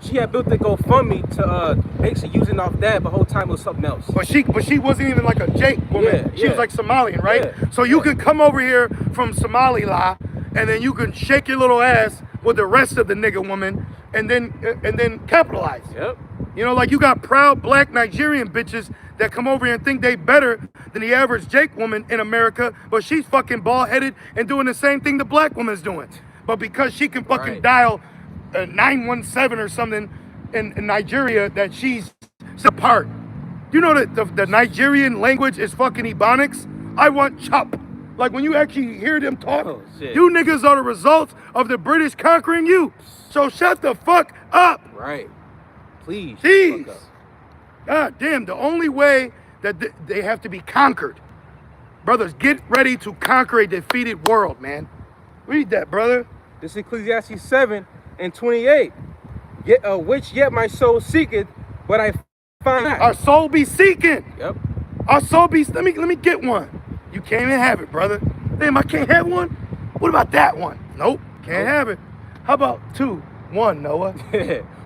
she had built the GoFundMe to basically using off that, but the whole time it was something else. But she wasn't even like a Jake woman. Yeah, she was like Somalian, right? Yeah. So you can come over here from Somaliland, and then you can shake your little ass with the rest of the nigga woman, and then capitalize. Yep. You know, like you got proud black Nigerian bitches that come over here and think they better than the average Jake woman in America, but she's fucking bald-headed and doing the same thing the black woman's doing. But because she can fucking dial 917 or something in Nigeria, that she's apart. You know that the Nigerian language is fucking Ebonics? I want chop. Like when you actually hear them talk, you niggas are the results of the British conquering you. So shut the fuck up. Right. Please. Jeez. God damn, the only way that they have to be conquered. Brothers, get ready to conquer a defeated world, man. Read that, brother. This is Ecclesiastes 7:28. Which yet my soul seeketh, but I find not. Our soul be seeking. Yep. Our soul be, let me get one. You can't even have it, brother. Damn, I can't have one? What about that one? Nope, can't have it. How about 2? 1, Noah.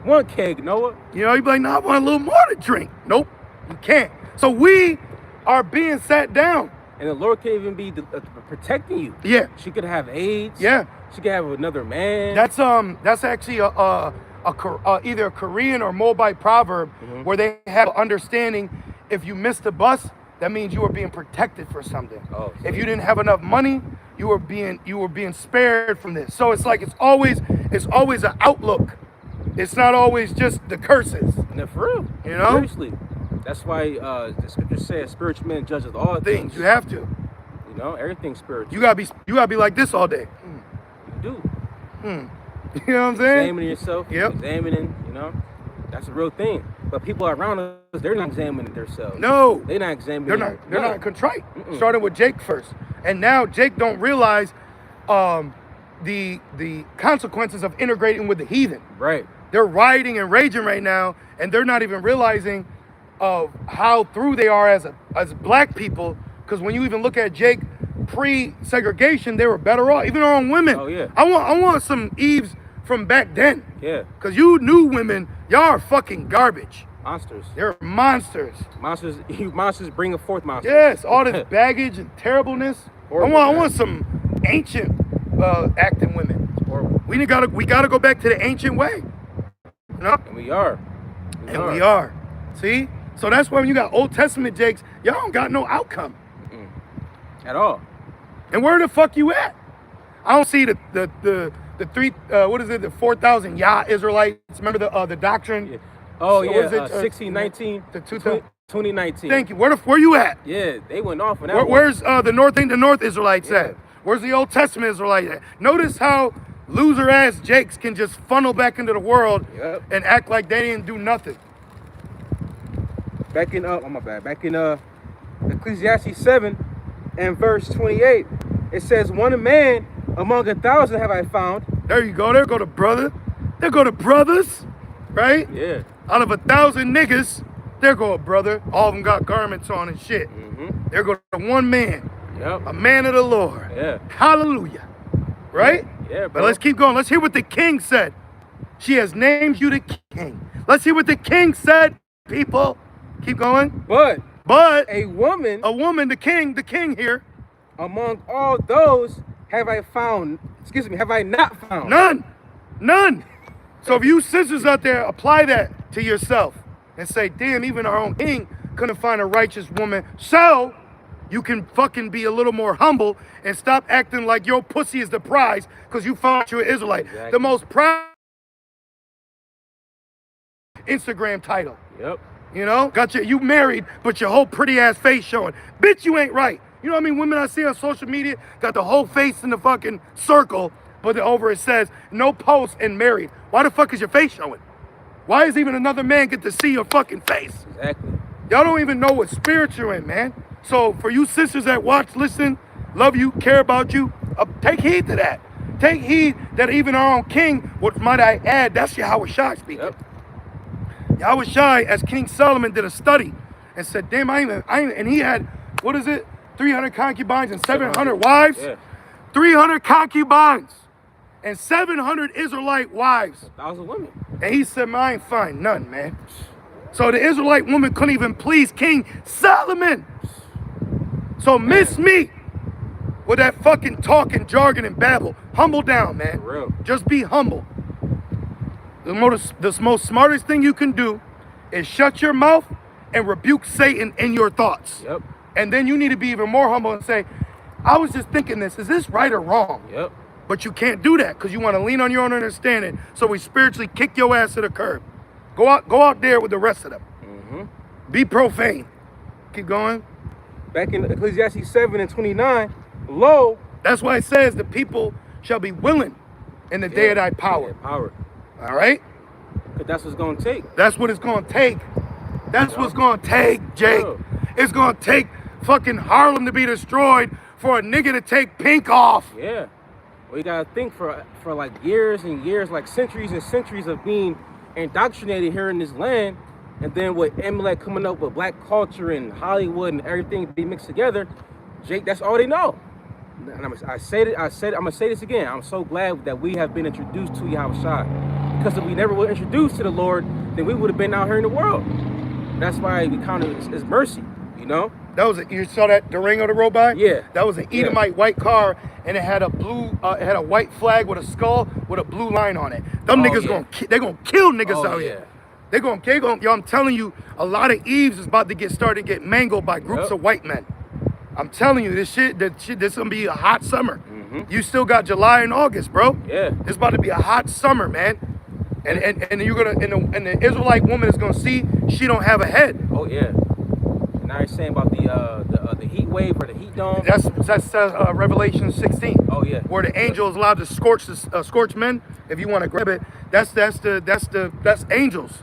One keg, Noah. You know, you be like, no, I want a little more to drink. Nope, you can't. So we are being sat down. And the Lord can't even be protecting you. Yeah. She could have AIDS. Yeah. She could have another man. That's actually either a Korean or Moabite proverb where they have understanding. If you missed the bus, that means you were being protected for something. Oh, if you didn't have enough money, you were being spared from this. So it's like it's always an outlook. It's not always just the curses. No, for real. You know? Seriously. That's why the scripture says spiritual man judges all things. You have to. You know, everything's spiritual. You gotta be like this all day. You do. You know what I'm saying? Examining yourself. Yep. Examining, you know. That's a real thing. But people around us, they're not examining themselves. No. They're not examining. They're not contrite. Starting with Jake first. And now Jake don't realize the consequences of integrating with the heathen. Right. They're rioting and raging right now, and they're not even realizing of how through they are as black people. Because when you even look at Jake pre-segregation, they were better off. Even our own women. Oh yeah. I want some Eves from back then. Yeah. Because you new women, y'all are fucking garbage. Monsters. They're monsters. Monsters bring forth monsters. Yes, all this baggage and terribleness. I want some ancient acting women. Horrible. We gotta go back to the ancient way. You know? And we are. We are. See? So that's why when you got Old Testament Jakes, y'all don't got no outcome. At all. And where the fuck you at? I don't see the three what is it, the 4,000 Israelites. Remember the doctrine? Yeah. Oh, So yeah, what is it, 1619, the 2000 2019. Thank you. Where you at? Yeah, they went off on that one. Where's the North Israelites at? Where's the Old Testament Israelites at? Notice how loser ass Jakes can just funnel back into the world and act like they didn't do nothing. Back in back in Ecclesiastes 7 and verse 28, it says, "One man among 1,000 have I found." There you go. There go the brother. There go the brothers, right? Yeah. Out of 1,000 niggas, there go a brother. All of them got garments on and shit. There go the one man, a man of the Lord. Yeah. Hallelujah. Right? Yeah, But let's keep going. Let's hear what the king said. She has named you the king. Let's hear what the king said, people. Keep going. But a woman, the king here. Among all those have I not found. None. So if you sisters out there, apply that to yourself and say, damn, even our own king couldn't find a righteous woman. So you can fucking be a little more humble and stop acting like your pussy is the prize because you found you're an Israelite. Exactly. The most proud Instagram title. Yep. You know, you married, but your whole pretty ass face showing. Bitch, you ain't right. You know what I mean? Women I see on social media got the whole face in the fucking circle, but over it says no post and married. Why the fuck is your face showing? Why is even another man get to see your fucking face? Exactly. Y'all don't even know what spirit you're in, man. So for you sisters that watch, listen, love you, care about you, take heed to that. Take heed that even our own king, what might I add, that's Yahweh Shai speaking. Yep. Yahweh Shai, as King Solomon did a study and said, damn, and he had, 300 concubines and 700 wives? Yeah. 300 concubines and 700 Israelite wives. 1,000 women. And he said, man, I ain't find none, man. So the Israelite woman couldn't even please King Solomon. So miss me with that fucking talk and jargon and babble. Humble down, man. For real. Just be humble. The most smartest thing you can do is shut your mouth and rebuke Satan in your thoughts. Yep. And then you need to be even more humble and say, I was just thinking this. Is this right or wrong? Yep. But you can't do that because you want to lean on your own understanding. So we spiritually kick your ass to the curb. Go out there with the rest of them. Be profane. Keep going. Back in Ecclesiastes 7 and 29, lo. That's why it says the people shall be willing in the day of thy power. Yeah, power. All right? Because that's what's going to take. That's what it's going to take. That's what's going to take, Jake. It's going to take fucking Harlem to be destroyed for a nigga to take Pink off. Yeah. Well, you got to think for like years and years, like centuries and centuries of being indoctrinated here in this land. And then with Amalek coming up with black culture and Hollywood and everything be mixed together, Jake, that's all they know. And I'm gonna say this again. I'm so glad that we have been introduced to Yahweh Shai. Because if we never were introduced to the Lord, then we would have been out here in the world. That's why we count it as mercy, you know? You saw that Durango that rode by? Yeah. That was an Edomite white car, and it had a a white flag with a skull with a blue line on it. Them niggas they're gonna kill niggas out here. They're gonna, yo, I'm telling you, a lot of Eves is about to get mangled by groups of white men. I'm telling you, this gonna be a hot summer. You still got July and August, bro. Yeah. It's about to be a hot summer, man. And you're gonna, and the Israelite woman is gonna see she don't have a head. Oh yeah. And now you're saying about the heat wave or the heat dome. That's Revelation 16. Oh yeah. Where the angel is allowed to scorch men. If you want to grab it, that's angels.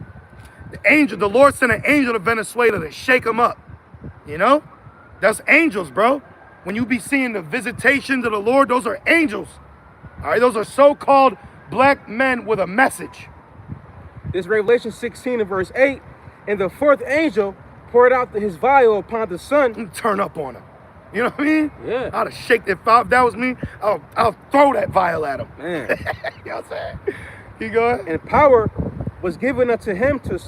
The Lord sent an angel to Venezuela to shake them up. You know, that's angels, bro. When you be seeing the visitations of the Lord, those are angels. All right, those are so-called black men with a message. This Revelation 16 and verse 8, and the fourth angel poured out his vial upon the sun. Turn up on him. You know what I mean? Yeah. I'd have shake that vial. If that was me, I'll throw that vial at him. Man. You know what I'm saying? Keep going. And power was given unto him to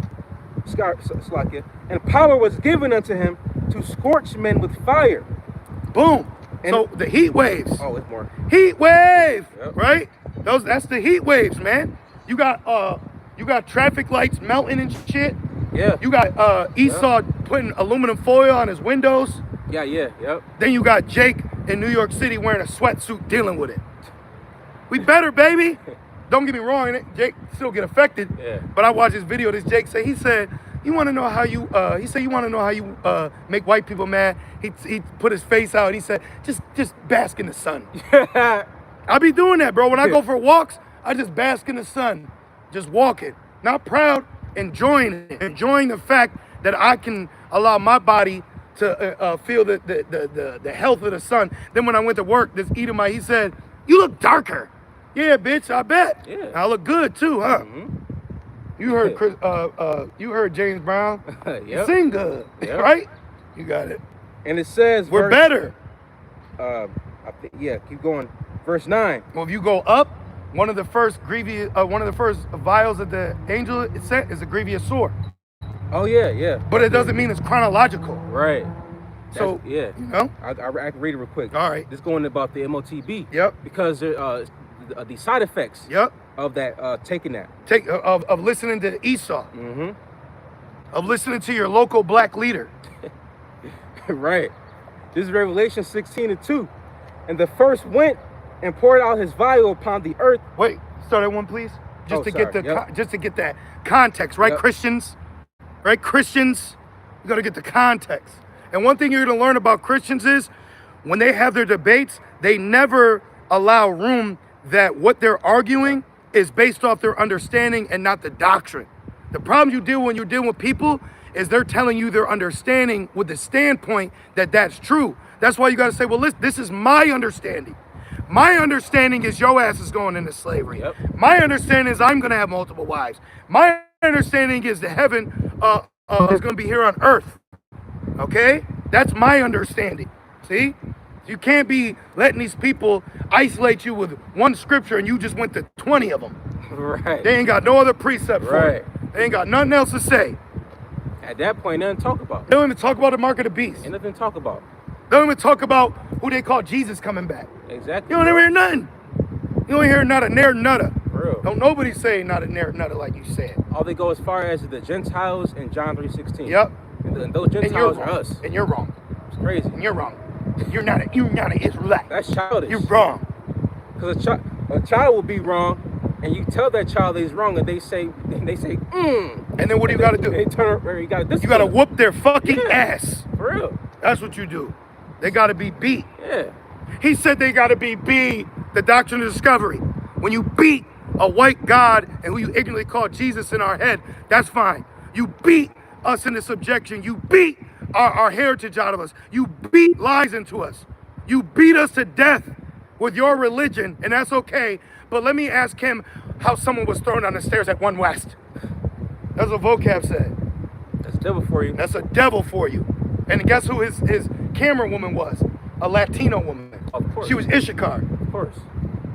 scorch men with fire. Boom. And so the heat waves. Oh, it's more. Heat wave, right? That's the heat waves, man. You got traffic lights melting and shit. Yeah. You got Esau putting aluminum foil on his windows. Yeah, yep. Then you got Jake in New York City wearing a sweatsuit dealing with it. We better, baby. Don't get me wrong, Jake still get affected. Yeah. But I watched this video. This Jake said, he said, you want to know how you? He said, you want to know how you make white people mad? He put his face out. He said, just bask in the sun. I be doing that, bro. When I go for walks, I just bask in the sun, just walking, not proud, enjoying it, enjoying the fact that I can allow my body to feel the health of the sun. Then when I went to work, this Edomite, he said, you look darker. Yeah, bitch, I bet. Yeah. I look good too, huh? Mm-hmm. You heard Chris, you heard James Brown. Yep. Sing good, Yep. right? You got it. And it says We're better. I think, yeah, keep going. Verse 9. Well, if you go up, one of the first vials that the angel sent is a grievous sore. Oh yeah, yeah. But it doesn't mean it's chronological. Right. So yeah, you know. I can read it real quick. All right. This going about the MOTB. Yep. Because the side effects. Yep. Of that taking that. Of listening to Esau. Mm-hmm. Of listening to your local black leader. Right. This is Revelation 16:2. And the first went and poured out his vial upon the earth. Wait, start at one, please. Just to get that context, right? Yep. Christians, right? Christians, you got to get the context. And one thing you're going to learn about Christians is when they have their debates, they never allow room that what they're arguing is based off their understanding and not the doctrine. The problem you deal when you're dealing with people is they're telling you their understanding with the standpoint that that's true. That's why you got to say, well, listen, this is my understanding. My understanding is your ass is going into slavery. Yep. My understanding is I'm going to have multiple wives. My understanding is the heaven is going to be here on earth. Okay? That's my understanding. See? You can't be letting these people isolate you with one scripture and you just went to 20 of them. Right. They ain't got no other precept for Right. it. They ain't got nothing else to say. At that point, nothing to talk about. They don't even talk about the mark of the beast. Ain't nothing to talk about. They don't even talk about who they call Jesus coming back. Exactly. You don't ever hear nothing. You don't hear not a ne'er nutter. For real. Don't nobody say not a ne'er nutter like you said. All they go as far as the Gentiles in John 3:16. Yep. And those Gentiles are us. And you're wrong. It's crazy. And you're wrong. You're not an Israelite. That's childish. You're wrong. Because a child will be wrong, and you tell that child that he's wrong, and they say, And then what do you got to do? They turn around, you got to whoop their fucking ass. For real. That's what you do. They got to be beat. Yeah. He said they got to be beat. The doctrine of discovery. When you beat a white God and who you ignorantly call Jesus in our head, that's fine. You beat us into subjection. You beat our heritage out of us. You beat lies into us. You beat us to death with your religion, and that's okay. But let me ask him how someone was thrown down the stairs at 1 West. That's what vocab said. That's a devil for you. That's a devil for you. And guess who his camera woman was? A Latino woman. Of course. She was Issachar. Of course.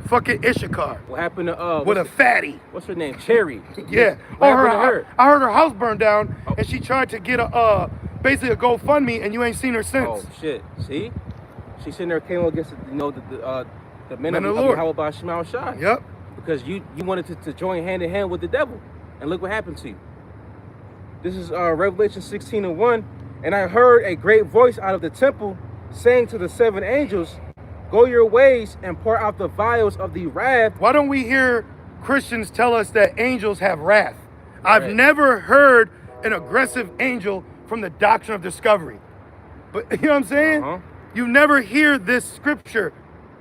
Fucking Issachar. What happened to with a fatty. What's her name? Cherry. Yeah. What happened to her? I heard her house burned down, Oh. and she tried to get basically a GoFundMe, and you ain't seen her since. Oh shit! See, she sitting there came against the men of the the Lord. How about Shemal Shai? Yep. Because you wanted to join hand in hand with the devil, and look what happened to you. This is Revelation 16:1, and I heard a great voice out of the temple saying to the 7 angels, "Go your ways and pour out the vials of the wrath." Why don't we hear Christians tell us that angels have wrath? I've Right. never heard an aggressive angel from the doctrine of discovery. But you know what I'm saying? Uh-huh. You never hear this scripture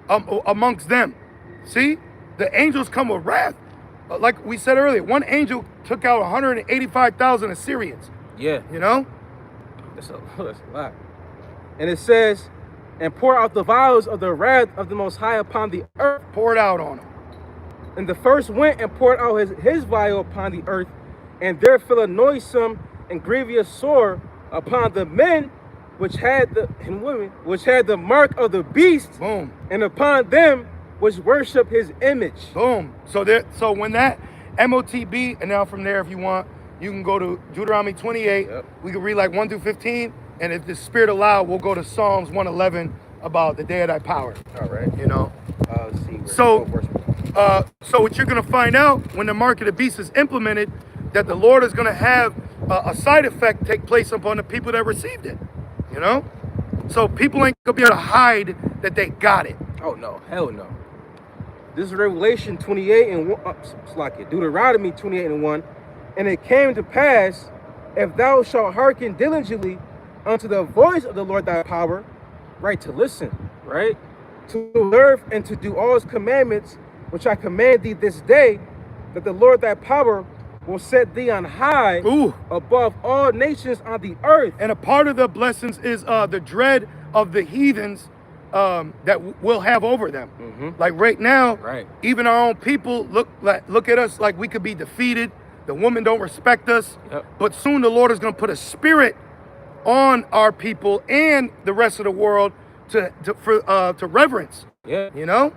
amongst them. See? The angels come with wrath. Like we said earlier, one angel took out 185,000 Assyrians. Yeah, You know? that's a lot. And it says, "And pour out the vials of the wrath of the Most High upon the earth." Pour it out on them. And the first went and poured out his vial upon the earth, and there fell a noisome and grievous sore upon the men which had and women which had the mark of the beast, Boom. and upon them which worship his image. Boom. So when that MOTB, and now from there, if you want, you can go to Deuteronomy 28. Yep. We can read like 1 through 15, and if the Spirit allow, we'll go to Psalms 111 about the day of thy power. All right. You know. Let's see. So what you're gonna find out when the mark of the beast is implemented, that the Lord is gonna have a side effect take place upon the people that received it. You know. So people ain't gonna be able to hide that they got it. Oh no, hell no. This is Revelation 28 and 1. Deuteronomy 28 and 1. And it came to pass, if thou shalt hearken diligently unto the voice of the Lord thy power, right, to listen, right, to observe and to do all his commandments, which I command thee this day, that the Lord thy power will set thee on high above all nations on the earth. And a part of the blessings is the dread of the heathens that we'll have over them. Like right now, even our own people look at us like we could be defeated. The women don't respect us. But soon the Lord is going to put a spirit on our people and the rest of the world to reverence. You know?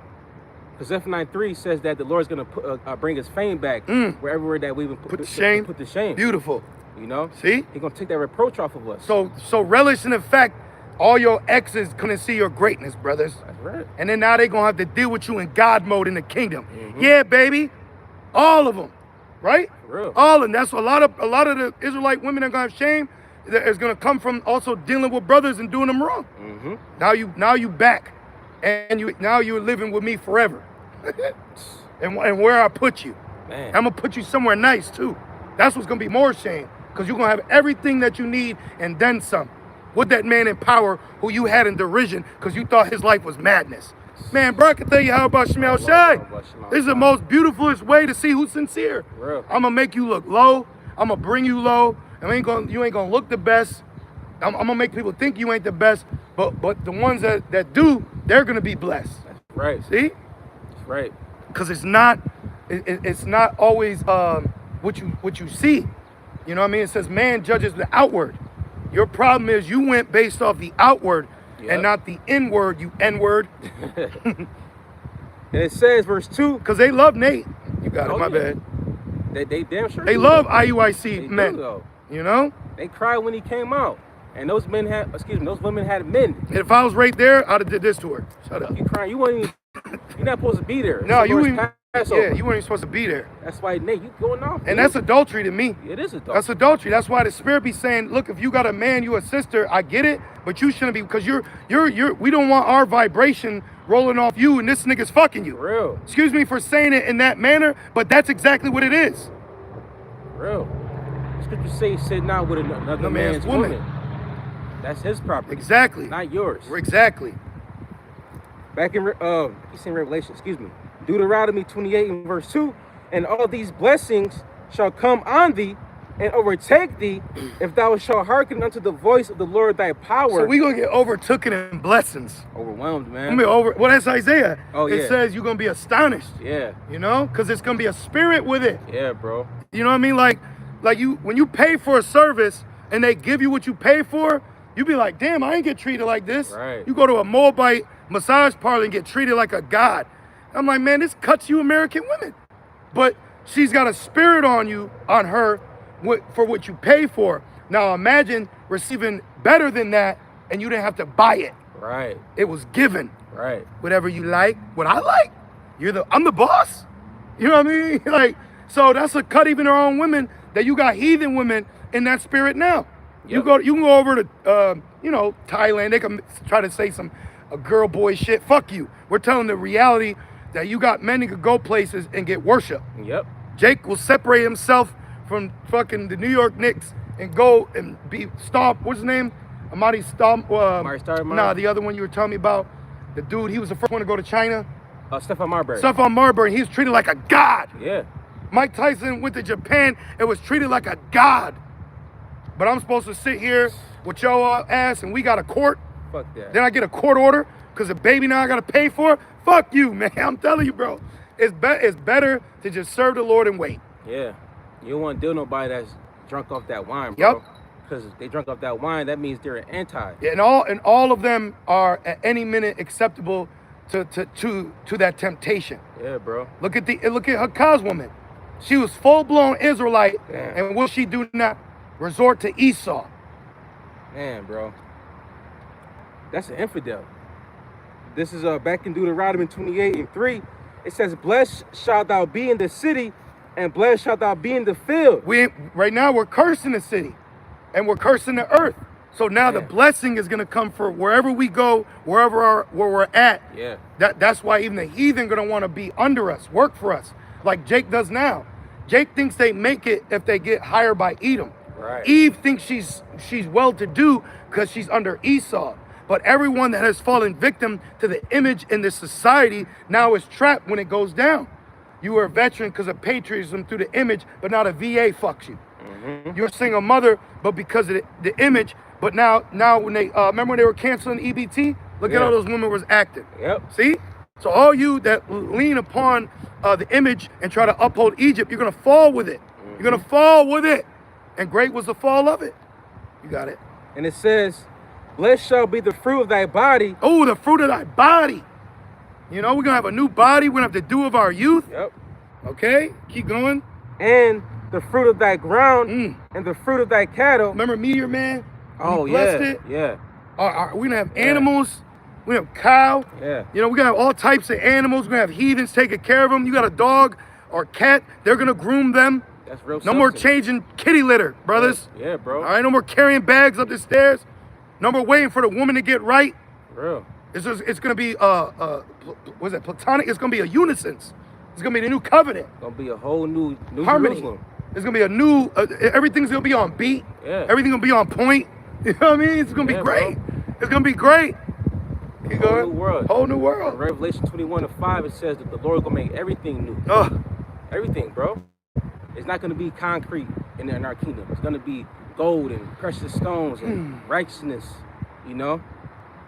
Because Zephaniah 3 says that the Lord's going to bring his fame back wherever that we've been put to shame. Put to shame. Beautiful. You know? See? He's going to take that reproach off of us. So relish in the fact all your exes couldn't see your greatness, brothers. That's right. And then now they're going to have to deal with you in God mode in the kingdom. Yeah, baby. All of them. Right? For real. All of them. That's what a lot of the Israelite women are going to have shame. That is going to come from also dealing with brothers and doing them wrong. Now you back. And now you're living with me forever. and where I put you. Man. I'm going to put you somewhere nice too. That's what's going to be more shame. Because you're going to have everything that you need and then some. With that man in power who you had in derision because you thought his life was madness. Man, bro, I can tell you how about Shemel Shai. This is the most beautifulest way to see who's sincere. I'm going to make you look low. I'm going to bring you low. You ain't going to look the best. I'm going to make people think you ain't the best. But the ones that do, they're going to be blessed. That's right. See? That's right. Because it's not always what you see. You know what I mean? It says man judges the outward. Your problem is you went based off the outward and not the inward, you N-word. And it says, verse 2. Because they love Nate. You got it, my bad. They damn sure They love IUIC men. You know? They cried when he came out. And those women had men. And if I was right there, I'd have did this to her. Shut up. You crying, you're not supposed to be there. No, you weren't even supposed to be there. That's why, Nate, you going off. And that's adultery to me. It is adultery. That's adultery. That's why the Spirit be saying, look, if you got a man, you a sister, I get it, but you shouldn't be, because we don't want our vibration rolling off you and this nigga's fucking you. For real. Excuse me for saying it in that manner, but that's exactly what it is. For real. Scripture say sit not with another man's woman. That's his property. Exactly. Not yours. Exactly. Back in Revelation, Deuteronomy 28 and verse 2, and all these blessings shall come on thee and overtake thee if thou shalt hearken unto the voice of the Lord thy power. So we gonna get overtaken in blessings. Overwhelmed, man. Well, that's Isaiah. Oh, yeah. It says you're gonna be astonished. Yeah. You know, because it's gonna be a spirit with it. Yeah, bro. You know what I mean? Like you when you pay for a service and they give you what you pay for, you be like, damn, I ain't get treated like this. Right. You go to a Moabite massage parlor and get treated like a god. I'm like, man, this cuts you American women. But she's got a spirit on her, for what you pay for. Now imagine receiving better than that and you didn't have to buy it. Right. It was given. Right. Whatever you like, what I like. I'm the boss. You know what I mean? Like, so that's a cut even our own women, that you got heathen women in that spirit now. Yep. You can go over to Thailand. They can try to say some girl boy shit. Fuck you. We're telling the reality that you got men who could go places and get worship. Yep. Jake will separate himself from fucking the New York Knicks and go and be what's his name? Amari Stoudemire. Nah, the other one you were telling me about. The dude, he was the first one to go to China. Stephon Marbury. Stephon Marbury. He was treated like a god. Yeah. Mike Tyson went to Japan and was treated like a god. But I'm supposed to sit here with your ass and we got a court. Fuck that. Then I get a court order because the baby now I got to pay for. Fuck you, man. I'm telling you, bro. It's better to just serve the Lord and wait. Yeah. You don't want to deal with nobody that's drunk off that wine, bro. Yep. Because if they drunk off that wine, that means they're an anti. Yeah, and all of them are at any minute acceptable to that temptation. Yeah, bro. Look at Hakaz's woman. She was full-blown Israelite. Damn. And will she do not resort to Esau? Man, bro. That's an infidel. This is back in Deuteronomy 28 and 3. It says, blessed shalt thou be in the city, and blessed shalt thou be in the field. Right now we're cursing the city, and we're cursing the earth. So now the blessing is gonna come for wherever we go, where we're at. Yeah. That's why even the heathen gonna want to be under us, work for us, like Jake does now. Jake thinks they make it if they get hired by Edom. Right. Eve thinks she's well-to-do because she's under Esau. But everyone that has fallen victim to the image in this society now is trapped when it goes down. You were a veteran because of patriotism through the image, but now the VA fucks you. You're a single mother, but because of the image. But now when they remember when they were canceling EBT, look at all those women was acting. Yep. See? So all you that lean upon the image and try to uphold Egypt, you're gonna fall with it. You're gonna fall with it. And great was the fall of it. You got it. And it says, blessed shall be the fruit of thy body. Oh, the fruit of thy body. You know, we're gonna have a new body. We're gonna have the dew of our youth. Yep. Okay, keep going. And the fruit of thy ground and the fruit of thy cattle. Remember Meteor Man? Oh, He blessed it. Yeah. We're gonna have animals. We're gonna have cow. Yeah. You know, we're gonna have all types of animals. We're gonna have heathens taking care of them. You got a dog or cat, they're gonna groom them. That's real. No more changing kitty litter, brothers. Yeah, bro. All right, no more carrying bags up the stairs. No more waiting for the woman to get right. Real. It's gonna be was it platonic? It's gonna be a unison. It's gonna be the new covenant. Gonna be a whole new Harmony. Jerusalem. It's gonna be a new. Everything's gonna be on beat. Yeah. Everything's gonna be on point. You know what I mean? It's gonna be great. Bro. It's gonna be great. Keep Whole going. new world. Whole new In world. Revelation 21:5, it says that the Lord gonna make everything new. Everything, bro. It's not gonna be concrete in our kingdom. It's gonna be gold and precious stones and righteousness. You know,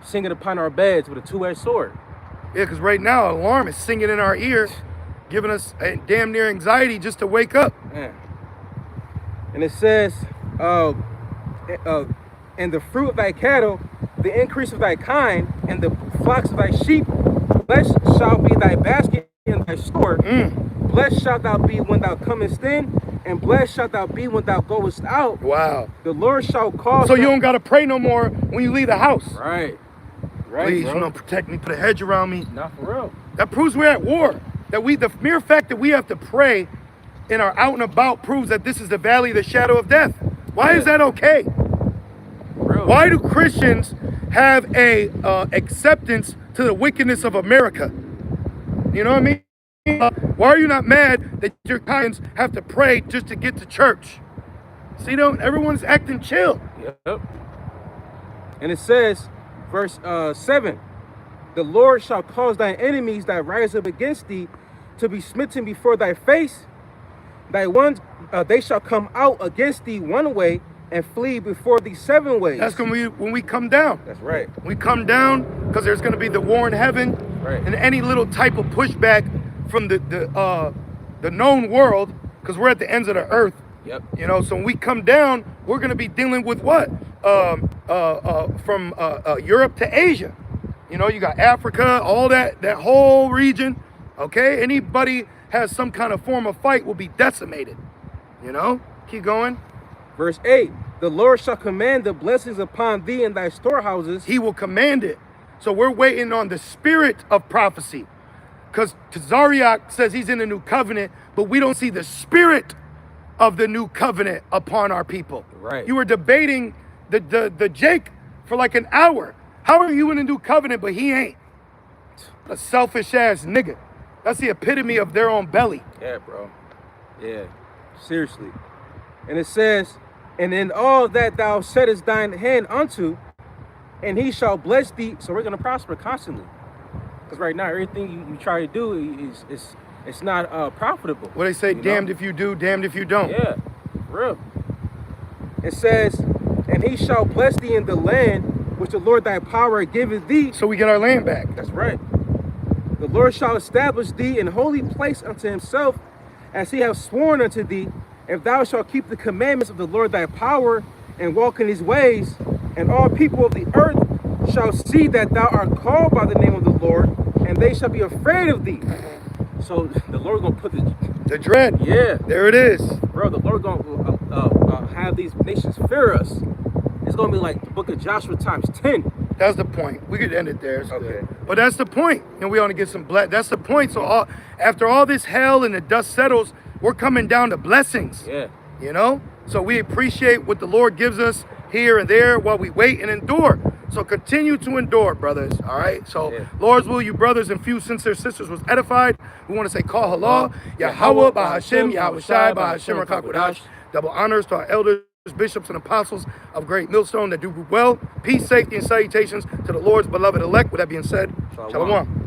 singing upon our beds with a two-edged sword. Yeah, because right now, alarm is singing in our ear, giving us damn near anxiety just to wake up. Yeah. And it says, and the fruit of thy cattle, the increase of thy kind, and the flocks of thy sheep, blessed shall be thy basket and thy store. Blessed shalt thou be when thou comest in, and blessed shalt thou be when thou goest out. Wow. The Lord shall cause. So you don't gotta pray no more when you leave the house. Right. Right. Please, bro. you know, protect me, put a hedge around me. Not for real. That proves we're at war. The mere fact that we have to pray in our out and about proves that this is the valley of the shadow of death. Why is that okay? Real. Why do Christians have a acceptance to the wickedness of America? You know what I mean? Why are you not mad that your Christians have to pray just to get to church? See, everyone's acting chill. Yep. And it says, verse 7, the Lord shall cause thine enemies that rise up against thee to be smitten before thy face. They shall come out against thee one way and flee before thee 7 ways. That's when we come down. That's right. We come down because there's going to be the war in heaven, Right. and any little type of pushback from the known world, because we're at the ends of the earth. Yep. You know, so when we come down, we're going to be dealing with what? From Europe to Asia. You know, you got Africa, all that whole region. Okay, anybody has some kind of form of fight will be decimated. You know, keep going. Verse 8, the Lord shall command the blessings upon thee in thy storehouses. He will command it. So we're waiting on the spirit of prophecy. Because Tazariak says he's in the new covenant, but we don't see the spirit of the new covenant upon our people. Right. You were debating the Jake for like an hour. How are you in the new covenant, but he ain't? A selfish ass nigga. That's the epitome of their own belly. Yeah, bro. Yeah, seriously. And it says, and in all that thou settest thine hand unto, and he shall bless thee. So we're going to prosper constantly. Because right now, everything you try to do it's not profitable. What they say, damned if you do, damned if you don't. Yeah, real. It says, and he shall bless thee in the land which the Lord thy power giveth thee. So we get our land back. That's right. The Lord shall establish thee in holy place unto himself, as he hath sworn unto thee, if thou shalt keep the commandments of the Lord thy power, and walk in his ways, and all people of the earth shall see that thou art called by the name of the Lord, and they shall be afraid of thee. So the Lord gonna put the dread. Yeah. There it is. Bro, the Lord gonna have these nations fear us. It's gonna be like the book of Joshua times 10. That's the point. We could end it there. It's Okay. good. But that's the point. And we want to get some that's the point. So after all this hell and the dust settles, we're coming down to blessings. Yeah. You know? So we appreciate what the Lord gives us here and there while we wait and endure. So continue to endure, brothers. All right. So, Lord's will, you brothers and few sincere sisters was edified. We want to say, call halal, Yahweh, Bahashem, Yahweh Shai, Bahashem, Rakakwadash. Double honors to our elders, bishops, and apostles of Great Millstone that do well. Peace, safety, and salutations to the Lord's beloved elect. With that being said, Shalom.